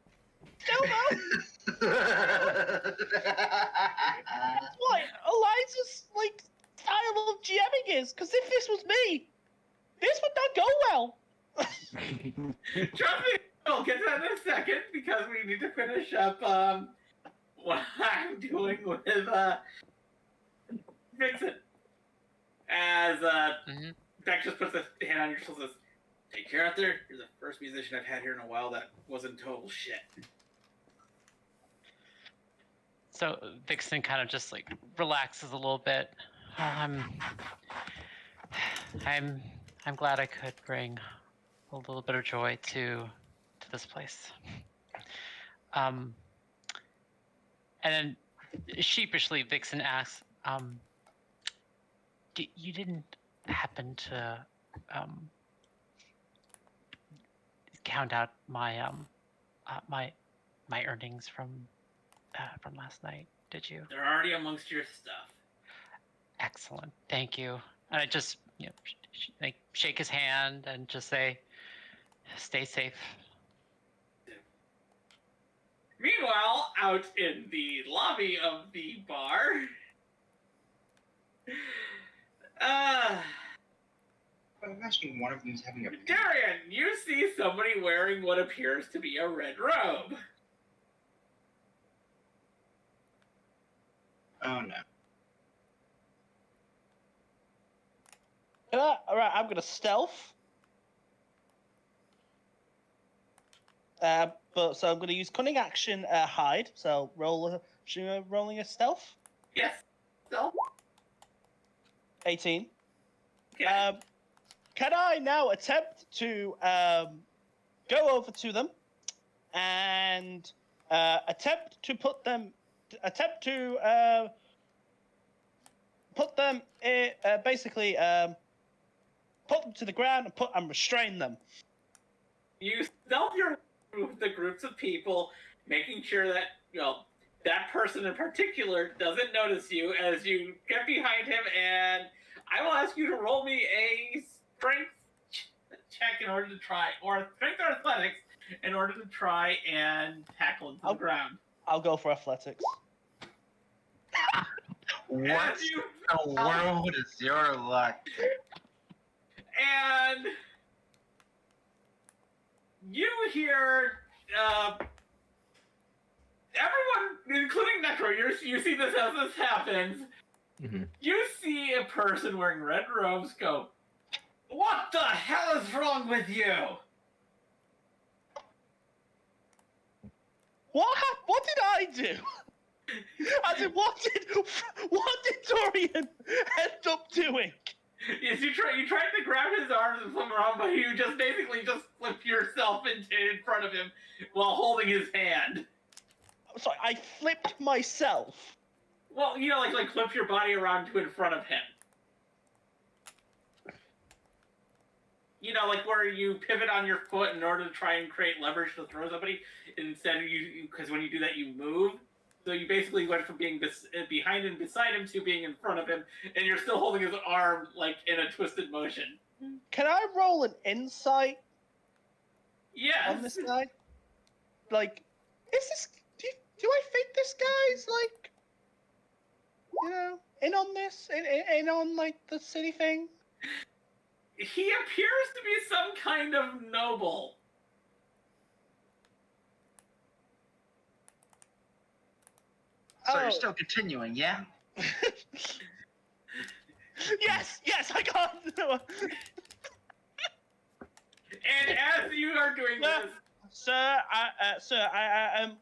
What? Eliza's like style of GMing is? Because if this was me, this would not go well. Trust me, we'll get to that in a second because we need to finish up what I'm doing with Vixen. As Beck just puts a hand on your shoulder and says, "Take care out there. You're the first musician I've had here in a while that wasn't total shit." So Vixen kind of just like relaxes a little bit. I'm glad I could bring a little bit of joy to this place. And then sheepishly Vixen asks, you didn't happen to count out my my earnings from last night, did you? They're already amongst your stuff. Excellent, thank you. And I just like shake his hand and just say, stay safe. Meanwhile, out in the lobby of the bar, I'm imagining one of them is having a. Darian, you see somebody wearing what appears to be a red robe. Oh no. All right, I'm gonna stealth. So I'm gonna use cunning action, hide. So rolling a stealth. Yes. So? 18. Okay. Can I now attempt to go over to them and attempt to put them basically put them to the ground and restrain them? You stealth your with the groups of people, making sure that that person in particular doesn't notice you as you get behind him, and I will ask you to roll me a strength check in order to try, or strength or athletics in order to try and tackle him to the ground. I'll go for athletics. What in the world is your luck? And you hear everyone, including Necro, you see this as this happens. Mm-hmm. You see a person wearing red robes go, "What the hell is wrong with you?" What did I do? As in, what did Dorian end up doing? Yes, you tried to grab his arms and flip him around, but you just basically just flipped yourself in front of him while holding his hand. Sorry, I flipped myself. Well, like flip your body around to in front of him. Like where you pivot on your foot in order to try and create leverage to throw somebody. Instead of because when you do that, you move. So you basically went from being behind and beside him to being in front of him, and you're still holding his arm like in a twisted motion. Can I roll an insight? Yes. On this guy? Like, is this? Do I think this guy's like, in on this, in on like the city thing? He appears to be some kind of noble. So you're still continuing, yeah? Yes, I got it. And as you are doing this, Sir,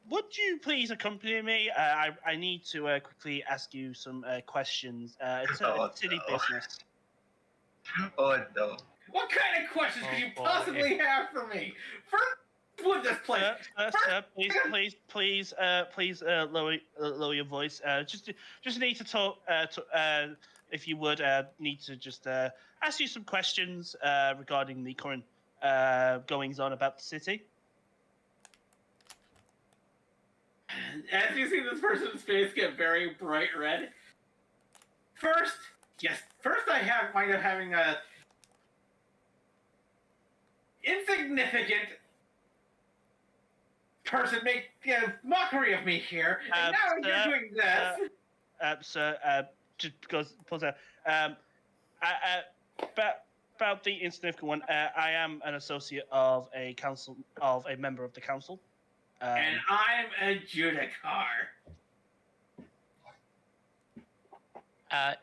would you please accompany me? I need to quickly ask you some questions. It's a city business. Oh no. what kind of questions could you possibly have for me? First, with this place. Sir, please, lower your voice. Just need to talk. If you would, need to just ask you some questions regarding the current goings on about the city. As you see this person's face get very bright red. First I wind up having a insignificant person make mockery of me here, and now you're doing this. Sir, just because pause there. about the insignificant one. I am an associate of a member of the council. And I'm a Judicar.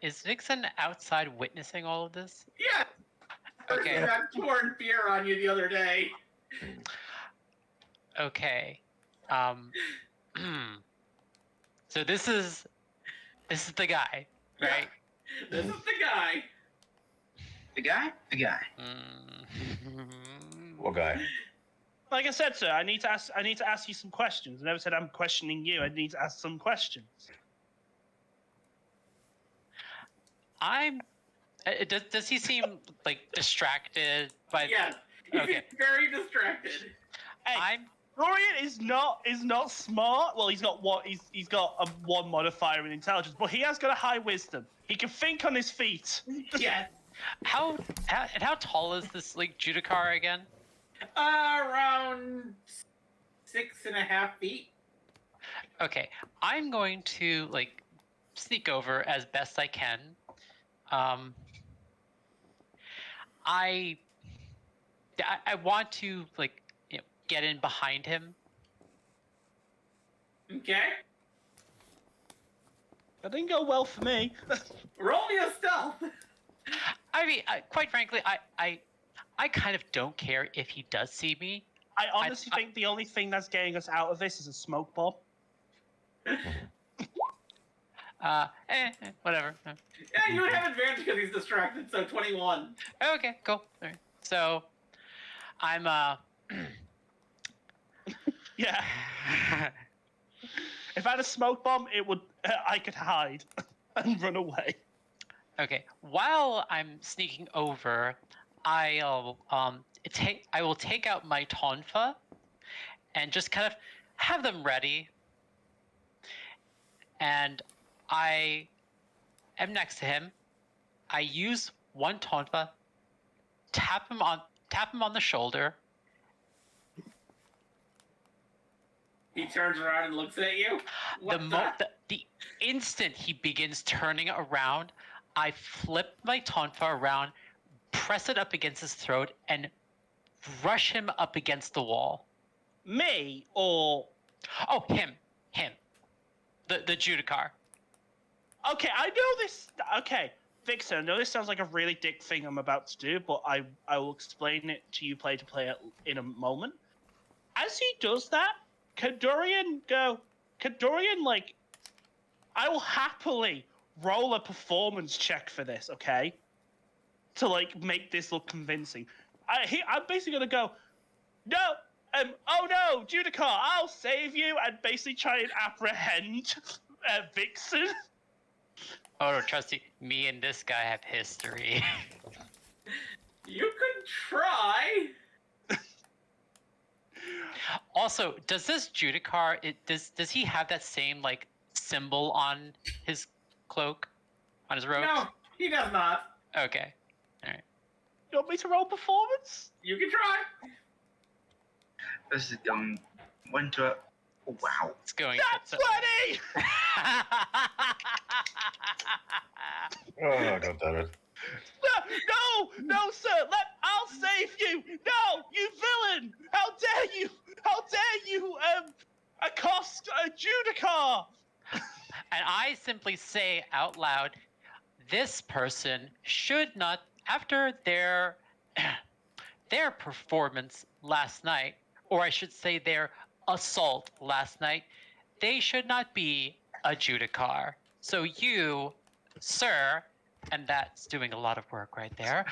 Is Vixen outside witnessing all of this? Yeah. Okay. I poured beer on you the other day. Okay. So this is the guy, right? Yeah. This is the guy. The guy? The guy. What guy? Like I said, sir, I need to ask you some questions. I never said I'm questioning you. I need to ask some questions. Does he seem like distracted by? Yeah. He's Okay. very distracted. Hey, Dorian is not smart. Well, he's got a 1 modifier in intelligence, but he has got a high wisdom. He can think on his feet. Yes. How tall is this like Judicar again? Around 6.5 feet. Okay, I'm going to like sneak over as best I can. I want to like get in behind him. Okay. That didn't go well for me. Roll me a stealth. I mean, quite frankly, I kind of don't care if he does see me. I honestly think the only thing that's getting us out of this is a smoke bomb. Whatever. Yeah, you would have advantage because he's distracted, so 21. Okay, cool. All right. So, I'm Yeah. If I had a smoke bomb, I could hide and run away. Okay. While I'm sneaking over, I will take out my tonfa and just kind of have them ready. And I am next to him. I use one tonfa, tap him on the shoulder. He turns around and looks at you. The instant he begins turning around, I flip my tonfa around, press it up against his throat, and rush him up against the wall. Me or? Oh, him. The Judicar. Okay, I know this. Okay, Vixen, I know this sounds like a really dick thing I'm about to do, but I will explain it to you play in a moment. As he does that, can Dorian, like, I will happily roll a performance check for this, okay? To, like, make this look convincing. I'm basically going to go, no, oh no, Judicar, I'll save you, and basically try and apprehend Vixen. Oh, no, trust me and this guy have history. You could try. Also, does this Judicar, does he have that same, like, symbol on his cloak? On his robes? No, he does not. Okay. Alright. You want me to roll performance? You can try. This is went to a. Oh, wow. It's going. That's 20! Oh, God damn it. No, sir! I'll save you! No, you villain! How dare you! How dare you, accost a Judicar! And I simply say out loud, this person should not, after their performance last night, or I should say their assault last night, they should not be a Judicar. So you, sir, and that's doing a lot of work right there,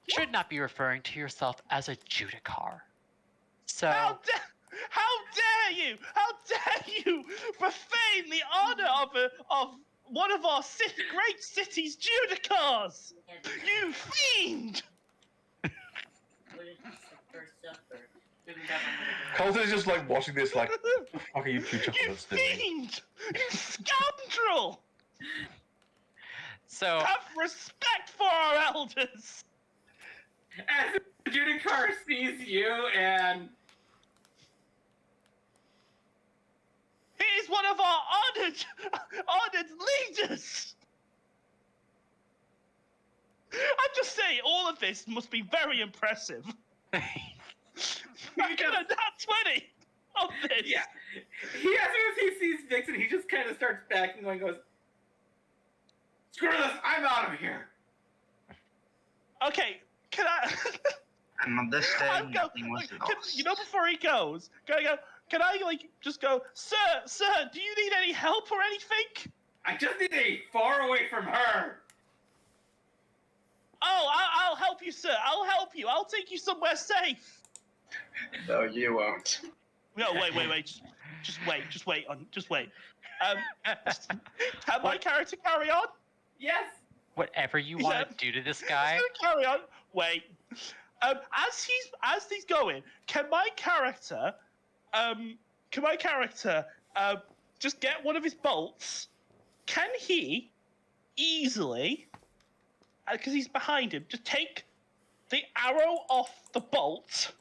should not be referring to yourself as a Judicar. So How dare you! How dare you profane the honor of one of our great city's Judicars! You fiend! Colton is just like watching this, like, what the fuck are you two You chocolates doing? fiend! You scoundrel! So Have respect for our elders! As Judicar sees you and He is one of our honored leaders! this must be very impressive. I got a nat 20 on this. Yeah. As soon as he sees Vixen, he just kind of starts backing away and goes, "Screw this! I'm out of here." Okay, can I? And on this day, I'll go. nothing was lost. You know, before he goes, can I like just go, sir, do you need any help or anything? I just need to be far away from her. Oh, I'll help you, sir. I'll help you. I'll take you somewhere safe. No, you won't. No, wait. Just wait. Can my character carry on? Yes. Whatever you want to do to this guy. He's gonna carry on. Wait. As he's going, can my character just get one of his bolts? Can he easily, because he's behind him, just take the arrow off the bolt,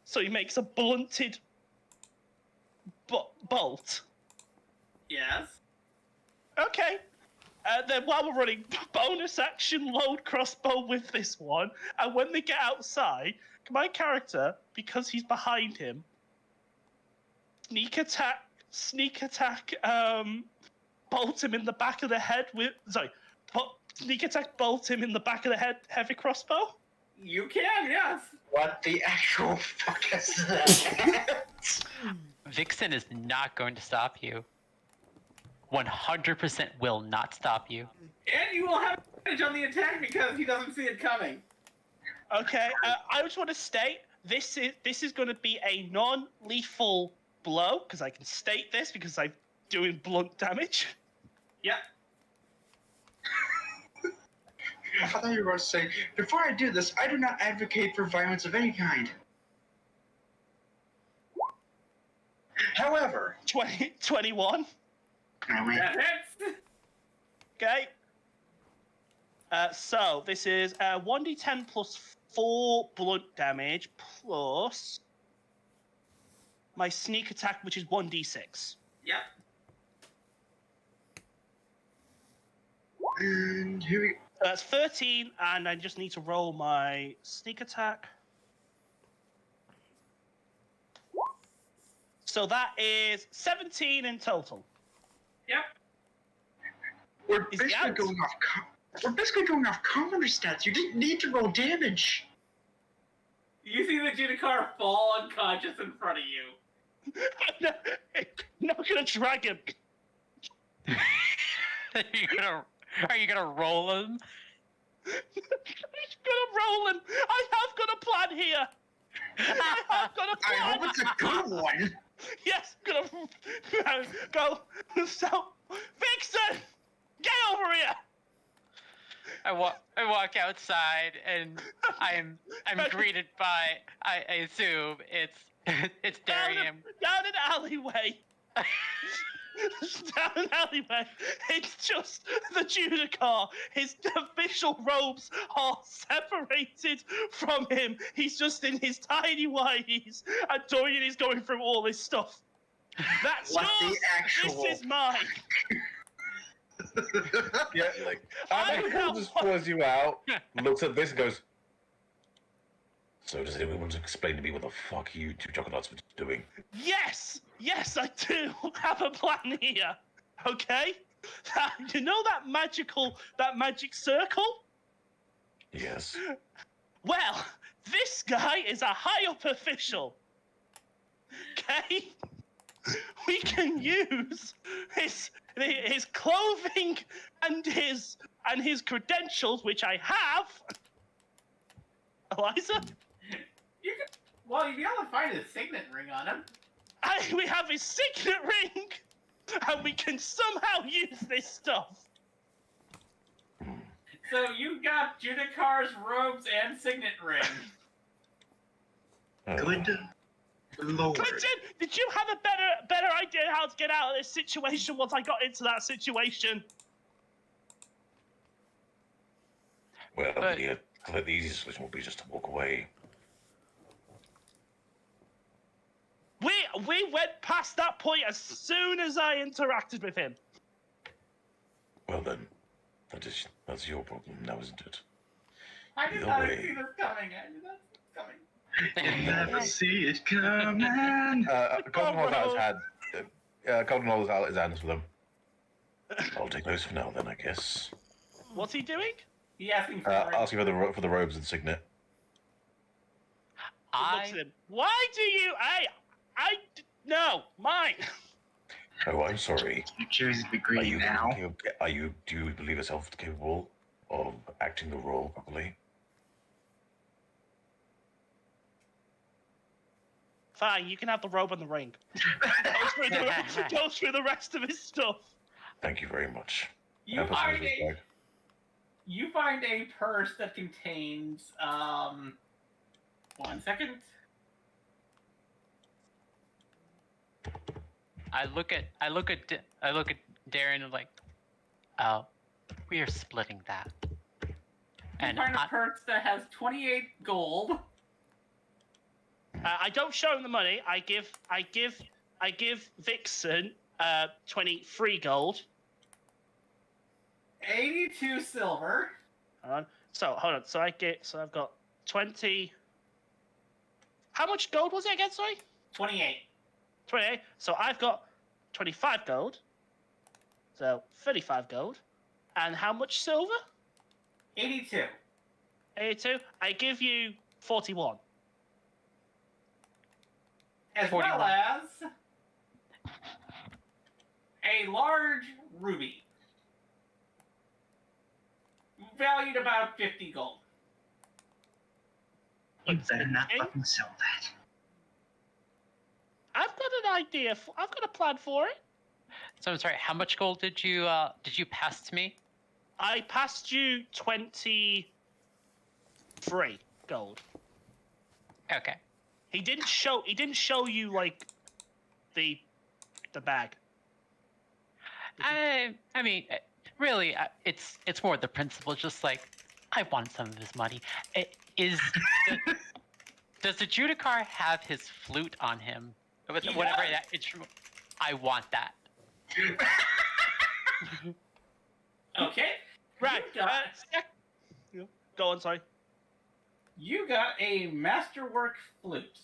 so he makes a blunted bolt? Yes. Okay. Then while we're running, bonus action load crossbow with this one, and when they get outside, my character, because he's behind him, sneak attack, bolt him in the back of the head with, sneak attack, bolt him in the back of the head, heavy crossbow? You can, yes. What the actual fuck is that? Vixen is not going to stop you. 100% will not stop you. And you will have advantage on the attack because he doesn't see it coming. Okay, I just want to state, this is going to be a non-lethal blow, because I can state this because I'm doing blunt damage. Yep. I thought you were going to say, before I do this, I do not advocate for violence of any kind. However, 21. That hits. Okay. So this is 1d10 plus 4 blunt damage plus my sneak attack, which is 1d6. Yep. and here we That's 13, and I just need to roll my sneak attack. So that is 17 in total. Yep. We're Is he basically out? going off. We're basically going off commoner stats. You didn't need to roll damage. You see the Judikar fall unconscious in front of you. I'm not gonna drag him. Are you gonna roll him? He's gonna roll him. I have got a plan here. I have got a I plan. hope it's a good one. Yes, gonna go. So, Vixen, get over here. I walk outside and I'm greeted by I assume it's Darian. Down an alleyway. Down an alleyway. It's just the Judikar. His official robes are separated from him. He's just in his tiny whities, and Dorian is going through all this stuff. That's What the yours. actual- This is mine. Yeah, like I Michael know. just pulls you out, looks at this, and goes. So does anyone want to explain to me what the fuck you two juggernauts were doing? Yes, I do have a plan here. Okay, you know that magic circle? Yes. Well, this guy is a high up official. Okay, we can use his clothing and his credentials, which I have. Eliza, You could, well, you'd be able to find a signet ring on him. we have his signet ring, and we can somehow use this stuff. So you got Judikar's robes and signet ring. Good lord. Clinton, did you have a better idea how to get out of this situation once I got into that situation? Well, But- the easiest solution will be just to walk away. We went past that point as soon as I interacted with him. Well then, that's your problem now, isn't it? I did No not way. see this coming. I did not see this coming. You never see it coming. Colton holds out his hand. Colton holds out his hands for them. I'll take those for now, then, I guess. What's he doing? He asking for Asking for the robes and signet. Looks at him. Why do you? No, mine. Oh, I'm sorry. You choose to be Are greedy you now. Do you believe yourself capable of acting the role properly? Fine, you can have the robe and the ring. Go through the rest of his stuff. Thank you very much. You That puts find his a bag. you find a purse that contains 1 second. I look at Darren and like, oh, we are splitting that. You And find a purse that has 28 gold. I don't show him the money. I give Vixen 23 gold. 82 silver. Hold on. So I've got 20. How much gold was it again? Sorry. 28. 28. So I've got 25 gold. So 35 gold. And how much silver? 82. 82. I give you 41. As 41. well as a large ruby. Valued about 50 gold. You better not fucking sell that. I've got an idea. I've got a plan for it. so I'm sorry. How much gold did you pass to me? I passed you 23 gold. Okay. He didn't show you like the bag. I mean, really, it's more the principle. Just like I want some of his money. Does the Judicar have his flute on him? He Whatever does. that instrument. I want that. Okay. Right. You got, Go on, sorry. you got a masterwork flute.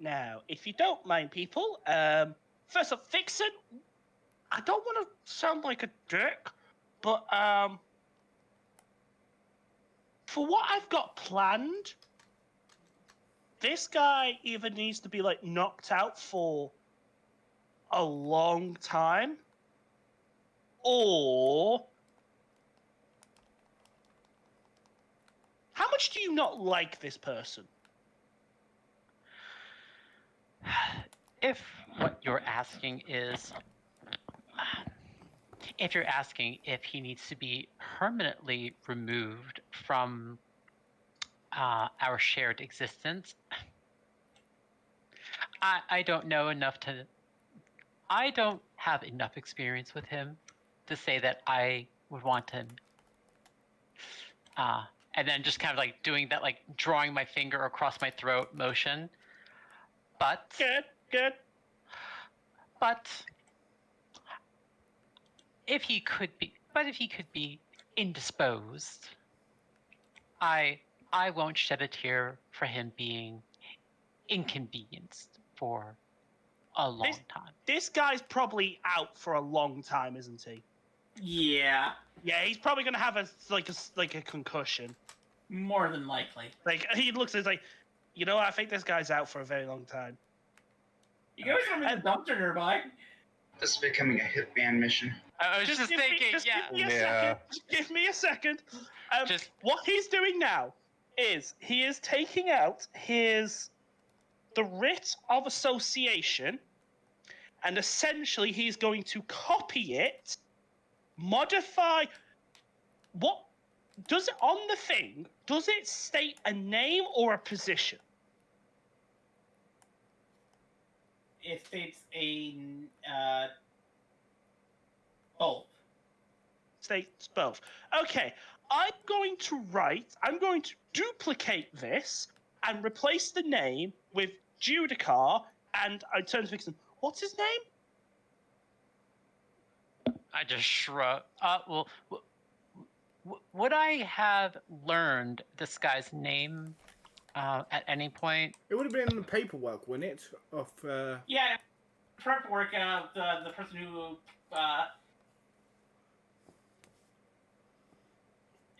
Now, if you don't mind, people, first up, Vixen. I don't want to sound like a dick, but for what I've got planned, this guy either needs to be like knocked out for a long time, or how much do you not like this person? If what you're asking is, if you're asking if he needs to be permanently removed from our shared existence, I don't know enough to. I don't have enough experience with him to say that I would want him. And then just kind of like doing that, like drawing my finger across my throat motion. But Good. But if he could be indisposed, I won't shed a tear for him being inconvenienced for a long time. This guy's probably out for a long time, isn't he? Yeah. Yeah, he's probably gonna have a concussion. More than likely. Like he looks, it's like, you know, I think this guy's out for a very long time. You can always throw him in the dumpster nearby. This is becoming a hitman mission. I was just thinking, Give me a second. Just- What he's doing now is he is taking out the writ of association, and essentially he's going to copy it, modify. What does it on the thing? Does it state a name or a position? It states a both. States both. Okay, I'm going to duplicate this and replace the name with Judicar, and I turn to Vixen. What's his name? I just shrug. Well, would I have learned this guy's name at any point? It would have been in the paperwork, wouldn't it? Of Yeah, paperwork of the person who,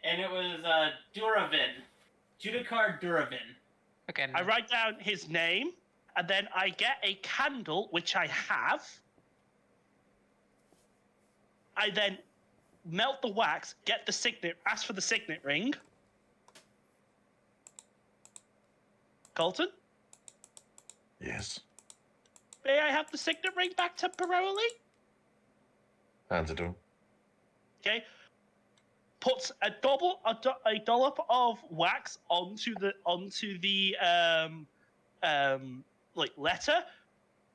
and it was Duravin, Judikar Duravin. Okay. I write down his name, and then I get a candle, which I have. I then melt the wax, get the signet, ask for the signet ring. Colton, Yes. may I have the signet ring back temporarily? Hands it to him. Okay. Puts a dollop of wax onto the like letter,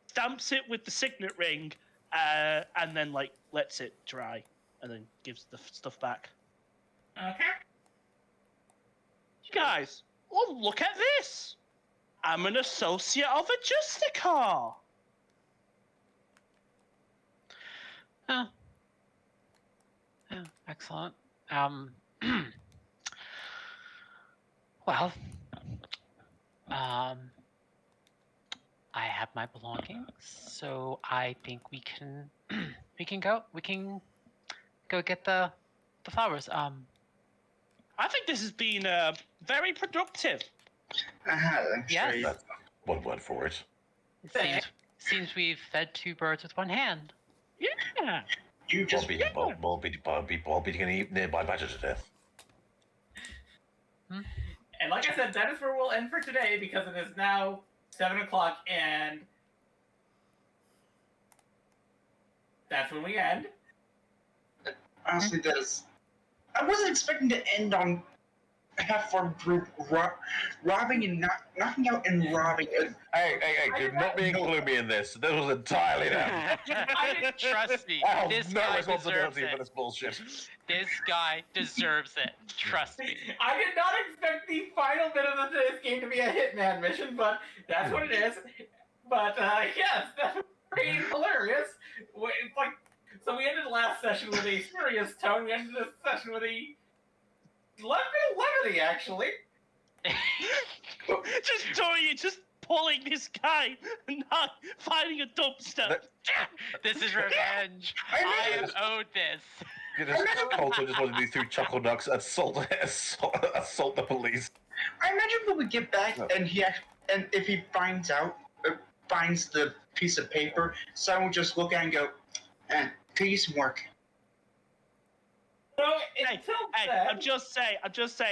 stamps it with the signet ring, and then like lets it dry, and then gives the stuff back. Okay. You guys, oh look at this! I'm an associate of a Justicar. Oh. Yeah, excellent. Well, I have my belongings, so I think we can go get the flowers. I think this has been very productive. I'm Yes. sure you- That's one word for it. It seems we've fed two birds with one hand. Yeah. You just Ball beating any nearby badger to death. And like I said, that is where we'll end for today because it is now 7 o'clock and that's when we end. honestly, that is. I wasn't expecting to end on half our group robbing and knocking out and robbing. Hey, dude, not being gloomy in this. This was entirely them. Trust me, I have this no guy deserves responsibility for it. this bullshit. This guy deserves it. Trust me. I did not expect the final bit of today's game to be a Hitman mission, but that's what it is. But yes, that's pretty hilarious. It's like, so we ended the last session with a serious tone. We ended this session with a levity, actually. Just Dorian, just pulling this guy and not finding a dumpster. This is revenge. I am owed this. Colton just wanted these two chuckle ducks assault the police. I imagine when we get back and and if he finds the piece of paper, someone will just look at it and go, could use some work. So Hey, until hey, then, I'm just saying,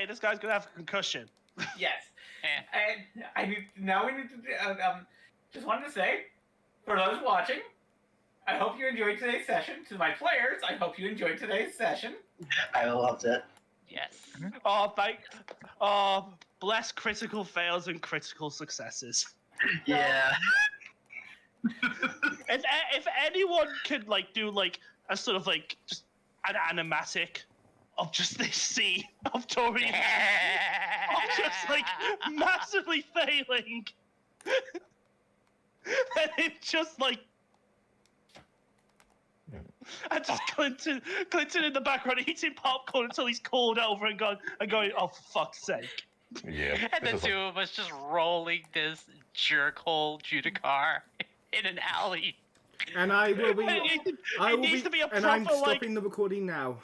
this guy's gonna have a concussion. yes. Eh. And we need to just wanted to say, for those watching, I hope you enjoyed today's session. To my players, I hope you enjoyed today's session. I loved it. Yes. Bless critical fails and critical successes. Yeah. If anyone could like do like a sort of like just an animatic of just this scene of Dorian of just like massively failing, and it's just like. And just Clinton in the background eating popcorn until he's called over and going, oh, for fuck's sake. Yeah. And the two of us just rolling this jerkhole Judikar in an alley. And I will be. It I will needs to be a and I'm proper, like- stopping the recording now.